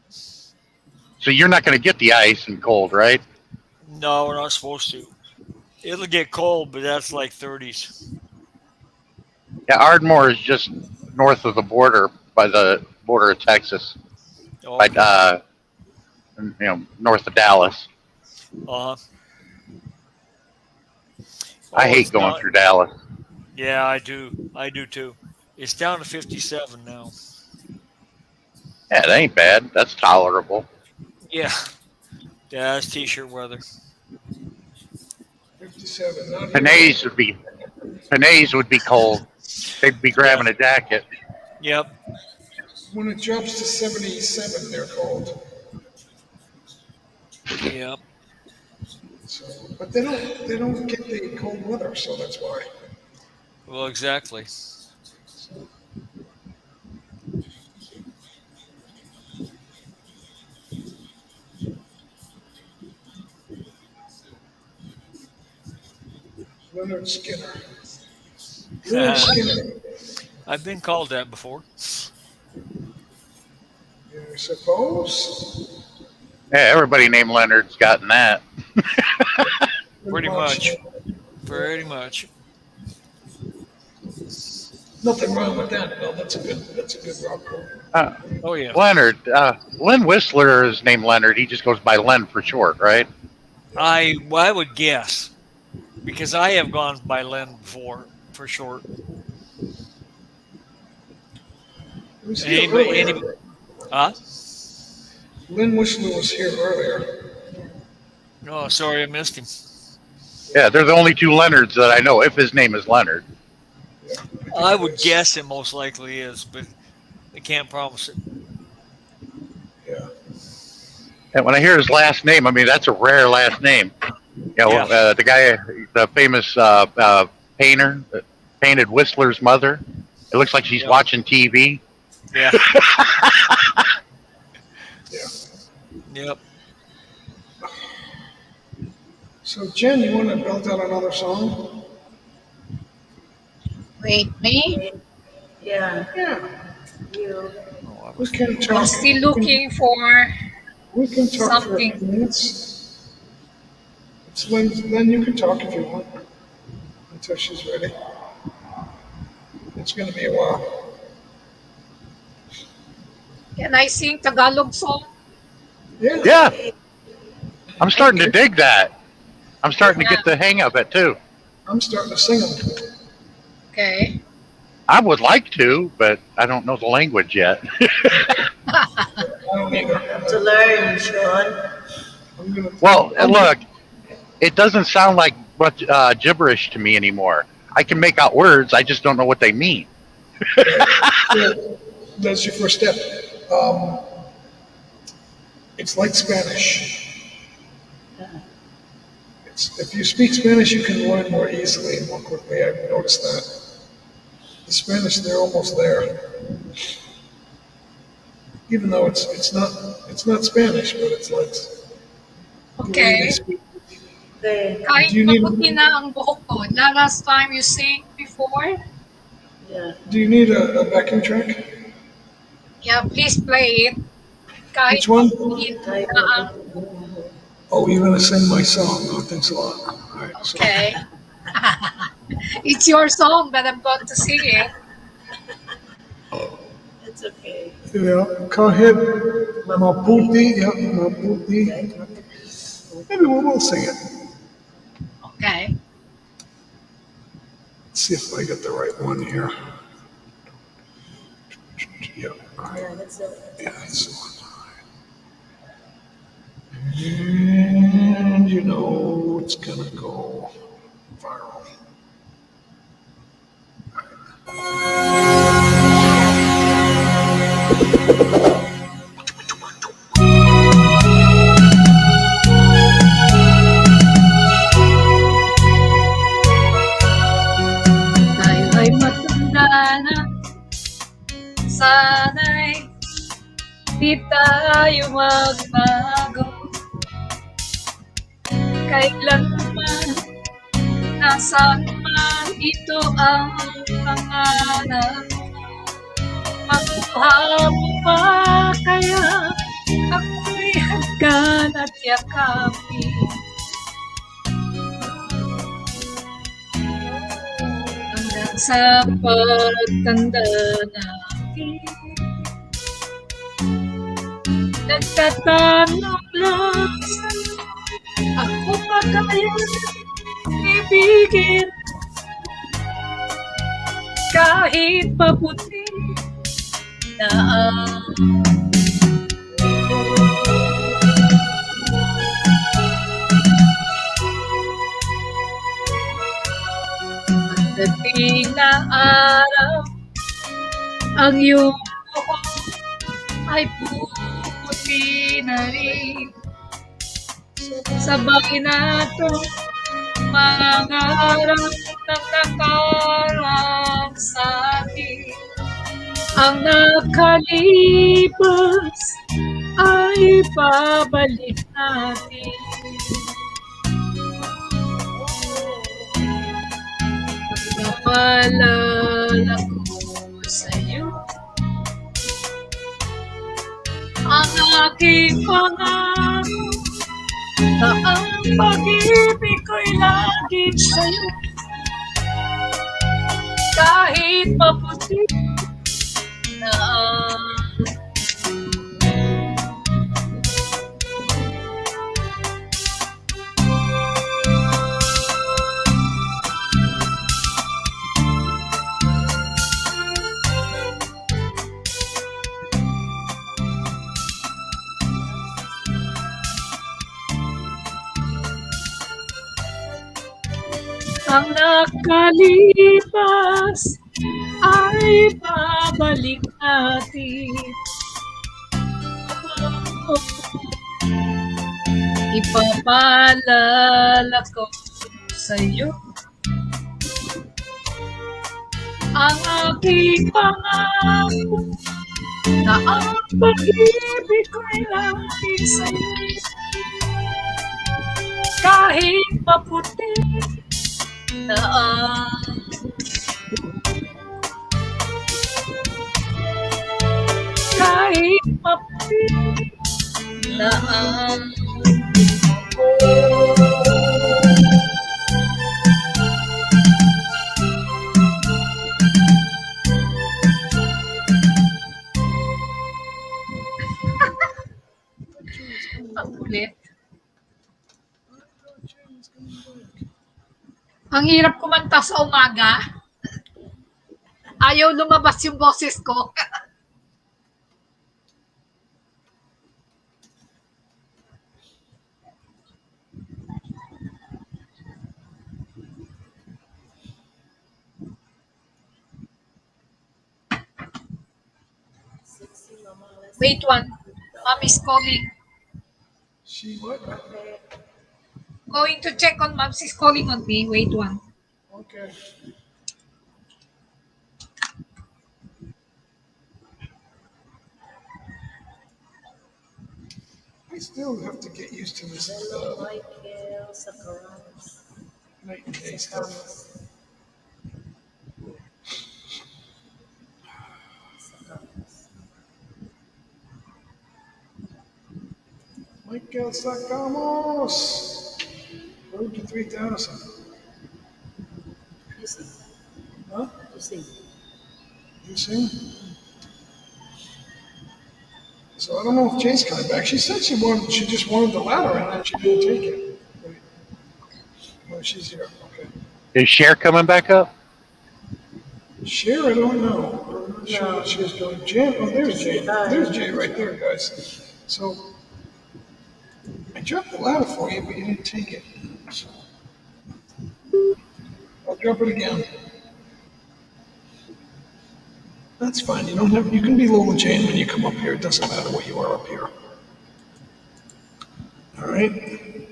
So you're not going to get the ice and cold, right? No, we're not supposed to. It'll get cold, but that's like 30s. Yeah, Ardmore is just north of the border, by the border of Texas, by Okay. north of Dallas. Uh-huh. I Oh, it's hate going down. through Dallas. Yeah, I do. I do too. It's down to 57 now. Yeah, it ain't bad. That's tolerable. Yeah. Yeah, that's t-shirt weather. 57. Not here. Panay's would be cold. They'd be Yeah. grabbing a jacket. Yep. When it drops to 77, they're cold. Yep. So, but they don't get the cold weather, so that's why. Well, exactly. Leonard Skinner. Leonard Skinner. I've been called that before. suppose. Yeah, everybody named Leonard's gotten that. Pretty Pretty much. much. Pretty much. Nothing wrong with that. No, that's a good rock call. Uh, Oh yeah. Leonard. Len Whistler is named Leonard. He just goes by Len for short, right? I would guess because I have gone by Len before for short. He was here Anybody, earlier. huh? Lynn Whistler was here earlier. Oh, sorry, I missed him. Yeah, they're the only two Leonards that I know. If his name is Leonard. I would guess it most likely is, but I can't promise it. Yeah. And when I hear his last name, I mean that's a rare last name. You know, Yeah. the guy, the famous painter that painted Whistler's mother. It looks like she's Yeah. watching TV. Yeah. Yeah. Yep. So Jen, you want to belt out another song? Wait, me? Yeah, Yeah. you. Oh, I We was can I'm talk. still looking for We can talk for a something. few minutes. It's Lynn, you can talk if you want until she's ready. It's going to be a while. Can I sing Tagalog song? Yeah. Yeah, I'm starting to dig that. I'm starting to Yeah. get the hang of it too. I'm starting to sing them. Okay. I would like to, but I don't know the language yet. I don't either. Have to learn, Sean. I'm gonna. Well, look, it doesn't sound like much gibberish to me anymore. I can make out words, I just don't know what they mean. Yeah, that's your first step. Um, it's like Spanish. If you speak Spanish, you can learn more easily and more quickly. I've noticed that. The Spanish, they're almost there. Even though it's not Spanish, but it's like the way they Okay. speak. They, Kahit Do you need maputi na ang buhok ko. The last time you sang before, yeah. Do you need a backing track? yeah, please play it. Kahit Which one? maputi Kahit na ang... Oh, you're gonna sing my song. Oh, thanks a lot. All right. So, Okay. It's your song, but I'm going to sing it. It's okay. yeah, go ahead. Maputi, yeah, Maputi. Maybe we'll sing it. Okay. Let's see if I get the right one here. Yeah, all right. Yeah, that's it. Yeah, that's the one. And you know it's gonna go viral. Tayo ay matanda na. Sana'y di tayo magbago. Kailanman, nasaan man, ito ang pangarap. Makuha mo pa kaya ako'y hagkan at yakapin. Hanggang sa pagtanda natin, nagtatanong lang sa'yo, ako pa kaya ibigin kahit paputi na ang dating na araw, ang iyong buhok ay puputi na rin. Sabay nato mangarap ng nakarang sa atin. Ang nakalipas ay babalik natin. Napaalala ko sa'yo aking pangako na ang pag-ibig ko'y lagi sa'yo kahit maputi na ang nakalipas ay babalik natin. Ipapaalala ko sa'yo ang aking pangako na ang pag-ibig ko'y lagi sa'yo kahit maputi na kahit maputi na ang ulit. Ang hirap kumanta sa umaga. Ayaw lumabas yung boses ko. Wait one. Mom is calling. She what? Going to check on mom. She's calling on me. Wait one. Okay. I still have to get used to this Hello, Michael, Sakaras. night and day stuff. Michael Sacamos! Road to 3,000. You sing. Huh? You sing. You sing? So I don't know if Jay's coming back. She said she just wanted the ladder and then she didn't take it. Wait. Oh, she's here. Okay. Is Cher coming back up? Cher, I don't know. I'm not sure what she is doing. Jay, oh, there's Jay. There's Jay right there, guys. So I dropped the ladder for you, but you didn't take it. So I'll drop it again. That's fine. You don't have. You can be Lola Jane when you come up here. It doesn't matter what you are up here. All right.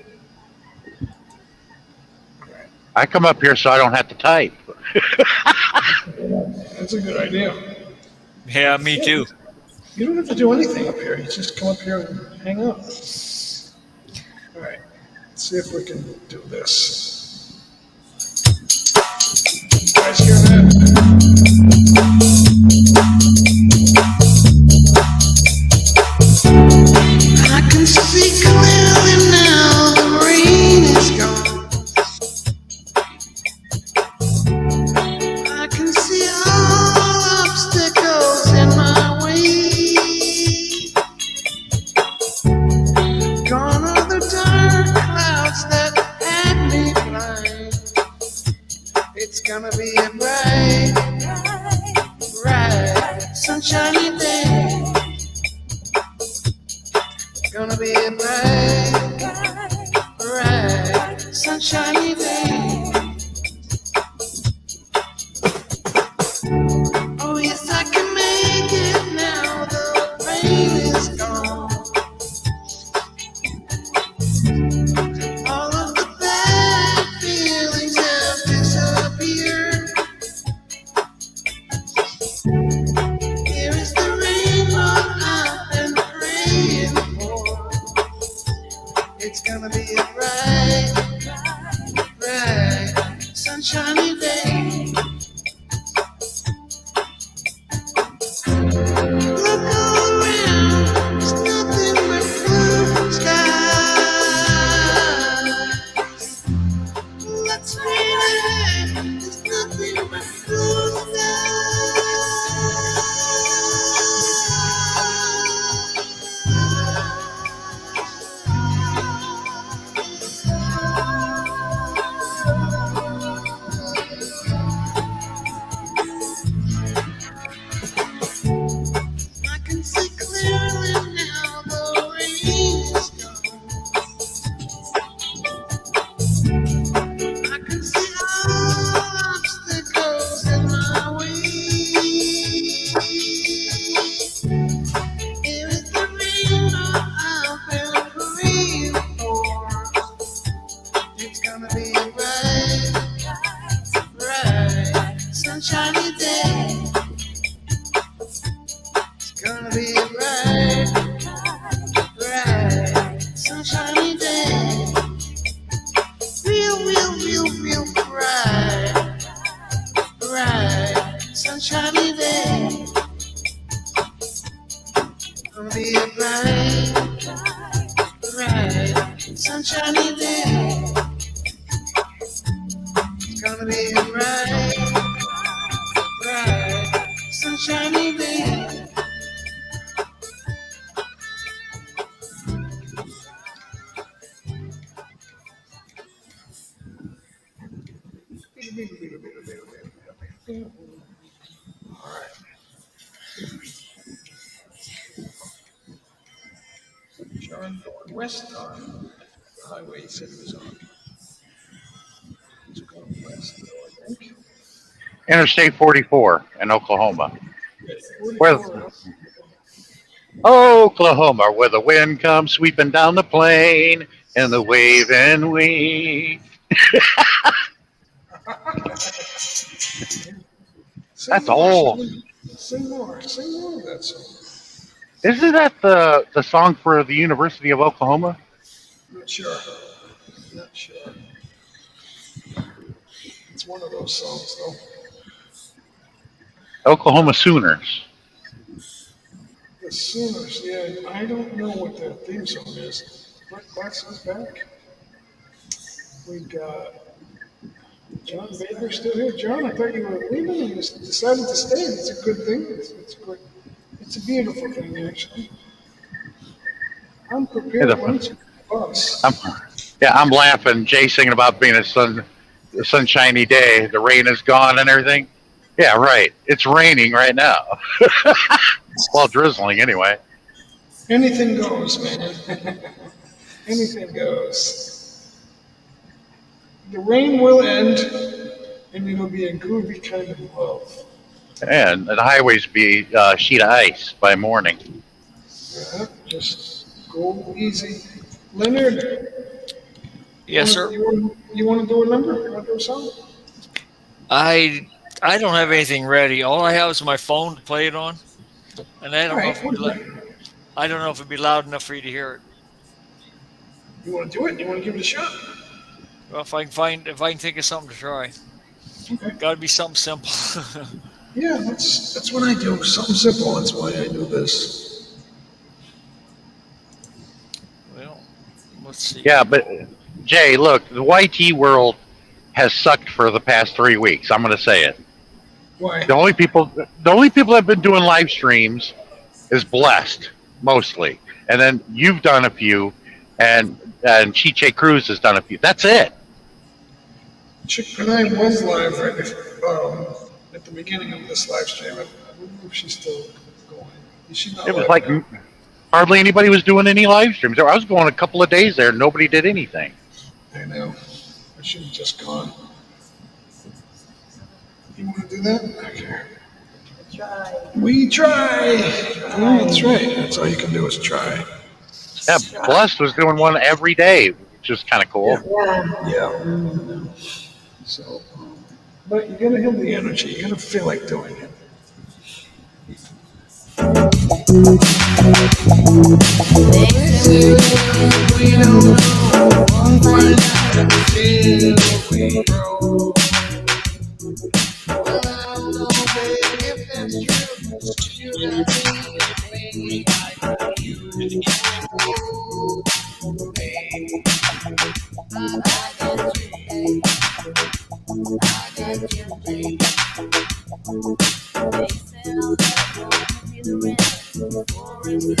I come up here so I don't have to type. That's a good idea. Yeah, me too. You don't have to do anything up here. You just come up here and hang out. All right. Let's see if we can do this. You guys hear that? I can see clearly now the rain is gone. I can see all obstacles in my way. Gone are the dark clouds that had me blind. It's gonna be a bright, bright, sunshiny day. Gonna be a bright, bright, sunshiny day. Oh yes, I can make it now. The rain is gone. All of the bad feelings have disappeared. Here is the rainbow I've been praying for. It's gonna be a bright, bright, sunshiny day. Look all around, there's nothing but It's gonna be a bright, sunshiny day. It's gonna be a bright, sunshiny day. Real bright, sunshiny day. Gonna be a bright, sunshiny day. It's gonna be a bright, sunshiny day. John going west on the highway he said he was on. He's going west, though, I think. Interstate 44 in Oklahoma. Where, 44. Oklahoma, where the wind comes sweeping down the plain and the waving wing. That's old. Sing more of that song. Isn't that the song for the University of Oklahoma? Not sure. Not sure. It's one of those songs, though. Oklahoma Sooners. The Sooners, yeah, I don't know what their theme song is. Rick Clarkson's back. We got John Baker still here. John, I thought you were leaving and you decided to stay. It's a good thing. It's good. It's a beautiful thing, actually. I'm prepared to lunch at the bus. I'm laughing. Jay singing about being a sunshiny day. The rain is gone and everything. Yeah, right. It's raining right now. Well, drizzling anyway. Anything goes, man. Anything goes. The rain will end, and it'll be a groovy kind of love. And the highways be a sheet of ice by morning. Yeah, just go easy. Leonard, Yes, sir. you want to do a number? You want to do a song? I don't have anything ready. All I have is my phone to play it on, and I don't know if I don't know if it'd be loud enough for you to hear it. You want to do it? You want to give it a shot? Well, if I can think of something to try. Okay. Got to be something simple. Yeah, that's what I do. Something simple. That's why I do this. Well, let's see. Yeah, but Jay, look, the YT world has sucked for the past 3 weeks. I'm going to say it. Why? The only people that have been doing live streams is Blessed mostly, and then you've done a few, and Chiche Cruz has done a few. That's it. Chick and I was live right at the beginning of this live stream. I wonder if she's still going. Is she not It was live like now? hardly anybody was doing any live streams. I was going a couple of days there, and nobody did anything. I know. I should have just gone. You want to do that? Okay. Try. We try. Oh, that's right. That's all you can do is try. Yeah, Blessed was doing one every day, which was kind of cool. Yeah. So, but you gotta have the energy. You gotta feel like doing it. We don't know, won't find out until we grow. Well, I don't know, babe, if that's true. You got me like you do. Babe, I got you, I got you, babe. They said I'll never be the rest, or is it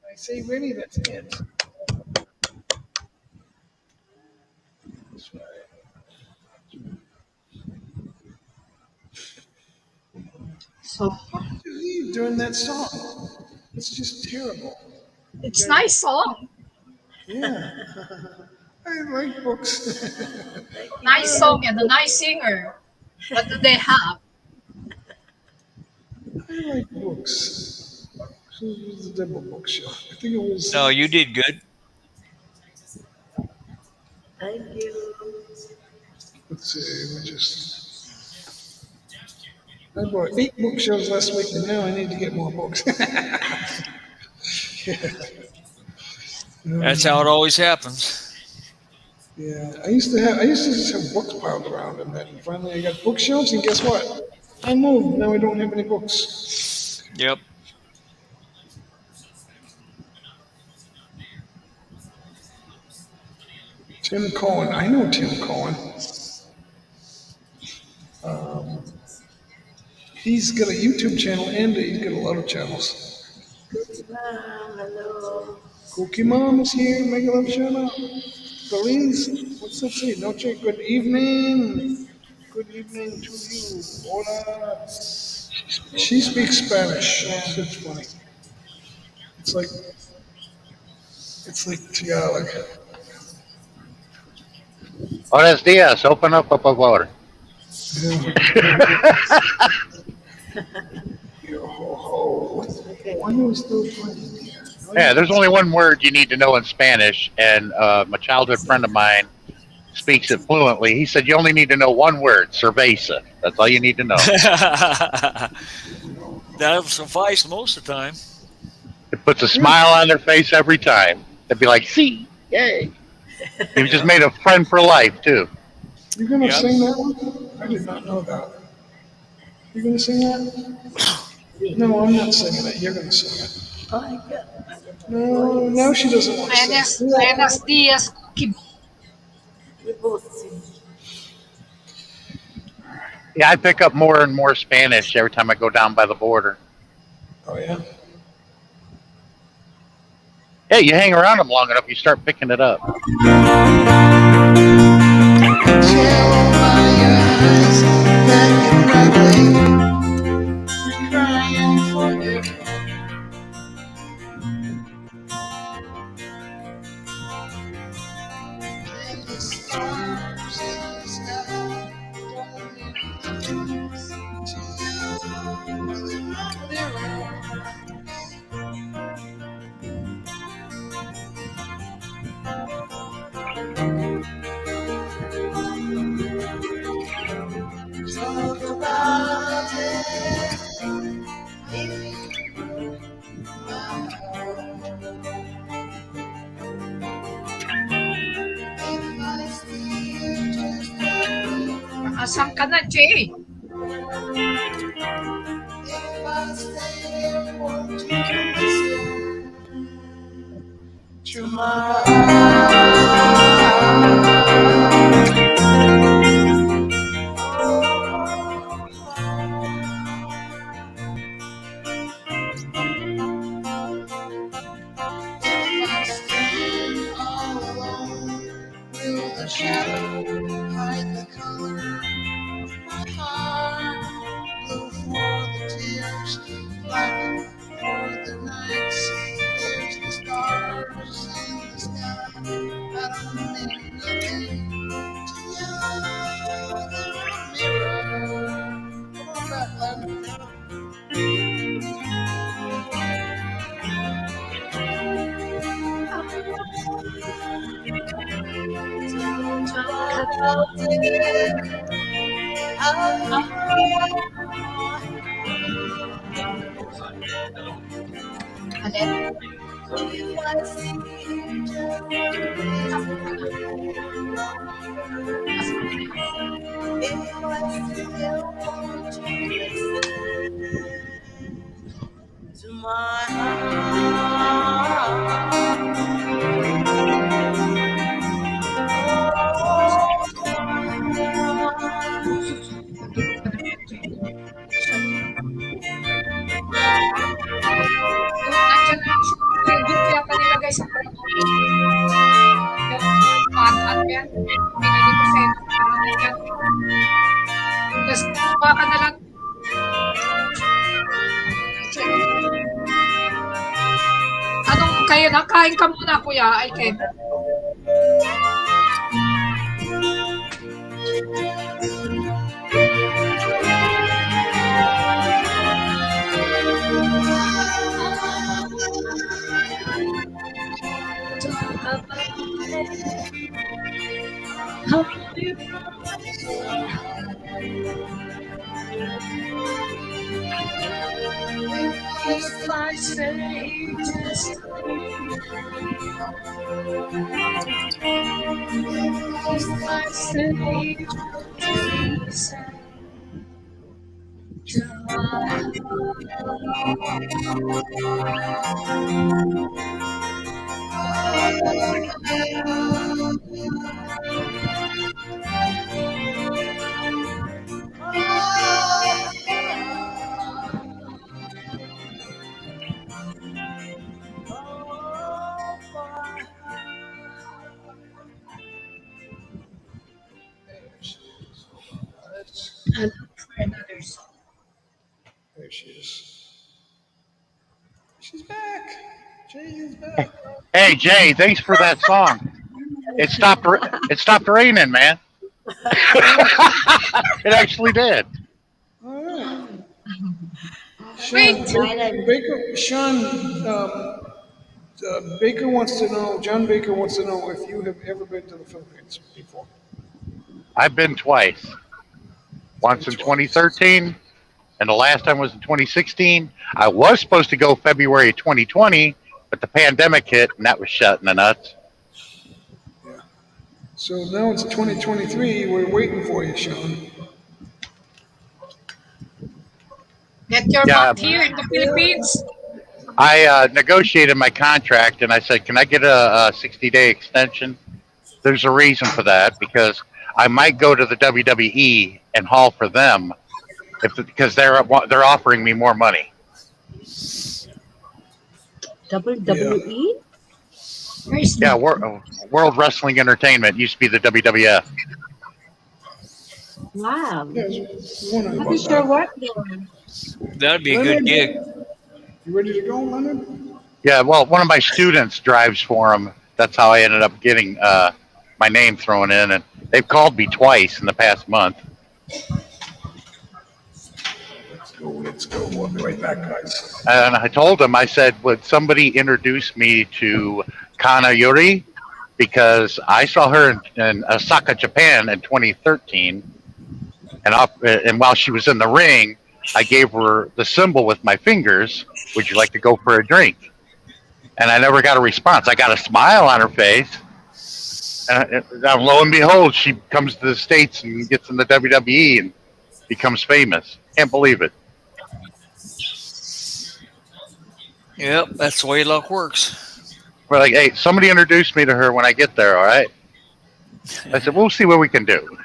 I say ready, that's it. That's right. So Doing that song. It's just terrible. it's nice song. Yeah. I like books. Thank Nice you. song and a nice singer. What do they have? I like books. So it was the double book show. I think it No, was. you did good. Thank you. Let's see. We just. I bought 8 bookshelves last week, and now I need to get more books. That's how it always happens. Yeah, I used to have. I used to just have books piled around, and then finally I got bookshelves, and guess what? I moved. Now I don't have any books. Yep. Tim Cohen. I know Tim Cohen. He's got a YouTube channel and he's got a lot of channels. Ma'am, hello. Cookie Mom is here. Make a love shout out. Belize, what's that say? Noche, good evening. Good evening to you. Hola. She speaks Spanish. It's funny. It's like Tagalog. Buenos dias. Open up, por favor. Yeah. Yo ho ho. Okay. Why are we still playing here? Yeah, there's only one word you need to know in Spanish, and my childhood friend of mine speaks it fluently. He said you only need to know one word, cerveza. That's all you need to know. That'll suffice most of the time. It puts a smile on their face every time. They'd be like, "See, yay!" You've just made a friend for life too. You're gonna Yep. sing that one? I did not know that. You're gonna sing that? No, I'm not singing it. You're gonna sing it. Oh my God. No, now she doesn't want to Buenos, sing. buenos dias, Cookie. We both sing. Yeah, I pick up more and more Spanish every time I go down by the border. Oh yeah. Hey, you hang around them long enough, you start picking it up. Talk about it. If my if I still just Asan ka na, Jay? if I still want to listen to my if I stand all alone, will the shadow hide the color of my heart? Blue for the tears, black for the nights. There's the stars in the sky. I don't mean nothing to you. They're a mirror. Come on back, Len. Talk about it. I Alin? if I see you just if I still want to listen to my Nandiyan na doon ko yata nilagay sa promo. Yung pad, ano yan? Binili ko sa inyo. Pero nandiyan. Tapos kuha ka na lang. I-check. Anong kayo na? Kain ka muna, kuya. I can. If I say just if I say just and look for another song. There she is. She's back. Jay is back. Hey Jay, thanks for that song. It stopped. It stopped raining, man. It actually did. All right. Wait. Sean Baker wants to know, John Baker wants to know if you have ever been to the Philippines before. I've been twice. Once in 2013, and the last time was in 2016. I was supposed to go February 2020, but the pandemic hit, and that was shut in the nuts. Yeah. So now it's 2023. We're waiting for you, Sean. Get your Yeah. butt here in the Philippines. I negotiated my contract, and I said, "Can I get a 60-day extension?" There's a reason for that, because I might go to the WWE and haul for them, because they're offering me more money. WWE? Where's Yeah, World Wrestling Entertainment used to be the WWF. Wow. Yeah, I was wondering What about is your that. work there? That'd be a good gig. You ready to go, Leonard? Yeah, well, one of my students drives for them. That's how I ended up getting my name thrown in, and they've called me twice in the past month. Let's go. We'll be right back, guys. And I told them, I said, would somebody introduce me to Kana Yuri? because I saw her in Osaka, Japan in 2013, and while she was in the ring, I gave her the symbol with my fingers. Would you like to go for a drink? And I never got a response. I got a smile on her face, and lo and behold, she comes to the States and gets in the WWE and becomes famous. Can't believe it. Yep, that's the way luck works. We're like, hey, somebody introduce me to her when I get there, all right? I said, we'll see what we can do.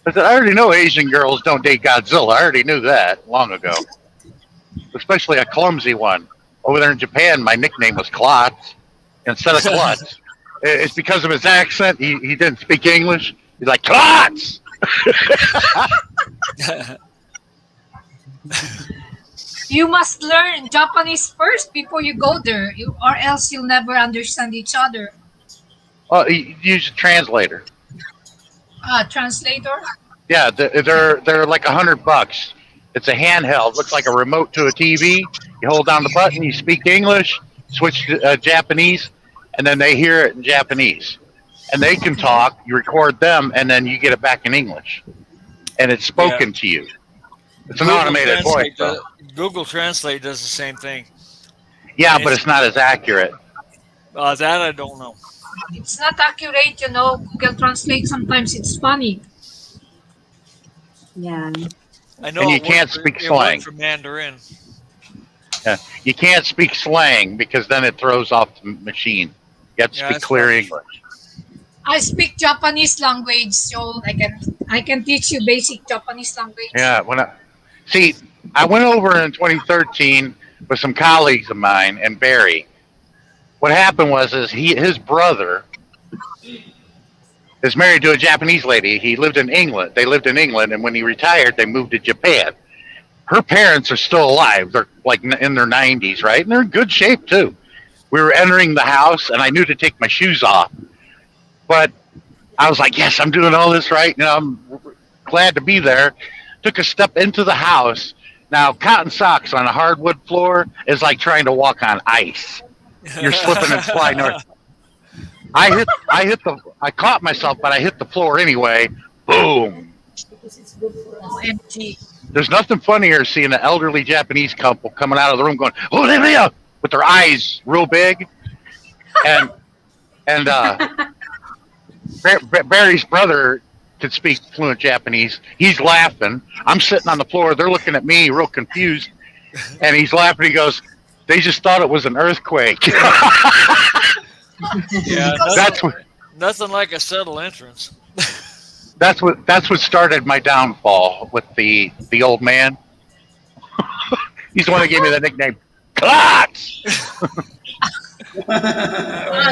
I said, I already know Asian girls don't date Godzilla. I already knew that long ago. Especially a clumsy one. Over there in Japan, my nickname was Klotz instead of Klutz. It's because of his accent. He didn't speak English. He's like, Klotz! You must learn Japanese first before you go there, or else you'll never understand each other. Oh, you use a translator. Translator? Yeah, they're like $100. It's a handheld, looks like a remote to a TV. You hold down the button, you speak English, switch to Japanese, and then they hear it in Japanese. And they can talk, you record them, and then you get it back in English. And it's spoken to you. It's an automated voice. Google Translate does the same thing. Yeah, but it's not as accurate. That I don't know. It's not accurate, Google Translate, sometimes it's funny. Yeah. I know. And you can't speak slang. For Mandarin. Yeah. You can't speak slang because then it throws off the machine. You have to speak clear English. I speak Japanese language, so I can teach you basic Japanese language. Yeah, I went over in 2013 with some colleagues of mine and Barry. What happened was his brother is married to a Japanese lady. He lived in England. They lived in England, and when he retired, they moved to Japan. Her parents are still alive. They're like in their 90s, right? And they're in good shape too. We were entering the house, and I knew to take my shoes off, but I was like, "Yes, I'm doing all this right. I'm glad to be there." Took a step into the house. Now, cotton socks on a hardwood floor is like trying to walk on ice. You're slipping and sliding. I caught myself, but I hit the floor anyway. Boom. OMG. There's nothing funnier than seeing an elderly Japanese couple coming out of the room going, "Oh, there," with their eyes real big. And Barry's brother could speak fluent Japanese. He's laughing. I'm sitting on the floor. They're looking at me real confused. And he's laughing. He goes, "They just thought it was an earthquake." Yeah, nothing like a subtle entrance. That's what started my downfall with the old man. He's the one that gave me the nickname, Klotz.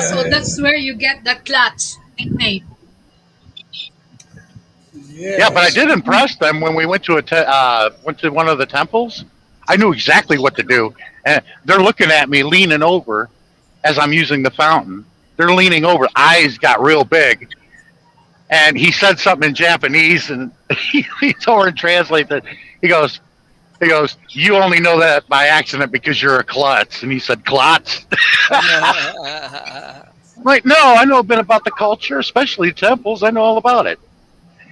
So that's where you get the Clutch nickname. Yeah, but I did impress them when we went to went to one of the temples. I knew exactly what to do, and they're looking at me, leaning over, as I'm using the fountain. They're leaning over, eyes got real big, and he said something in Japanese, and he told her to translate that. He goes, "You only know that by accident because you're a klutz," and he said, "Klotz." I'm like, no, I know a bit about the culture, especially temples. I know all about it.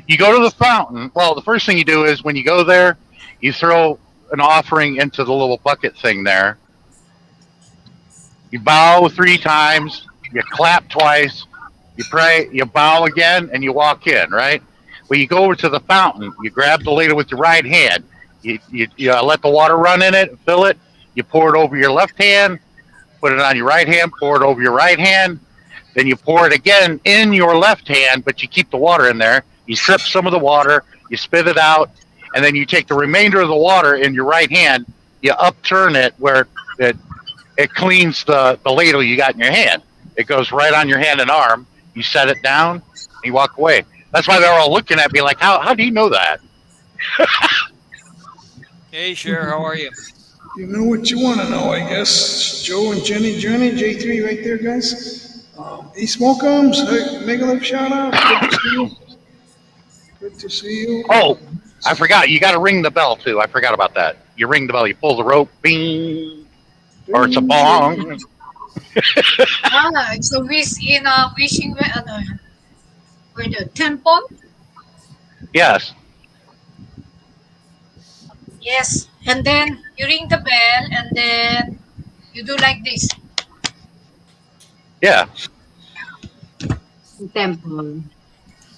You go to the fountain. Well, the first thing you do is when you go there, you throw an offering into the little bucket thing there. You bow 3 times, you clap twice, you pray, you bow again, and you walk in, right? Well, you go over to the fountain, you grab the ladle with your right hand, you let the water run in it, fill it, you pour it over your left hand, put it on your right hand, pour it over your right hand, then you pour it again in your left hand, but you keep the water in there. You sip some of the water, you spit it out, and then you take the remainder of the water in your right hand, you upturn it where it cleans the ladle you got in your hand. It goes right on your hand and arm. You set it down, and you walk away. That's why they're all looking at me like, how do you know that? Hey, Cher, how are you? You know what you want to know, I guess. Joe and Jenny Journey, J3 right there, guys. East Smokeums, hey, make a little shout out. Good to see you. Good to see you. Oh, I forgot. You got to ring the bell, too. I forgot about that. You ring the bell. You pull the rope, bing, or it's a bong. So in a wishing where the temple. Yes. Yes, and then you ring the bell, and then you do like this. Yeah. Temple.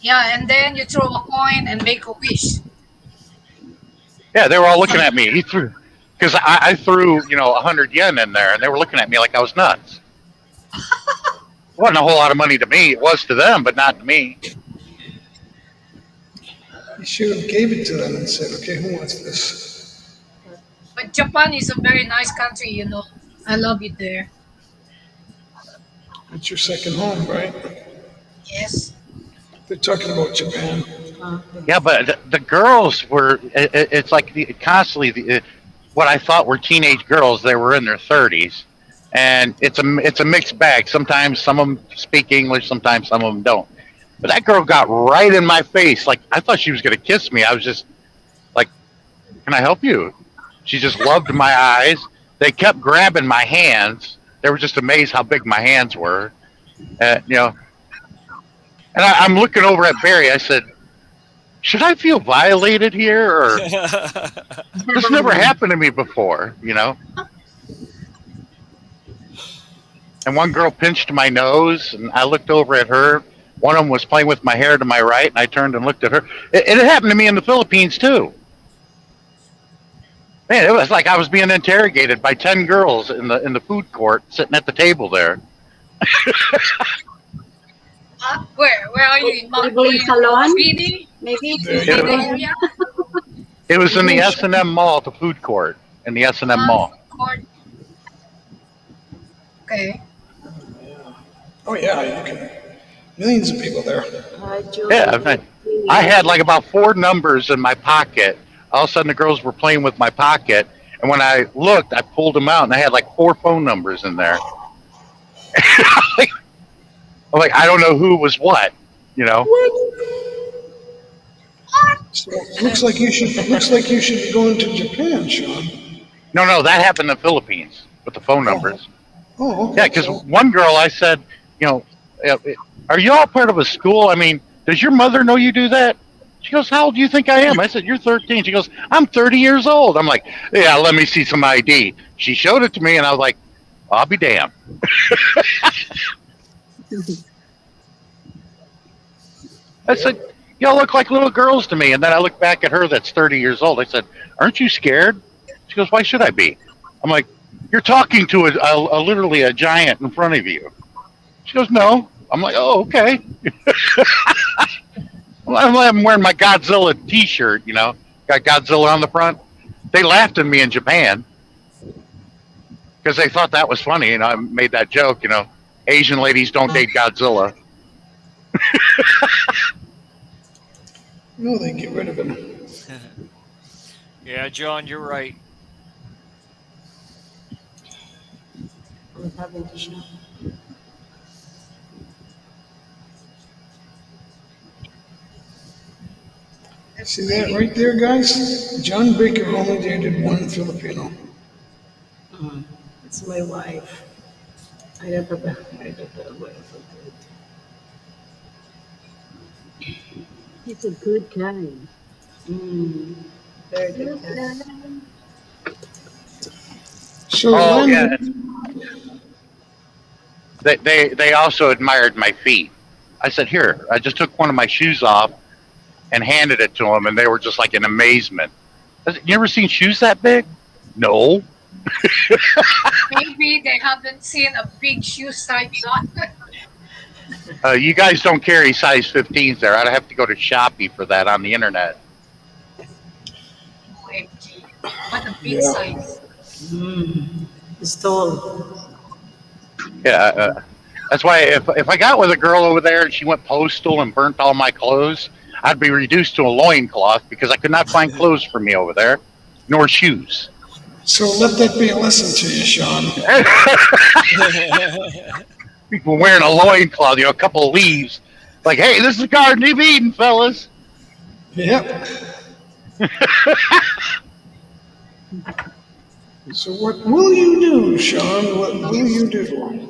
Yeah, and then you throw a coin and make a wish. Yeah. They were all looking at me. He threw because I threw 100 yen in there, and they were looking at me like I was nuts. It wasn't a whole lot of money to me. It was to them, but not to me. You should have gave it to them and said, okay, who wants this? But Japan is a very nice country. I love it there. It's your second home, right? Yes. They're talking about Japan. Yeah, but the girls were. It's like constantly what I thought were teenage girls. They were in their 30s, and it's a mixed bag. Sometimes some of them speak English, sometimes some of them don't. But that girl got right in my face. Like I thought she was going to kiss me. I was just like, "Can I help you?" She just loved my eyes. They kept grabbing my hands. They were just amazed how big my hands were. You know, and I'm looking over at Barry. I said, should I feel violated here, or this never happened to me before? And one girl pinched my nose, and I looked over at her. One of them was playing with my hair to my right, and I turned and looked at her. It happened to me in the Philippines too. Man, it was like I was being interrogated by 10 girls in the food court, sitting at the table there. Where are you in Going salon? Sweden? Maybe. Area? It was in the S&M Mall, the food court, in the S&M Mall. Okay. Oh yeah, you can. Millions of people there. Yeah, I had like about 4 numbers in my pocket. All of a sudden, the girls were playing with my pocket, and when I looked, I pulled them out, and I had like 4 phone numbers in there. I'm like, I don't know who was what. So looks like you should be going to Japan, Sean. No, that happened in the Philippines with the phone numbers. Oh, okay. Yeah, because one girl, I said, are you all part of a school? I mean, does your mother know you do that? She goes, how old do you think I am? I said, you're 13. She goes, I'm 30 years old. I'm like, yeah, let me see some ID. She showed it to me, and I was like, I'll be damned. I said, y'all look like little girls to me. And then I looked back at her that's 30 years old. I said, aren't you scared? She goes, why should I be? I'm like, you're talking to literally a giant in front of you. She goes, no. I'm like, oh, okay. I'm wearing my Godzilla t-shirt, got Godzilla on the front. They laughed at me in Japan because they thought that was funny. I made that joke, Asian ladies don't date Godzilla. No, they get rid of him. Yeah, John, you're right. See that right there, guys? John Baker only dated one Filipino. It's my wife. I don't know. He's a good guy. Very good guy. So Oh, yeah. Len, They also admired my feet. I said, here, I just took one of my shoes off and handed it to them, and they were just like in amazement. I said, you ever seen shoes that big? No. Maybe they haven't seen a big shoe size on. You guys don't carry size 15s there. I'd have to go to Shopee for that on the internet. OMG. What a big Yeah. size. It's tall. Yeah, that's why if I got with a girl over there and she went postal and burnt all my clothes, I'd be reduced to a loincloth because I could not find clothes for me over there, nor shoes. so let that be a lesson to you, Sean. People wearing a loincloth, a couple of leaves. Like, hey, this is the Garden of Eden, fellas. Yep. So what will you do, Sean? What will you do?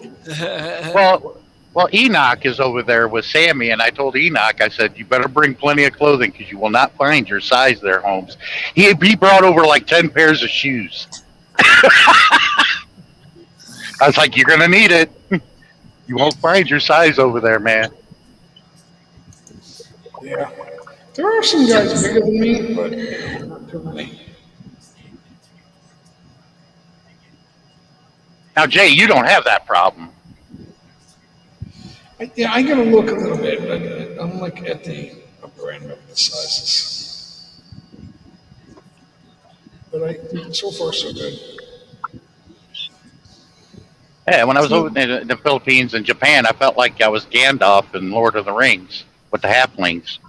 Well, well, Enoch is over there with Sammy, and I told Enoch, I said, you better bring plenty of clothing because you will not find your size there, Holmes. He brought over like 10 pairs of shoes. I was like, you're gonna need it. You won't find your size over there, man. Yeah. There are some guys bigger than me, but not too many. Now, Jay, you don't have that problem. Yeah, I gotta look a little bit, but I'm like at the upper end of the sizes. But so far so good. Yeah, when I was over in the Philippines and Japan, I felt like I was Gandalf in Lord of the Rings with the halflings.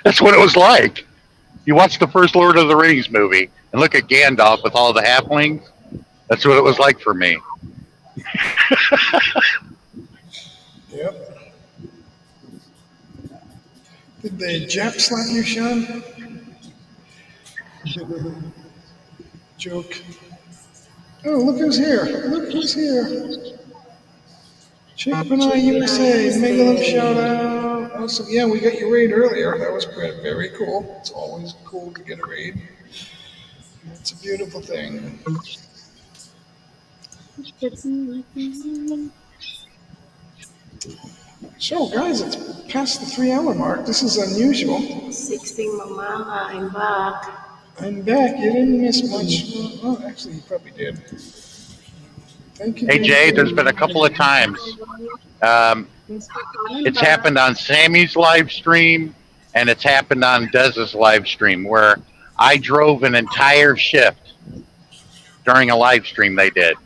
That's what it was like. You watch the first Lord of the Rings movie and look at Gandalf with all the halflings. That's what it was like for me. Yep. Did the Jap slap you, Sean? Joke. Oh, look who's here. Look who's here. Chip and I USA, mega love shout out. Awesome. Yeah, we got your raid earlier. That was very cool. It's always cool to get a raid. It's a beautiful thing. So, guys, it's past the 3 hour mark. This is unusual. 16 Mama, I'm back. I'm back. You didn't miss much. Oh, actually, you probably did. Thank you. Hey, Jay, there's been a couple of times. It's happened on Sammy's live stream, and it's happened on Dez's live stream, where I drove an entire shift during a live stream they did.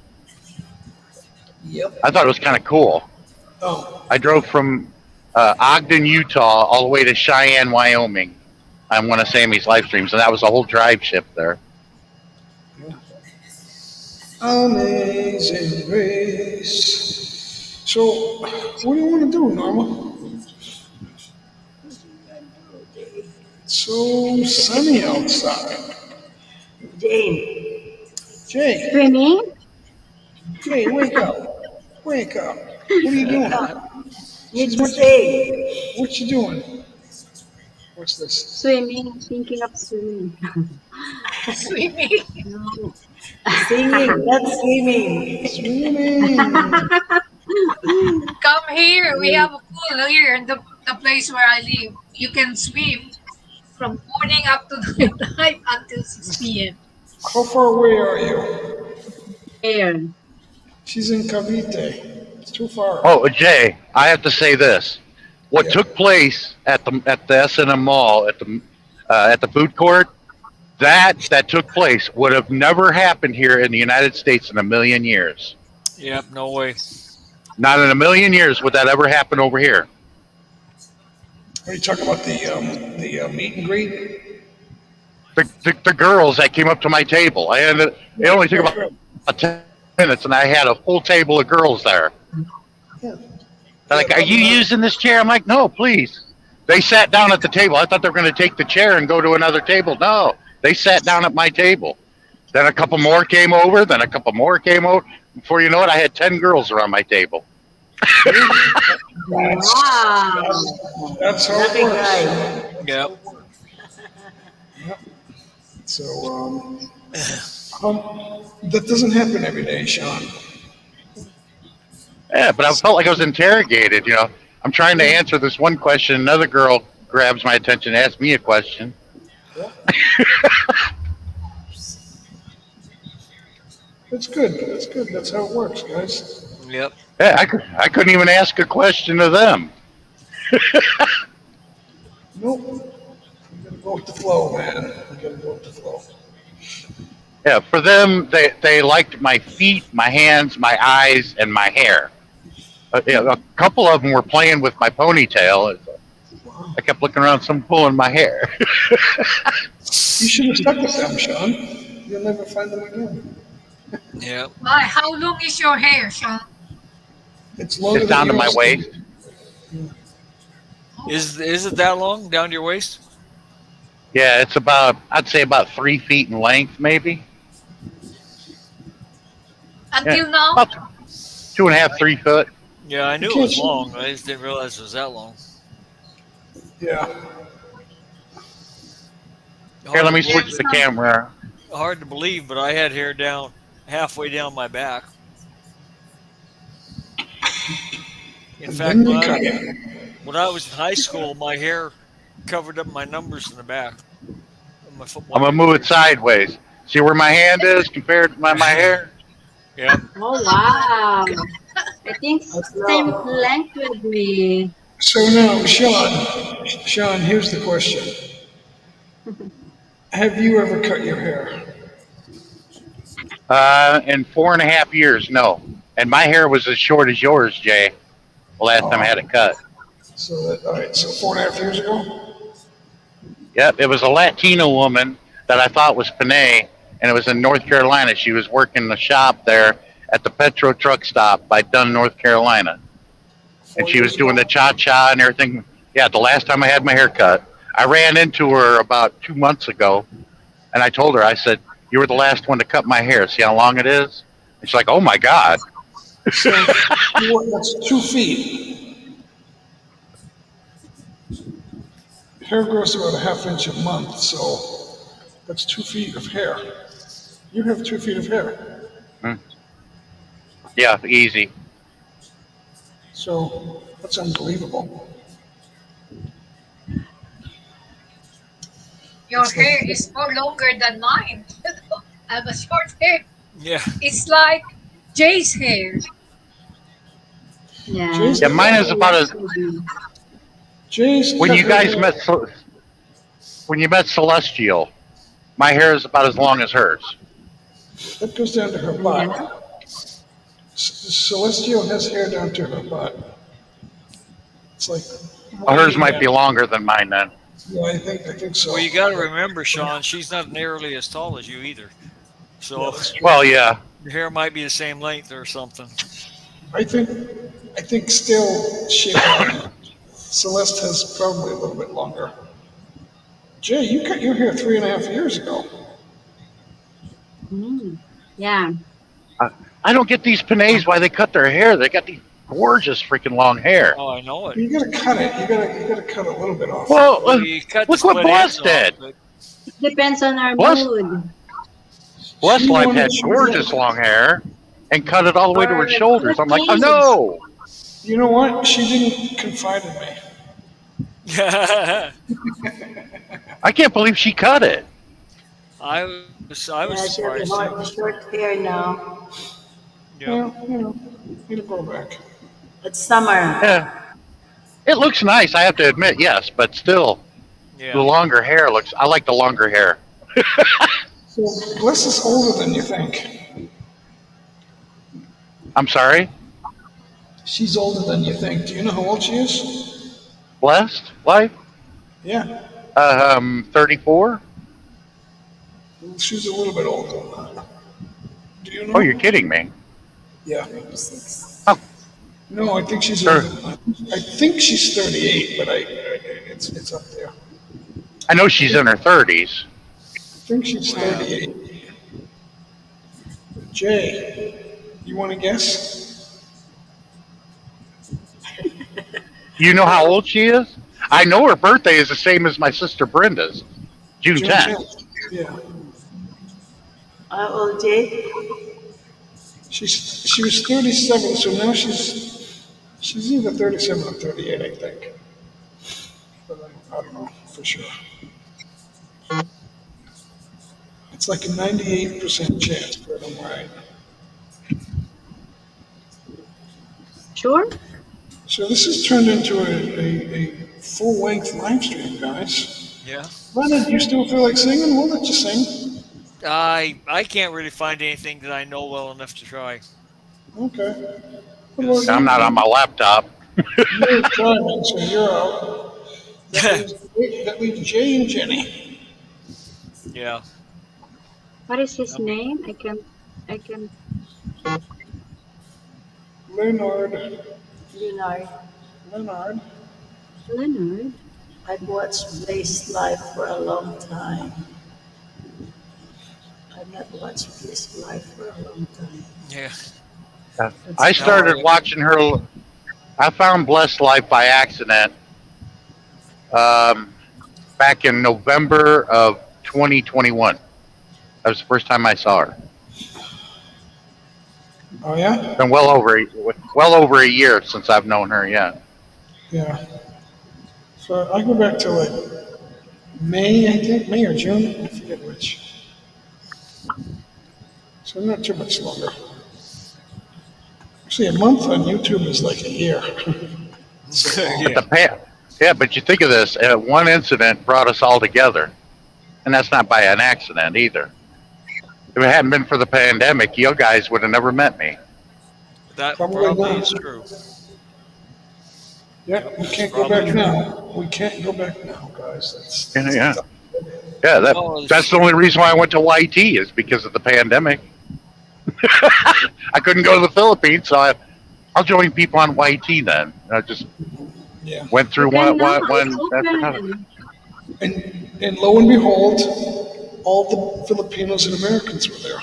Yep. I thought it was kind of cool. Oh. I drove from Ogden, Utah, all the way to Cheyenne, Wyoming on one of Sammy's live streams, and that was a whole drive shift there. Amazing Grace. So, what do you want to do, Norma? It's so sunny outside. Jane. Jay, Swimming? Jay, wake up. Wake up. What are you doing? Need to say. What you doing? What's this? Swimming. Thinking of swimming. Swimming. No. Singing, not swimming. Swimming. Come here. We have a pool here in the place where I live. You can swim from morning up to the night until 6 p.m. How far away are you? Air. She's in Cavite. It's too far. Oh, Jay, I have to say this. What took place at the S&M Mall at the food court, that took place would have never happened here in the United States in a million years. Yep, no way. Not in a million years would that ever happen over here. Are you talking about the meet and greet? The girls that came up to my table, it only took about 10 minutes, and I had a full table of girls there. Yeah. They're like, are you using this chair? I'm like, no, please. They sat down at the table. I thought they were going to take the chair and go to another table. No, they sat down at my table. Then a couple more came over. Then a couple more came over. Before you know it, I had 10 girls around my table. Wow. That's how Nothing it works. right. Yep. So, that doesn't happen every day, Sean. Yeah, but I felt like I was interrogated. You know, I'm trying to answer this one question. Another girl grabs my attention, asks me a question. That's good. That's good. That's how it works, guys. Yep. Yeah, I couldn't even ask a question to them. Nope. You gotta go with the flow, man. You gotta go with the flow. Yeah, for them, they liked my feet, my hands, my eyes, and my hair. A couple of them were playing with my ponytail. I kept looking around, some pulling my hair. You should have stuck with them, Sean. You'll never find them again. Yep. Why? How long is your hair, Sean? It's longer It's than down to my yours. waist. Is it that long down to your waist? Yeah, it's about I'd say about 3 feet in length, maybe. Yeah, Until now? about 2.5, 3 foot. Yeah, I You knew it can't was see. long. I just didn't realize it was that long. Yeah. Here, let Hard to me believe switch it. the Some, camera. Hard to believe, but I had hair down halfway down my back. In And fact, then they cut it. when I was in high school, my hair covered up my numbers in the back of my I'm football gonna move uniform. it sideways. See where my hand is compared to my hair? Yep. Oh, wow. I think same No. length with me. So now, Sean, here's the question. Have you ever cut your hair? In 4.5 years, no. And my hair was as short as yours, Jay. The last time I had it cut. So all right, so 4.5 years ago? Yep, it was a Latino woman that I thought was Panay, and it was in North Carolina. She was working the shop there at the Petro truck stop by Dunn, North Carolina, and Four she was years doing the ago? cha cha and everything. Yeah, the last time I had my hair cut, I ran into her about 2 months ago, and I told her, I said, "You were the last one to cut my hair. See how long it is?" And she's like, "Oh my God." So that's 2 feet. Hair grows about a half inch a month, so that's 2 feet of hair. You have 2 feet of hair. Mm, yeah, easy. So that's unbelievable. your It's like, hair is more longer than mine. I have a short hair. Yeah. It's like Jay's hair. Yeah, Jay's, Yeah, mine is same about length as with me. Jay's when cut you her guys hair. met Celestial. My hair is about as long as hers. That goes down to her Yeah. butt. Celestial has hair down to her butt. It's like Hers way might down. be longer than mine then. Yeah, I think Well, so. you got to remember, Sean, she's not nearly as tall as you either. Yeah, So that's true. Well, yeah. your hair might be the same length or something. I think I think still Celeste has probably a little bit longer. Jay, you cut your hair 3.5 years ago. Mm. Yeah. I, I don't get these Panays why they cut their hair. They got these gorgeous freaking long hair. Oh, I know it. You gotta cut it. You gotta cut a little bit off. Well, Well, you cut the look what split ends Bless off, did. but It depends on our Bless, mood. Bless She Life wanted had gorgeous long hair and cut it all the way to her Or shoulders. good I'm like, oh things. no. You know what? She didn't confide in me. I can't believe she cut it. I was Yeah, she has surprised too. short hair now. Yep. Well, it'll grow back. It's summer. Yeah, it looks nice, I have to admit, yes, but still, the Yeah. longer hair looks, I like the longer hair. So Bliss is older than you think. I'm sorry? She's older than you think. Do you know how old she is? Blessed Life? Yeah, 34? she's a little bit older than that. Do you Oh, you're know? kidding me. Yeah. Oh, No, I think she's older. sure. I think she's 38, but it's up there. I know she's in her 30s. I think she's Well, 38. Jay, you want to guess? You know how old she is? I know her birthday is the same as my sister Brenda's, June June 10th. 10th. Yeah. How old, Jay? She was 37, so now she's either 37 or 38, I think. But I don't know for sure. It's like a 98% chance that I'm right. Sure? So this has turned into a full-length live stream, guys. yeah. Leonard, you still feel like singing? We'll let you sing. I can't really find anything that I know well enough to try. Okay. What about Because I'm you? not on my laptop. You're driving, so you're out. That leaves Jay and Jenny. yeah. What is his Um, name? I can Leonard. Leonard. Leonard. Leonard. I've watched Blaze live for a long time. I've not watched Blaze live for a long time. Yeah. I That's No, started watching her. I found Blessed Life by accident um, back in November of 2021. That was the first time I saw her. Oh yeah? Been well over a year since I've known her. Yeah. Yeah. So I go back to like May, I think, May or June, I forget which. So not too much longer. Actually, a month on YouTube is like a year. So long. But yeah. but you think of this: one incident brought us all together, and that's not by an accident either. If it hadn't been for the pandemic, you guys would have never met me. That Probably probably not. is true. Yeah, we can't go back now. We can't go back now, guys. Yeah. Yeah, No, that's the only reason why I went to YT is because of the pandemic. I couldn't go to the Philippines, so I'll join people on YT then. I just Yeah. went through Okay, one now one it's after another. open. And lo and behold, all the Filipinos and Americans were there.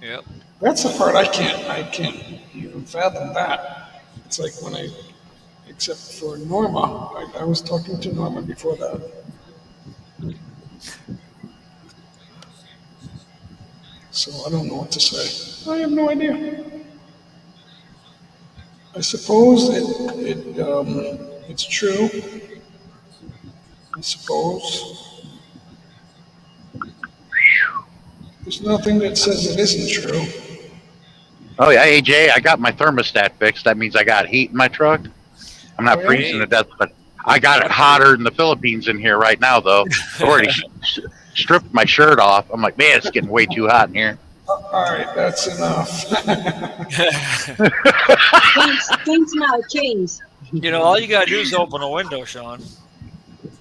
Yep. That's the part I can't even fathom that. It's like when except for Norma, I was talking to Norma before that. So I don't know what to say. I have no idea. I suppose it's true. I suppose. There's nothing that says it isn't true. Oh yeah, AJ, I got my thermostat fixed. That means I got heat in my truck. I'm not Oh, yeah? freezing to death, but I got it hotter than the Philippines in here right now, though. I already stripped my shirt off. I'm like, man, it's getting way too hot in here. All right, that's enough. Change now, change. You know, all you gotta do is open a window, Sean.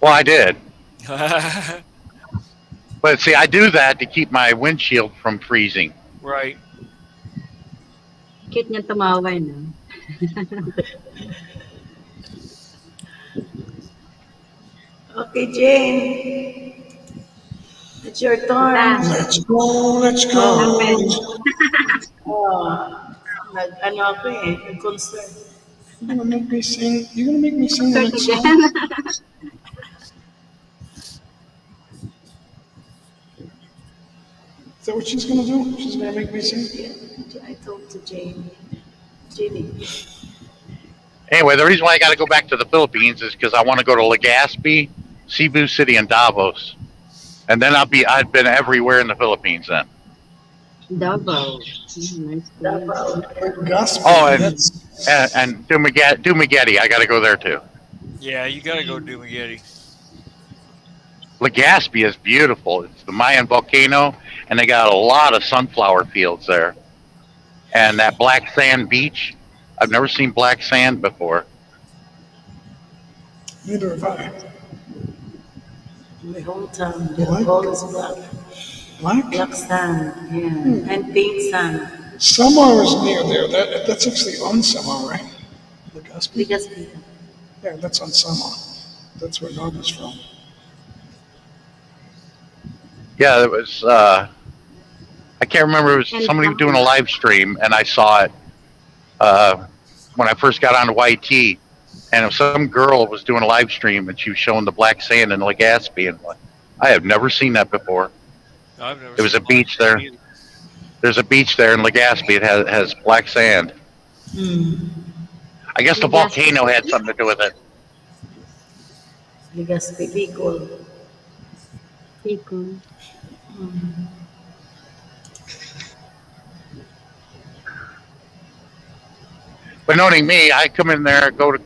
Well, I did, but see, I do that to keep my windshield from freezing. Right. Cute niya tumawa, no? Okay, Jane. It's your turn. Let's go, let's go. Ano ako eh, nag-concern. You're gonna make me sing. You're gonna make me sing the Start next song. again. Is that what she's gonna do? She's gonna make me sing. I talked to Jane. Jane. Anyway, the reason why I got to go back to the Philippines is because I want to go to Legazpi, Cebu City, and Davos, and then I've been everywhere in the Philippines then. Davao. Nice place. Gospel. Oh, and That's and Dumaguete, I got to go there too. Yeah, you gotta go do Spaghetti. Legazpi is beautiful. It's the Mayan volcano, and they got a lot of sunflower fields there. And that black sand beach, I've never seen black sand before. neither have I. The whole town, Black? the whole is black. Black? Black sand, yeah. And pink sand. Samar is near there. That's actually on Samar, right? Legazpi? Because Yeah, that's on Samar. That's where Norma's from. Yeah, it was. I can't remember. It was And somebody doing a live stream, and I saw it when I first got onto YT. And some girl was doing a live stream, and she was showing the black sand in Legazpi, and I have never seen that before. I've never There was seen a beach there. either. There's a beach there in Legazpi. It has black sand. I guess the volcano had something to do with it. because Bicol. Pico. But knowing me, I come in there, go to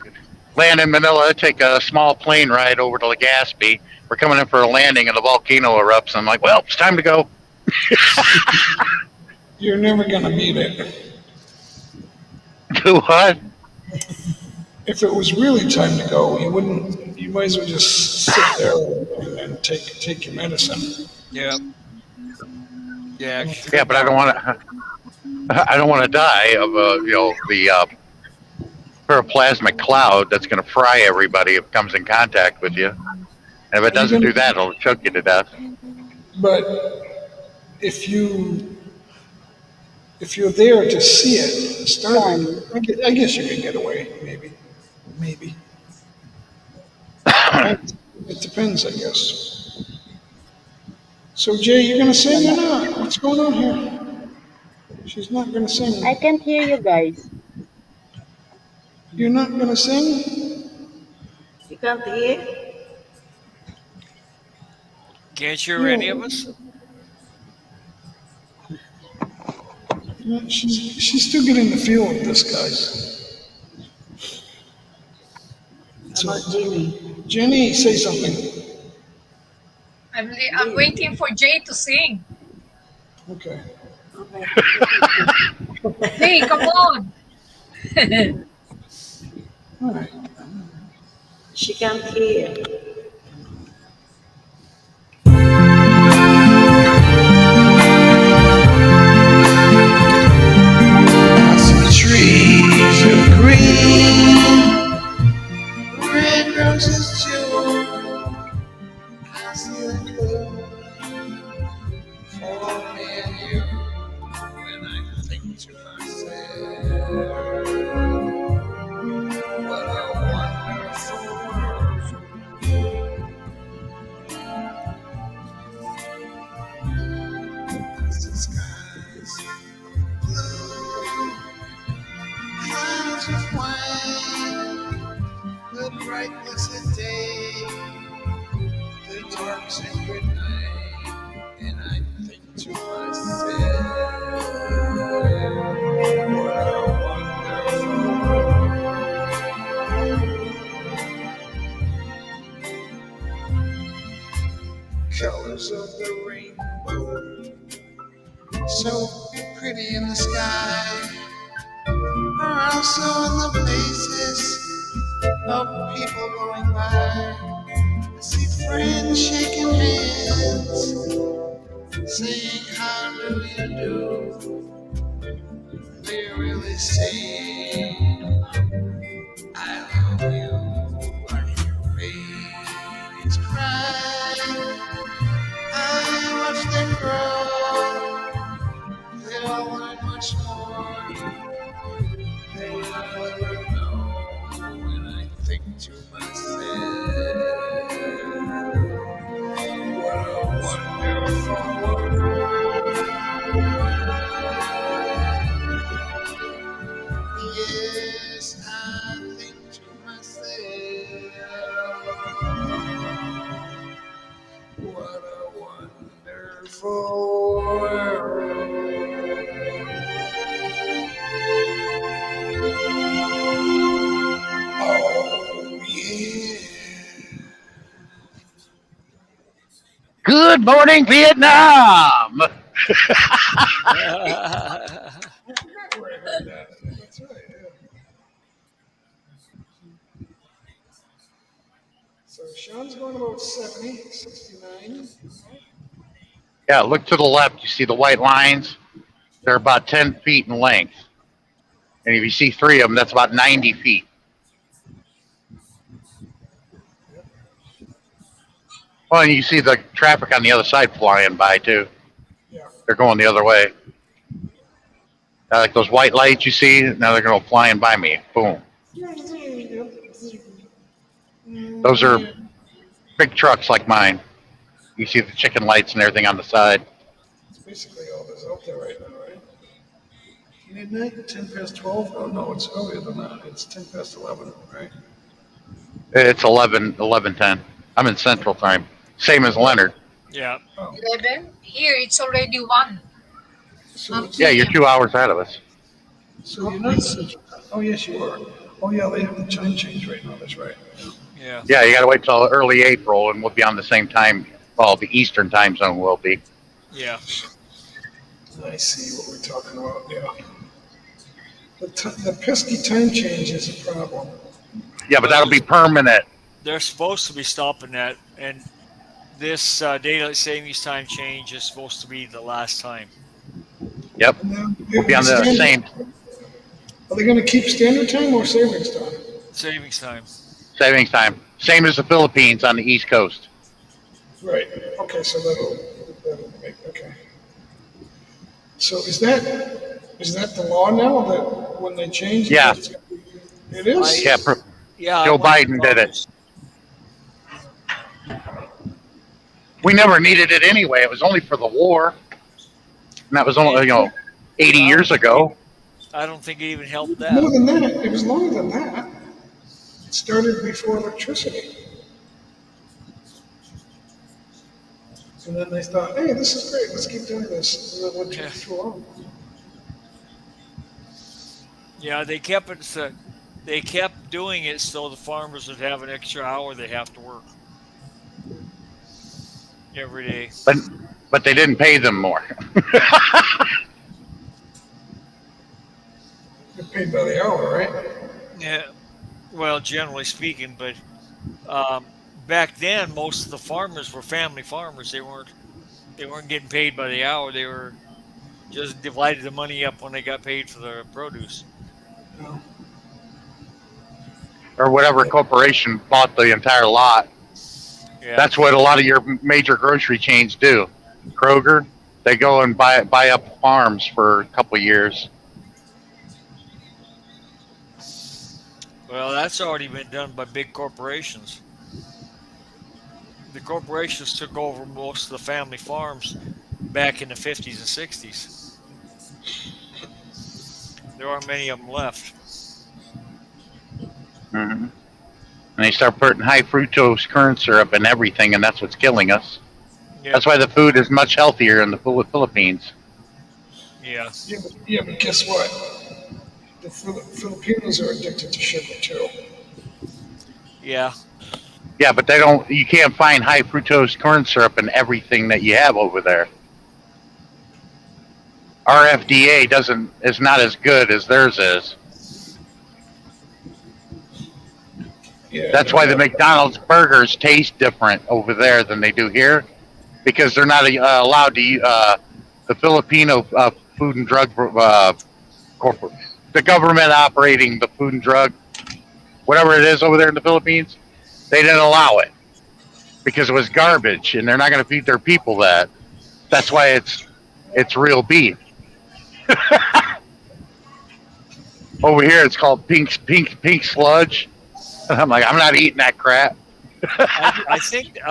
land in Manila, take a small plane ride over to Legazpi. We're coming in for a landing, and the volcano erupts. I'm like, well, it's time to go. You're never gonna beat it. Do what? If it was really time to go, you wouldn't. You might as well just sit there and take your medicine. Yeah. Yeah. Yeah, but I don't want to. I don't want to die of the protoplasmic cloud that's going to fry everybody if it comes in contact with you. And if it doesn't do that, it'll choke you to death. But if you if you're there to see it starting, I guess you can get away. Maybe. It depends, I guess. So Jay, you're gonna sing or not? What's going on here? She's not gonna sing. I can't hear you guys. You're not gonna sing? You can't hear? Can't hear any of us? She's still getting the feel of this, guys. How about Jimmy? Jenny, say something. I'm waiting for Jay to sing. Okay. Okay. Jay, come on. All right. She can't hear. I see trees of green, red roses too. I see the glow for me and you. When I think to myself, what a wonderful world. I see skies blue, clouds of white, the bright blessed day, the dark sacred night, and I think to myself, what a wonderful world. Colors of the rainbow, so pretty in the sky, are also in the places of people going by. I see friends shaking hands, saying how do you do. They're really saying I love you. I hear babies cry, I watch them grow. They'll learn much more. They will never know. When I think to myself, what a wonderful world. Yes, I think to myself, what a wonderful world. Oh, yeah. Good morning, Vietnam. I forgot where I heard that. That's right. Yeah. So Sean's going about 70, 69. Yeah, look to the left. You see the white lines? They're about 10 feet in length. And if you see three of them, that's about 90 feet. Well, and you see the traffic on the other side flying by, too. Yeah. They're going the other way. Like those white lights you see, now they're going to go flying by me. Boom. Those are big trucks like mine. You see the chicken lights and everything on the side. It's basically all that's out there right now, right? Midnight, 10 past 12? Oh, no, it's earlier than that. It's 10 past 11, right? It's 11:10. I'm in Central Time. Same as Leonard. Yeah. Oh. 11. Here, it's already 1. So, Yeah, you're 2 hours ahead of us. so you're not. Oh, yes, you are. Oh, yeah, they have the time change right now. That's right. Yeah. Yeah, you got to wait till early April, and we'll be on the same time. Well, the Eastern time zone will be. Yeah. I see what we're talking about. Yeah. The pesky time change is a problem. Yeah, but that'll be permanent. They're supposed to be stopping that, and this daylight savings time change is supposed to be the last time. Yep, And then we'll be on the same. Are they going to keep standard time or savings time? Savings time. Savings time. Same as the Philippines on the East Coast. Right. Okay, so that'll make okay. So is that the law now that when they change it, Yeah. it is? Yeah. Yeah, Joe Biden did it. We never needed it anyway. It was only for the war. And that was only, 80 years ago. I don't think it even helped that. More than that. It was longer than that. It started before electricity. And then they thought, hey, this is great. Let's keep doing this. And then it went too long. Yeah, they kept it. They kept doing it so the farmers would have an extra hour they have to work every day. But they didn't pay them more. They're paid by the hour, right? Yeah, well, generally speaking, but back then most of the farmers were family farmers. They weren't getting paid by the hour. They were just divided the money up when they got paid for the produce. No. Or whatever corporation bought the entire lot. Yeah. That's what a lot of your major grocery chains do. Kroger, they go and buy up farms for a couple of years. Well, that's already been done by big corporations. The corporations took over most of the family farms back in the 50s and 60s. There aren't many of them left. Mm-hmm. And they start putting high fructose corn syrup in everything, and that's what's killing us. Yeah. That's why the food is much healthier in the Philippines. Yeah. Yeah, but guess what? The Filipinos are addicted to sugar too. Yeah. Yeah, but you can't find high fructose corn syrup in everything that you have over there. Our FDA is not as good as theirs is. Yeah, That's why the McDonald's burgers taste different over there than they do here, because they're not allowed to the Filipino Food and Drug corporate, the government operating the food and drug, whatever it is over there in the Philippines, they didn't allow it because it was garbage, and they're not going to feed their people that. That's why it's real beef. Over here, it's called pink sludge. I'm like, I'm not eating that crap. I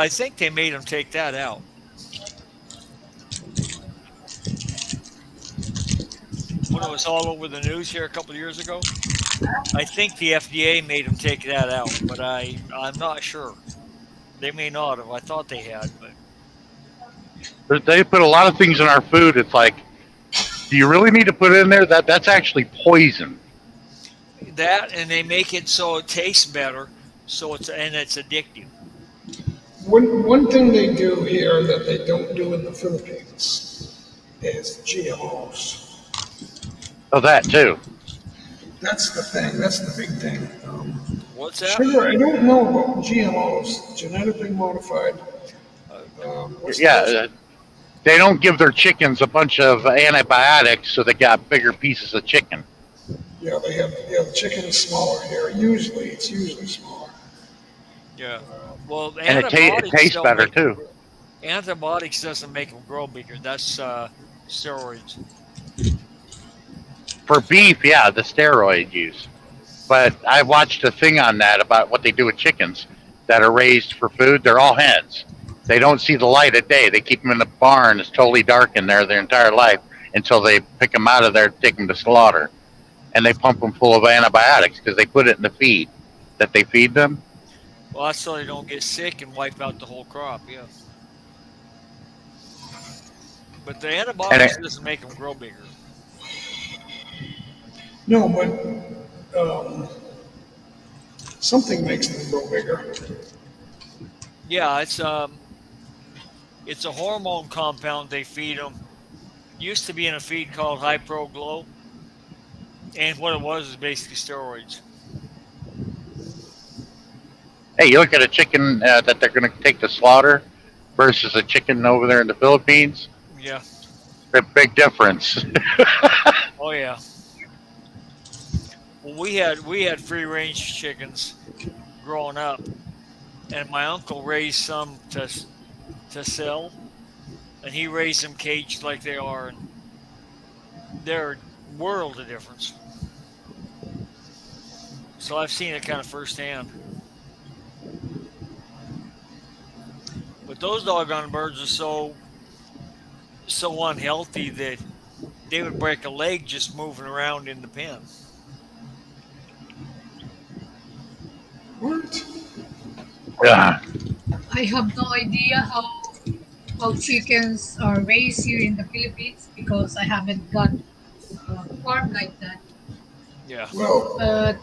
think they made them take that out. When it was all over the news here a couple of years ago, I think the FDA made them take that out, but I'm not sure. They may not have. I thought they had, but They put a lot of things in our food. It's like, do you really need to put it in there? That's actually poison. that, and they make it so it tastes better, so it's addictive. One thing they do here that they don't do in the Philippines is GMOs. Oh, that too. That's the thing. That's the big thing. What's that? Sugar, I don't know about GMOs, genetically modified. They don't give their chickens a bunch of antibiotics, so they got bigger pieces of chicken. Yeah, the chicken is smaller here. It's usually smaller. Yeah. Well, And it tastes better too. Antibiotics doesn't make them grow bigger. That's steroids. For beef, yeah, the steroid use. But I watched a thing on that about what they do with chickens that are raised for food. They're all hens. They don't see the light of day. They keep them in the barn. It's totally dark in there their entire life until they pick them out of there, take them to slaughter. And they pump them full of antibiotics because they put it in the feed that they feed them. Well, that's so they don't get sick and wipe out the whole crop, yeah. But the antibiotics doesn't make them grow bigger. No, but something makes them grow bigger. Yeah, it's a hormone compound they feed them. Used to be in a feed called High Pro Glow, and what it was is basically steroids. Hey, you look at a chicken that they're going to take to slaughter versus a chicken over there in the Philippines. Yeah. A big difference. Oh yeah. Well, we had free range chickens growing up, and my uncle raised some to sell, and he raised them caged like they are, and they're world of difference. So I've seen it kind of firsthand. But those doggone birds are so unhealthy that they would break a leg just moving around in the pen. What? Yeah. I have no idea how chickens are raised here in the Philippines because I haven't got a farm like that. Yeah. Well, But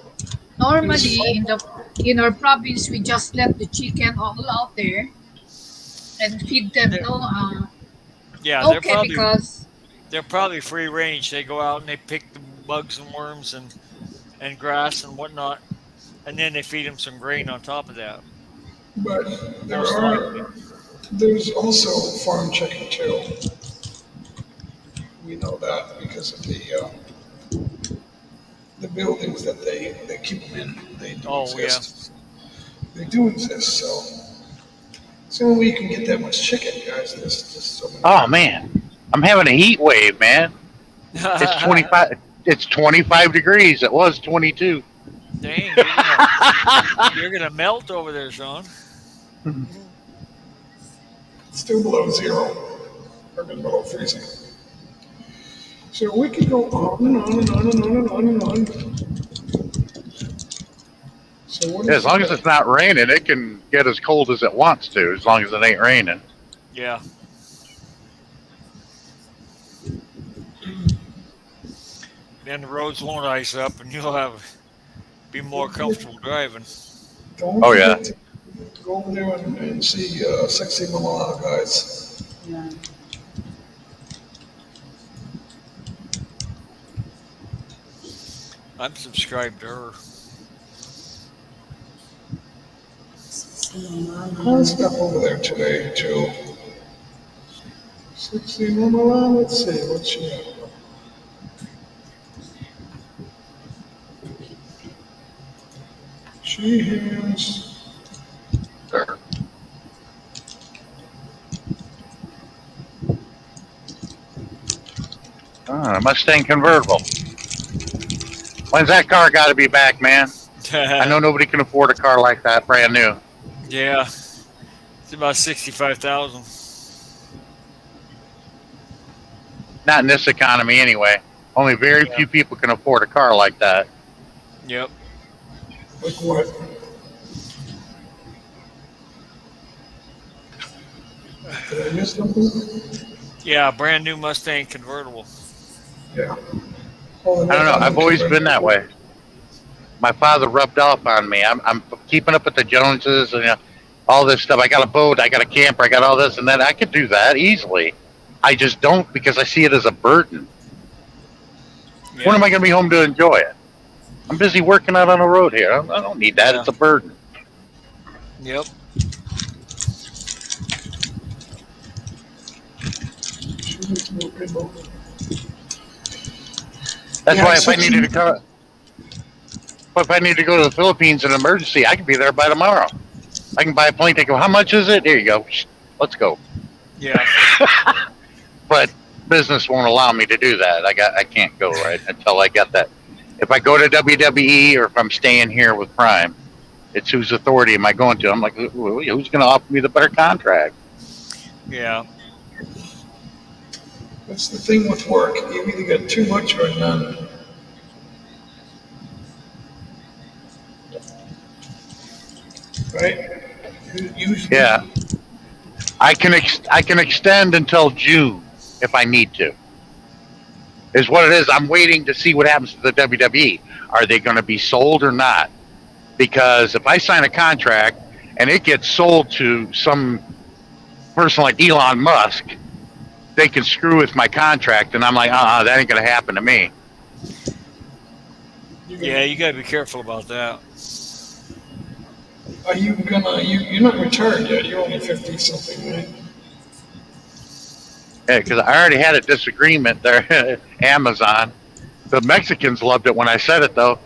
there's normally farm. in our province we just let the chicken all out there and feed them They're, yeah, no chemicals. they're probably free range. They go out and they pick the bugs and worms and grass and whatnot, and then they feed them some grain on top of that. But Most likely. there's also farm chicken too. We know that because of the buildings that they keep them in. They do Oh yeah. exist. They do exist. So when we can get that much chicken, guys, there's just so many. Oh man, I'm having a heat wave, man. It's 25. It's 25 degrees. It was 22. Dang, you're gonna melt over there, Sean. It's still below zero, or below freezing. So we could go on and on and on and on and on and on. So what Yeah, is as long as it's not raining, it can get as cold as it wants to, as long as it ain't raining. Yeah. Then the roads won't ice up, and you'll be more comfortable driving. Don't Oh yeah. forget to go over there and see Sexy Mama, guys. Yeah. I'm subscribed to her. I'll stop over there today too. Sexy Mama, let's see what she has. She has. A Mustang convertible. When's that car got to be back, man? I know nobody can afford a car like that, brand new. Yeah, it's about 65,000. Not in this economy, anyway. Only very few people can afford a car like that. Yep. Like what? Did I miss something? Yeah, brand new Mustang convertible. Yeah. I don't know. I've always been that way. My father rubbed off on me. I'm keeping up with the Joneses and all this stuff. I got a boat. I got a camper. I got all this and that. I could do that easily. I just don't because I see it as a burden. Yeah. When am I going to be home to enjoy it? I'm busy working out on the road here. I don't need that. Yeah. It's a burden. Yep. That's Yeah, why so if I need to go to the Philippines in an emergency, I can be there by tomorrow. I can buy a plane ticket. How much is it? Here you go. Let's go. Yeah. But business won't allow me to do that. I can't go right until I get that. If I go to WWE or if I'm staying here with Prime, it's whose authority am I going to? I'm like, who's going to offer me the better contract? Yeah. That's the thing with work. You either get too much or none. Right? Usually. Yeah, I can extend until June if I need to. Is what it is. I'm waiting to see what happens to the WWE. Are they going to be sold or not? Because if I sign a contract and it gets sold to some person like Elon Musk, they can screw with my contract, and I'm like, that ain't going to happen to me. Yeah, you gotta be careful about that. Are you gonna? You're not retired yet. You're only 50 something, right? Yeah, because I already had a disagreement there. Amazon. The Mexicans loved it when I said it, though.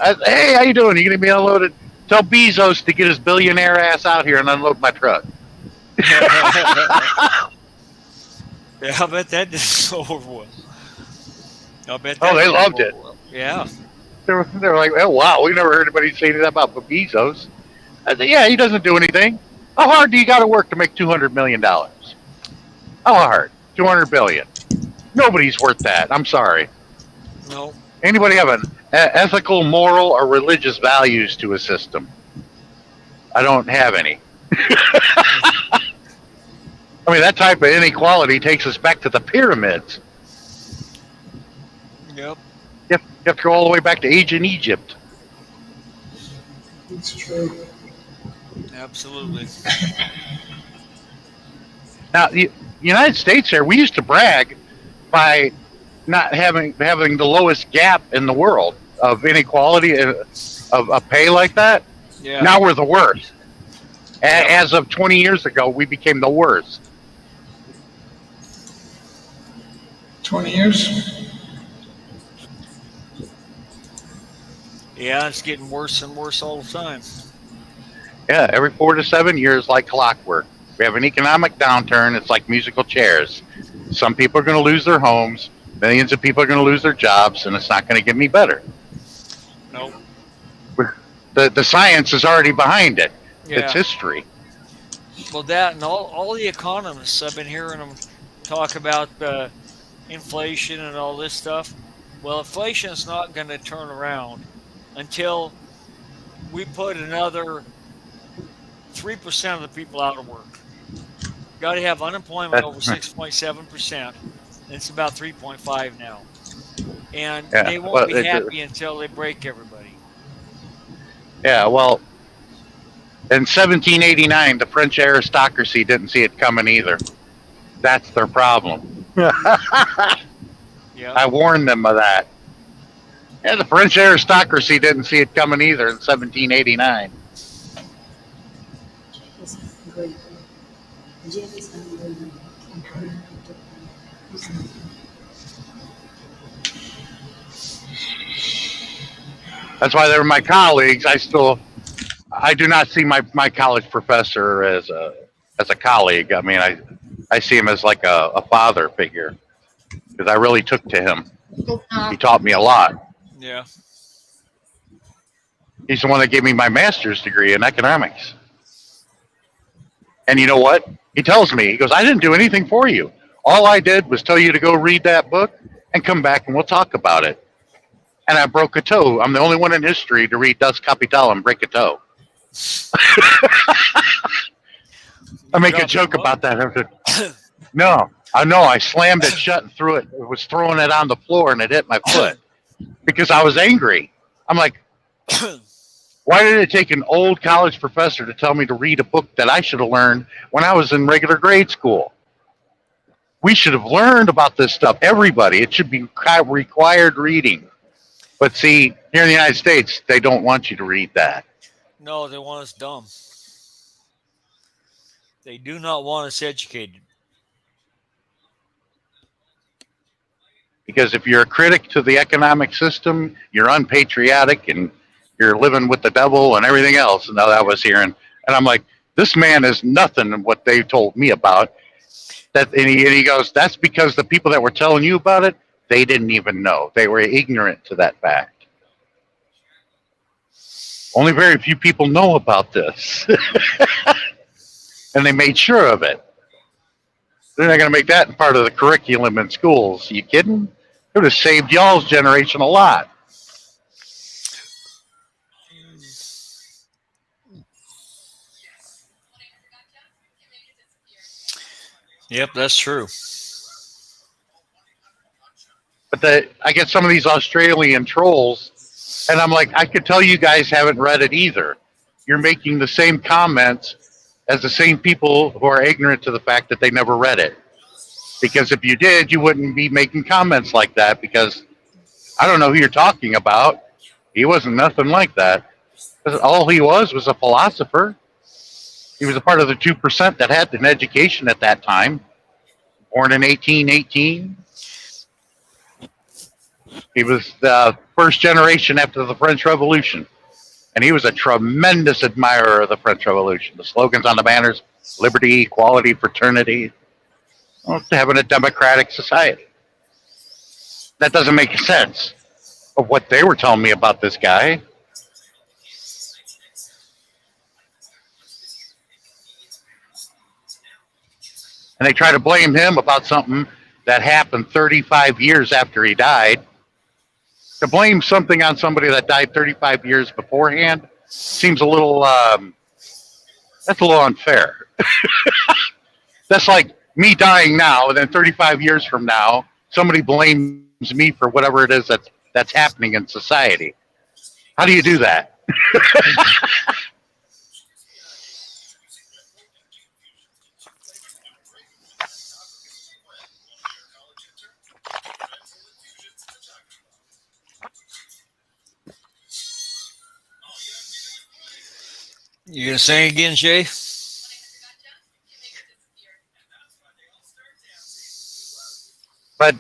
Hey, how you doing? You gonna be unloaded? Tell Bezos to get his billionaire ass out here and unload my truck. Yeah, I bet that didn't go over well. I bet Oh, that they didn't loved go it. over well. Yeah. They were like, oh wow, we never heard anybody say that about Bezos. I said, yeah, he doesn't do anything. How hard do you got to work to make $200 million? How hard? 200 billion. Nobody's worth that. I'm sorry. No. Anybody have an ethical, moral, or religious values to a system? I don't have any. I mean, that type of inequality takes us back to the pyramids. Yep. You have to go all the way back to ancient Egypt. It's true. Absolutely. Now, the United States here, we used to brag by not having the lowest gap in the world of inequality of pay like that. Yeah. Now we're the worst. Yeah. As of 20 years ago, we became the worst. 20 years? Yeah, it's getting worse and worse all the time. Yeah, every 4 to 7 years, like clockwork. We have an economic downturn. It's like musical chairs. Some people are going to lose their homes. Millions of people are going to lose their jobs, and it's not going to get any better. Nope. The science is already behind it. Yeah. It's history. Well, that and all the economists, I've been hearing them talk about inflation and all this stuff. Well, inflation is not going to turn around until we put another 3% of the people out of work. Got to have unemployment over 6.7%. It's about 3.5 now. And they won't be happy until they break everybody. Yeah, well, in 1789, the French aristocracy didn't see it coming either. That's their problem. Yeah. I warned them of that. Yeah, the French aristocracy didn't see it coming either in 1789. That's why they were my colleagues. I do not see my college professor as a colleague. I mean, I see him as like a father figure because I really took to him. He taught me a lot. Yeah. He's the one that gave me my master's degree in economics. And you know what? He tells me, he goes, I didn't do anything for you. All I did was tell you to go read that book and come back and we'll talk about it. And I broke a toe. I'm the only one in history to read Das Kapital and break a toe. I make a joke about that. No, I know. I slammed it shut and threw it. I was throwing it on the floor and it hit my foot because I was angry. I'm like, why did it take an old college professor to tell me to read a book that I should have learned when I was in regular grade school? We should have learned about this stuff. Everybody. It should be required reading. But see, here in the United States, they don't want you to read that. No, they want us dumb. They do not want us educated. Because if you're a critic to the economic system, you're unpatriotic and you're living with the devil and everything else. And now that was hearing. And I'm like, this man is nothing in what they told me about. And he goes, that's because the people that were telling you about it, they didn't even know. They were ignorant to that fact. Only very few people know about this. And they made sure of it. They're not going to make that part of the curriculum in schools. Are you kidding? It would have saved y'all's generation a lot. Yep, that's true. But I get some of these Australian trolls, and I'm like, I could tell you guys haven't read it either. You're making the same comments as the same people who are ignorant to the fact that they never read it. Because if you did, you wouldn't be making comments like that, because I don't know who you're talking about. He wasn't nothing like that. All he was a philosopher. He was a part of the 2% that had an education at that time. Born in 1818. He was the first generation after the French Revolution, and he was a tremendous admirer of the French Revolution. The slogans on the banners: liberty, equality, fraternity. Well, having a democratic society. That doesn't make sense of what they were telling me about this guy. And they try to blame him about something that happened 35 years after he died. To blame something on somebody that died 35 years beforehand seems a little, that's a little unfair. That's like me dying now, and then 35 years from now, somebody blames me for whatever it is that's happening in society. How do you do that? You gonna sing again, Shay? But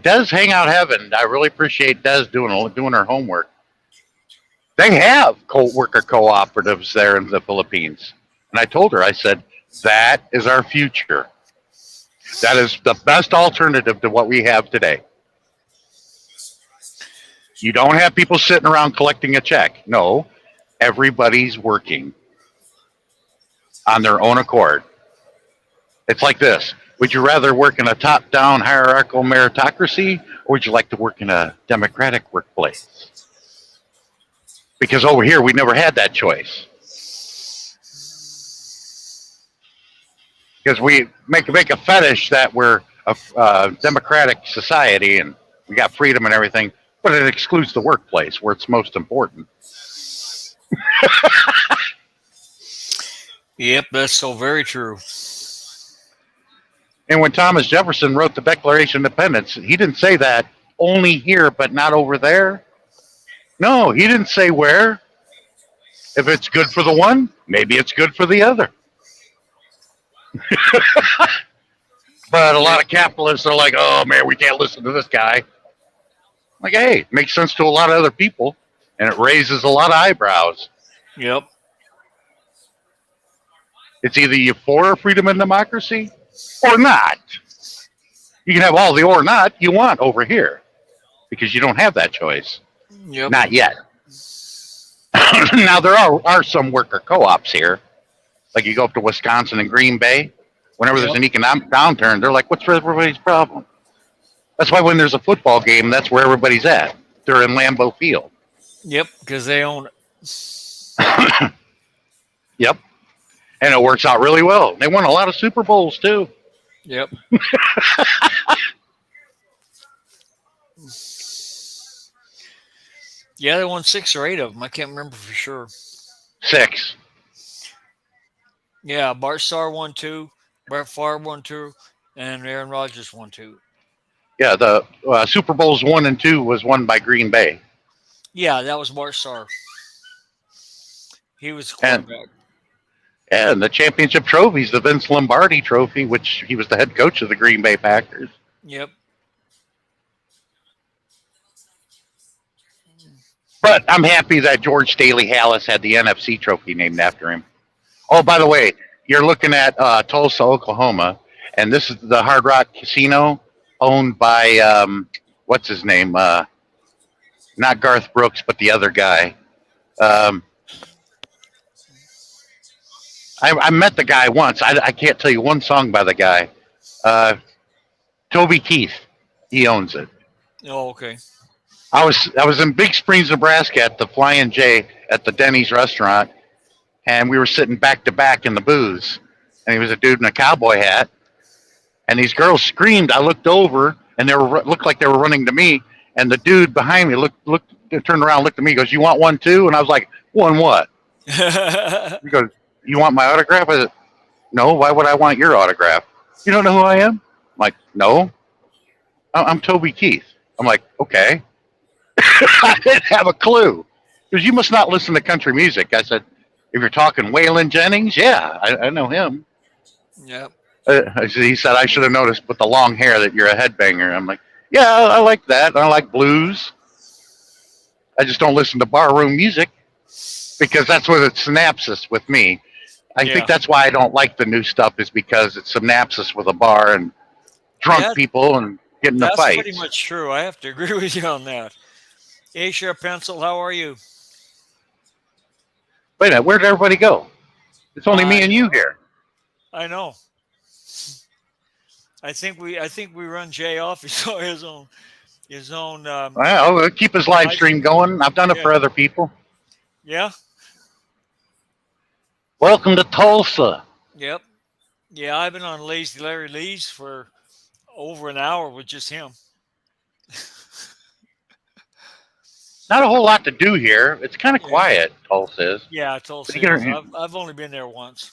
Des Hangout Heaven, I really appreciate Des doing her homework. They have worker cooperatives there in the Philippines. And I told her, I said, that is our future. That is the best alternative to what we have today. You don't have people sitting around collecting a check. No, everybody's working on their own accord. It's like this. Would you rather work in a top-down hierarchical meritocracy, or would you like to work in a democratic workplace? Because over here, we never had that choice. Because we make a fetish that we're a democratic society and we got freedom and everything, but it excludes the workplace where it's most important. Yep, that's so very true. And when Thomas Jefferson wrote the Declaration of Independence, he didn't say that only here but not over there. No, he didn't say where. If it's good for the one, maybe it's good for the other. But a lot of capitalists are like, oh man, we can't listen to this guy. Like, hey, it makes sense to a lot of other people, and it raises a lot of eyebrows. Yep. It's either you for freedom and democracy or not. You can have all the or not you want over here because you don't have that choice. Yep. Not yet. Now, there are some worker co-ops here. Like you go up to Wisconsin and Green Bay. Whenever there's an economic downturn, they're like, what's everybody's problem? That's why when there's a football game, that's where everybody's at. They're in Lambeau Field. Yep, because they own it. Yep. And it works out really well. They won a lot of Super Bowls, too. Yep. Yeah, they won 6 or 8 of them. I can't remember for sure. 6. Yeah, Bart Starr won 2, Brett Favre won 2, and Aaron Rodgers won 2. Yeah, the Super Bowls 1 and 2 was won by Green Bay. Yeah, that was Bart Starr. He was quarterback. And the championship trophies, the Vince Lombardi trophy, which he was the head coach of the Green Bay Packers. Yep. But I'm happy that George Staley Hallis had the NFC trophy named after him. Oh, by the way, you're looking at Tulsa, Oklahoma, and this is the Hard Rock Casino owned by, what's his name? Not Garth Brooks, but the other guy. I met the guy once. I can't tell you one song by the guy. Toby Keith, he owns it. Oh, okay. I was in Big Springs, Nebraska at the Flying J at the Denny's restaurant, and we were sitting back to back in the booths, and he was a dude in a cowboy hat, and these girls screamed. I looked over, and they looked like they were running to me, and the dude behind me turned around, looked at me, goes, "You want one too?" And I was like, "One what?" He goes, "You want my autograph?" I said, "No, why would I want your autograph? You don't know who I am?" I'm like, "No, I'm Toby Keith." I'm like, "Okay." I didn't have a clue. Because you must not listen to country music. I said, if you're talking Waylon Jennings, yeah, I know him. Yep. He said, I should have noticed with the long hair that you're a headbanger. I'm like, Yeah, I like that. I like blues. I just don't listen to barroom music because that's what it's synapses with me. I think Yeah. that's why I don't like the new stuff is because it's synapses with a bar and drunk Yeah, people and getting into that's pretty fights. much true. I have to agree with you on that. Asia Pencil, how are you? Wait a minute, where did everybody go? It's only me I and you here. I know. I think we run Jay off. He saw his own Well, we'll keep his live live stream stream. going. I've done it Yeah. for other people. Yeah. Welcome to Tulsa. Yep. Yeah, I've been on Lazy Larry Lee's for over an hour with just him. Not a whole lot to do here. It's kind of Yeah. quiet, Tulsa is. Yeah, But Tulsa you get- is. I've only been there once.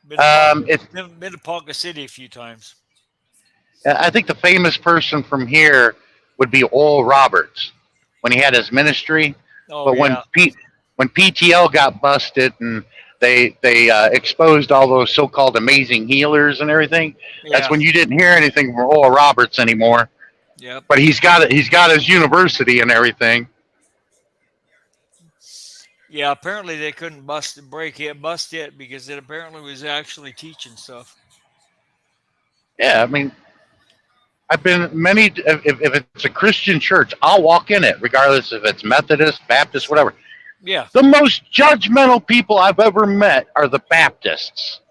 Been to it's, been to Ponca City a few times. I think the famous person from here would be Oral Roberts when he had his ministry. Oh But yeah. when PTL got busted and they exposed all those so-called amazing healers and everything, that's Yeah. when you didn't hear anything from Oral Roberts anymore. Yep. But he's got it. He's got his university and everything. Yeah, apparently they couldn't bust it because it apparently was actually teaching stuff. Yeah, I mean, I've been many. If it's a Christian church, I'll walk in it, regardless if it's Methodist, Baptist, whatever. Yeah, The most judgmental people I've ever met are the Baptists.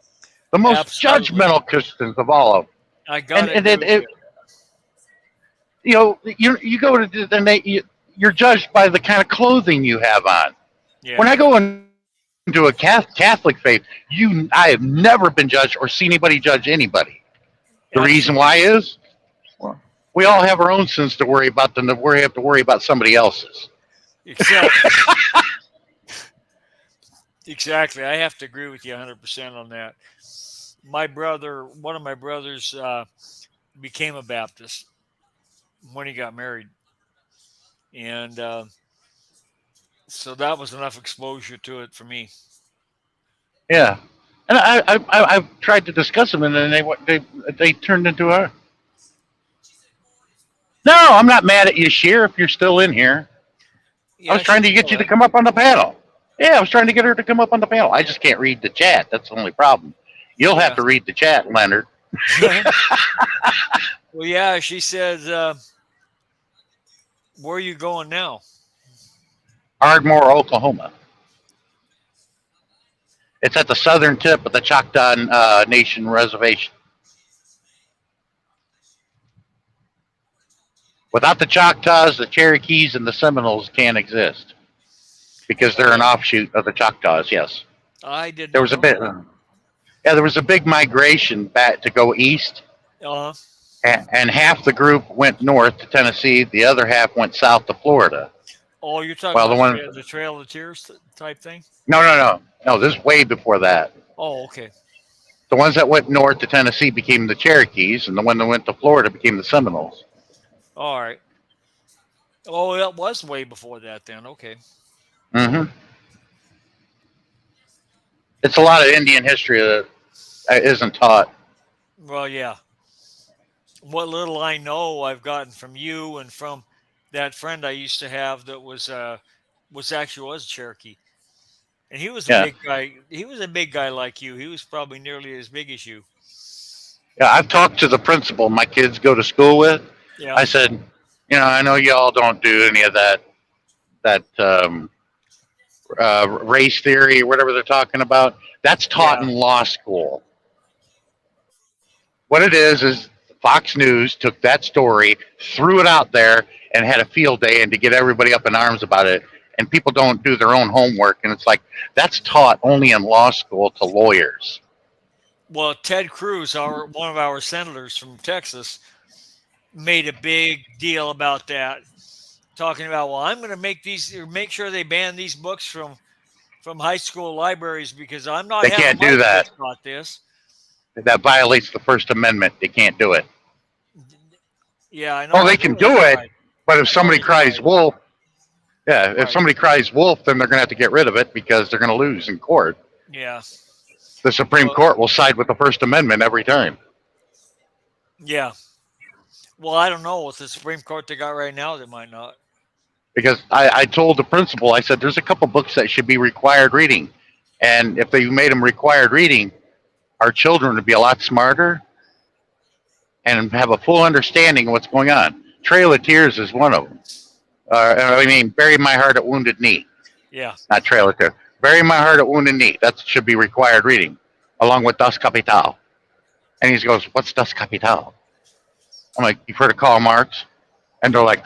The most absolutely. judgmental Christians of all of them. I got And it. it, you go to and you're judged by the kind of clothing you have on. When Yeah, I go into a Catholic faith, I have never been judged or seen anybody judge anybody. The reason why is we all have our own sins to worry about than we have to worry about somebody else's. exactly. Exactly. I have to agree with you 100% on that. One of my brothers, became a Baptist when he got married, and so that was enough exposure to it for me. Yeah, and I've tried to discuss them, and then they turned into a. No, I'm not mad at you, Sheer. If you're still in here, I Yeah, was trying she's to get still you to in. come up on the panel. Yeah, I was trying to get her to come up on the panel. I just can't read the chat. That's the only problem. You'll have Yeah. to read the chat, Leonard. Well, yeah, she says, "Where are you going now?" Ardmore, Oklahoma. It's at the southern tip of the Choctaw Nation Reservation. Without the Choctaws, the Cherokees and the Seminoles can't exist because they're an offshoot of the Choctaws. Yes, I did there not was a know bit. that. Yeah, there was a big migration back to go east, Uh, and half the group went north to Tennessee. The other half went south to Florida. oh, you're talking Well, the about one, the Trail of Tears type thing? no. This is way before that. Oh, okay. The ones that went north to Tennessee became the Cherokees, and the one that went to Florida became the Seminoles. All right. Oh, that was way before that then. Okay. hmm It's a lot of Indian history that isn't taught. Well, yeah. What little I know, I've gotten from you and from that friend I used to have that was Cherokee, and he was a Yeah, big guy. He was a big guy like you. He was probably nearly as big as you. yeah. I've talked to the principal my kids go to school with. Yeah. I said, I know y'all don't do any of that race theory or whatever they're talking about. That's taught Yeah. in law school. What it is Fox News took that story, threw it out there, and had a field day and to get everybody up in arms about it. And people don't do their own homework, and it's like that's taught only in law school to lawyers. Well, Ted Cruz, one of our senators from Texas, made a big deal about that, talking about, well, I'm going to make sure they ban these books from high school libraries because I'm not They having can't my do that. kids taught this. That violates the First Amendment. They can't do it. Yeah, I know. Oh, they can do it, Right. but if I know somebody they cries tried. wolf, yeah, if Right. somebody cries wolf, then they're going to have to get rid of it because they're going to lose in court. Yeah. The Supreme Well, Court will side with the First Amendment every time. Yeah. Well, I don't know. With the Supreme Court they got right now, they might not. Because I told the principal, I said, there's a couple books that should be required reading. And if they made them required reading, our children would be a lot smarter and have a full understanding of what's going on. Trail of Tears is one of them. I mean, Bury My Heart at Wounded Knee, Yeah. not Trail of Tears. Bury My Heart at Wounded Knee. That should be required reading, along with Das Kapital. And he goes, what's Das Kapital? I'm like, you've heard of Karl Marx? And they're like,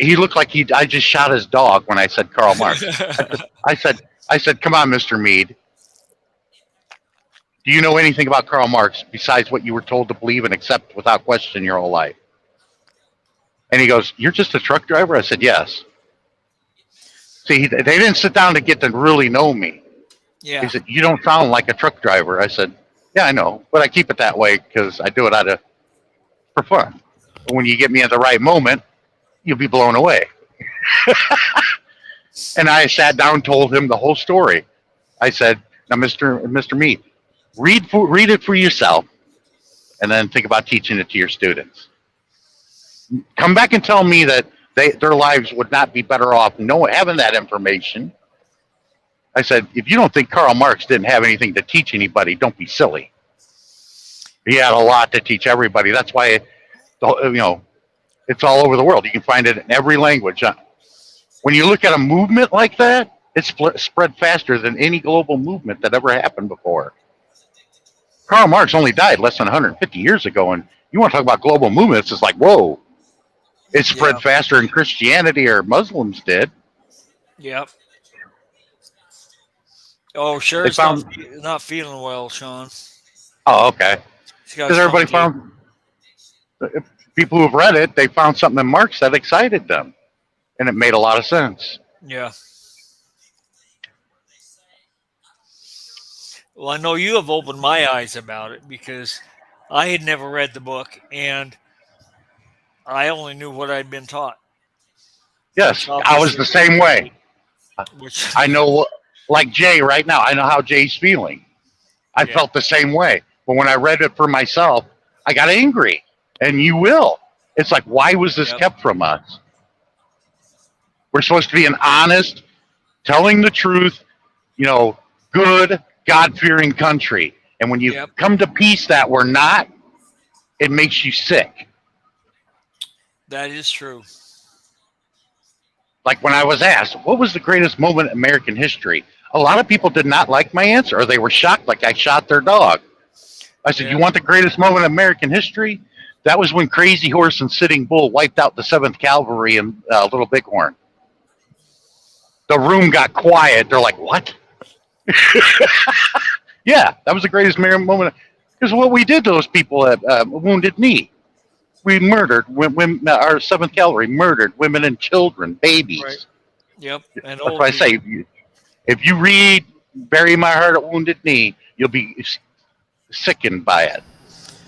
he looked like I just shot his dog when I said Karl Marx. I said, come on, Mr. Mead. Do you know anything about Karl Marx besides what you were told to believe and accept without question your whole life? And he goes, you're just a truck driver? I said, yes. See, they didn't sit down to get to really know me. Yeah. He said, you don't sound like a truck driver. I said, yeah, I know, but I keep it that way because I do it for fun. But when you get me at the right moment, you'll be blown away. And I sat down and told him the whole story. I said, now, Mr. Mead, read it for yourself and then think about teaching it to your students. Come back and tell me that their lives would not be better off having that information. I said, if you don't think Karl Marx didn't have anything to teach anybody, don't be silly. He had a lot to teach everybody. That's why, it's all over the world. You can find it in every language. When you look at a movement like that, it's spread faster than any global movement that ever happened before. Karl Marx only died less than 150 years ago, and you want to talk about global movements, it's like, whoa. It spread faster than Christianity or Muslims did. Yep. Oh, sure. It's not feeling well, Sean. Oh, okay. Because everybody found, people who have read it, they found something in Marx that excited them. And it made a lot of sense. Yeah. Well, I know you have opened my eyes about it because I had never read the book and I only knew what I'd been taught. Yes, I was the same way. I know, like Jay right now, I know how Jay's feeling. I felt the same way. But when I read it for myself, I got angry. And you will. It's like, why was this kept from us? We're supposed to be an honest, telling the truth, good, God-fearing country. And when you come to peace that we're not, it makes you sick. That is true. Like when I was asked, what was the greatest moment in American history? A lot of people did not like my answer, or they were shocked like I shot their dog. I said, you want the greatest moment in American history? That was when Crazy Horse and Sitting Bull wiped out the 7th Cavalry in Little Bighorn. The room got quiet. They're like, what? Yeah, that was the greatest moment. Because what we did to those people at Wounded Knee, we murdered women. Our 7th Cavalry murdered women and children, babies. Right. Yep. And that's why I say, if you read Bury My Heart at Wounded Knee, you'll be sickened by it.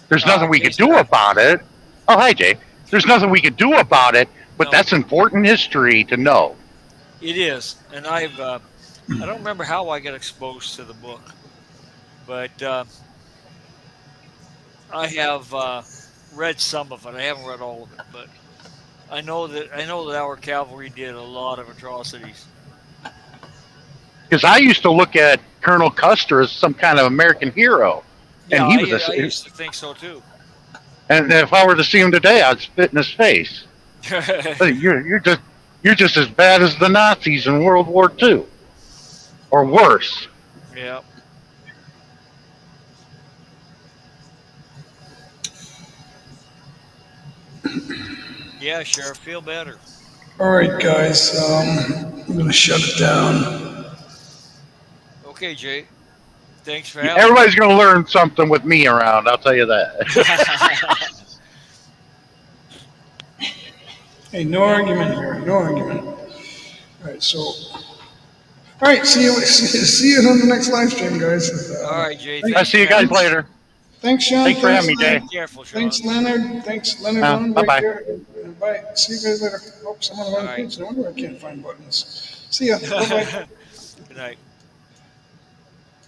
There's nothing we could do about it. Oh, hi, Jay. There's nothing we could do about it, but that's important history to know. It is. And I don't remember how I got exposed to the book, but I have read some of it. I haven't read all of it, but I know that our cavalry did a lot of atrocities. Because I used to look at Colonel Custer as some kind of American hero. Yeah, and he was I used to think so too. And if I were to see him today, I'd spit in his face. You're just as bad as the Nazis in World War II, or worse. Yeah. Yeah, Sheriff, feel better. All right, guys. I'm going to shut it down. Okay, Jay. Thanks for having Everybody's going to learn something with me around, I'll tell you that. Hey, no argument here. No argument. All right, see you on the next live stream, guys. All right, Jay. I'll see you guys later. Thanks, Sean. Thanks for having me, Jay. Be careful, Sean. Thanks, Leonard. Bond, bye-bye. right there. Bye. See you guys later. Oh, someone on the page. No wonder I can't find buttons. See ya. Bye-bye. Good night.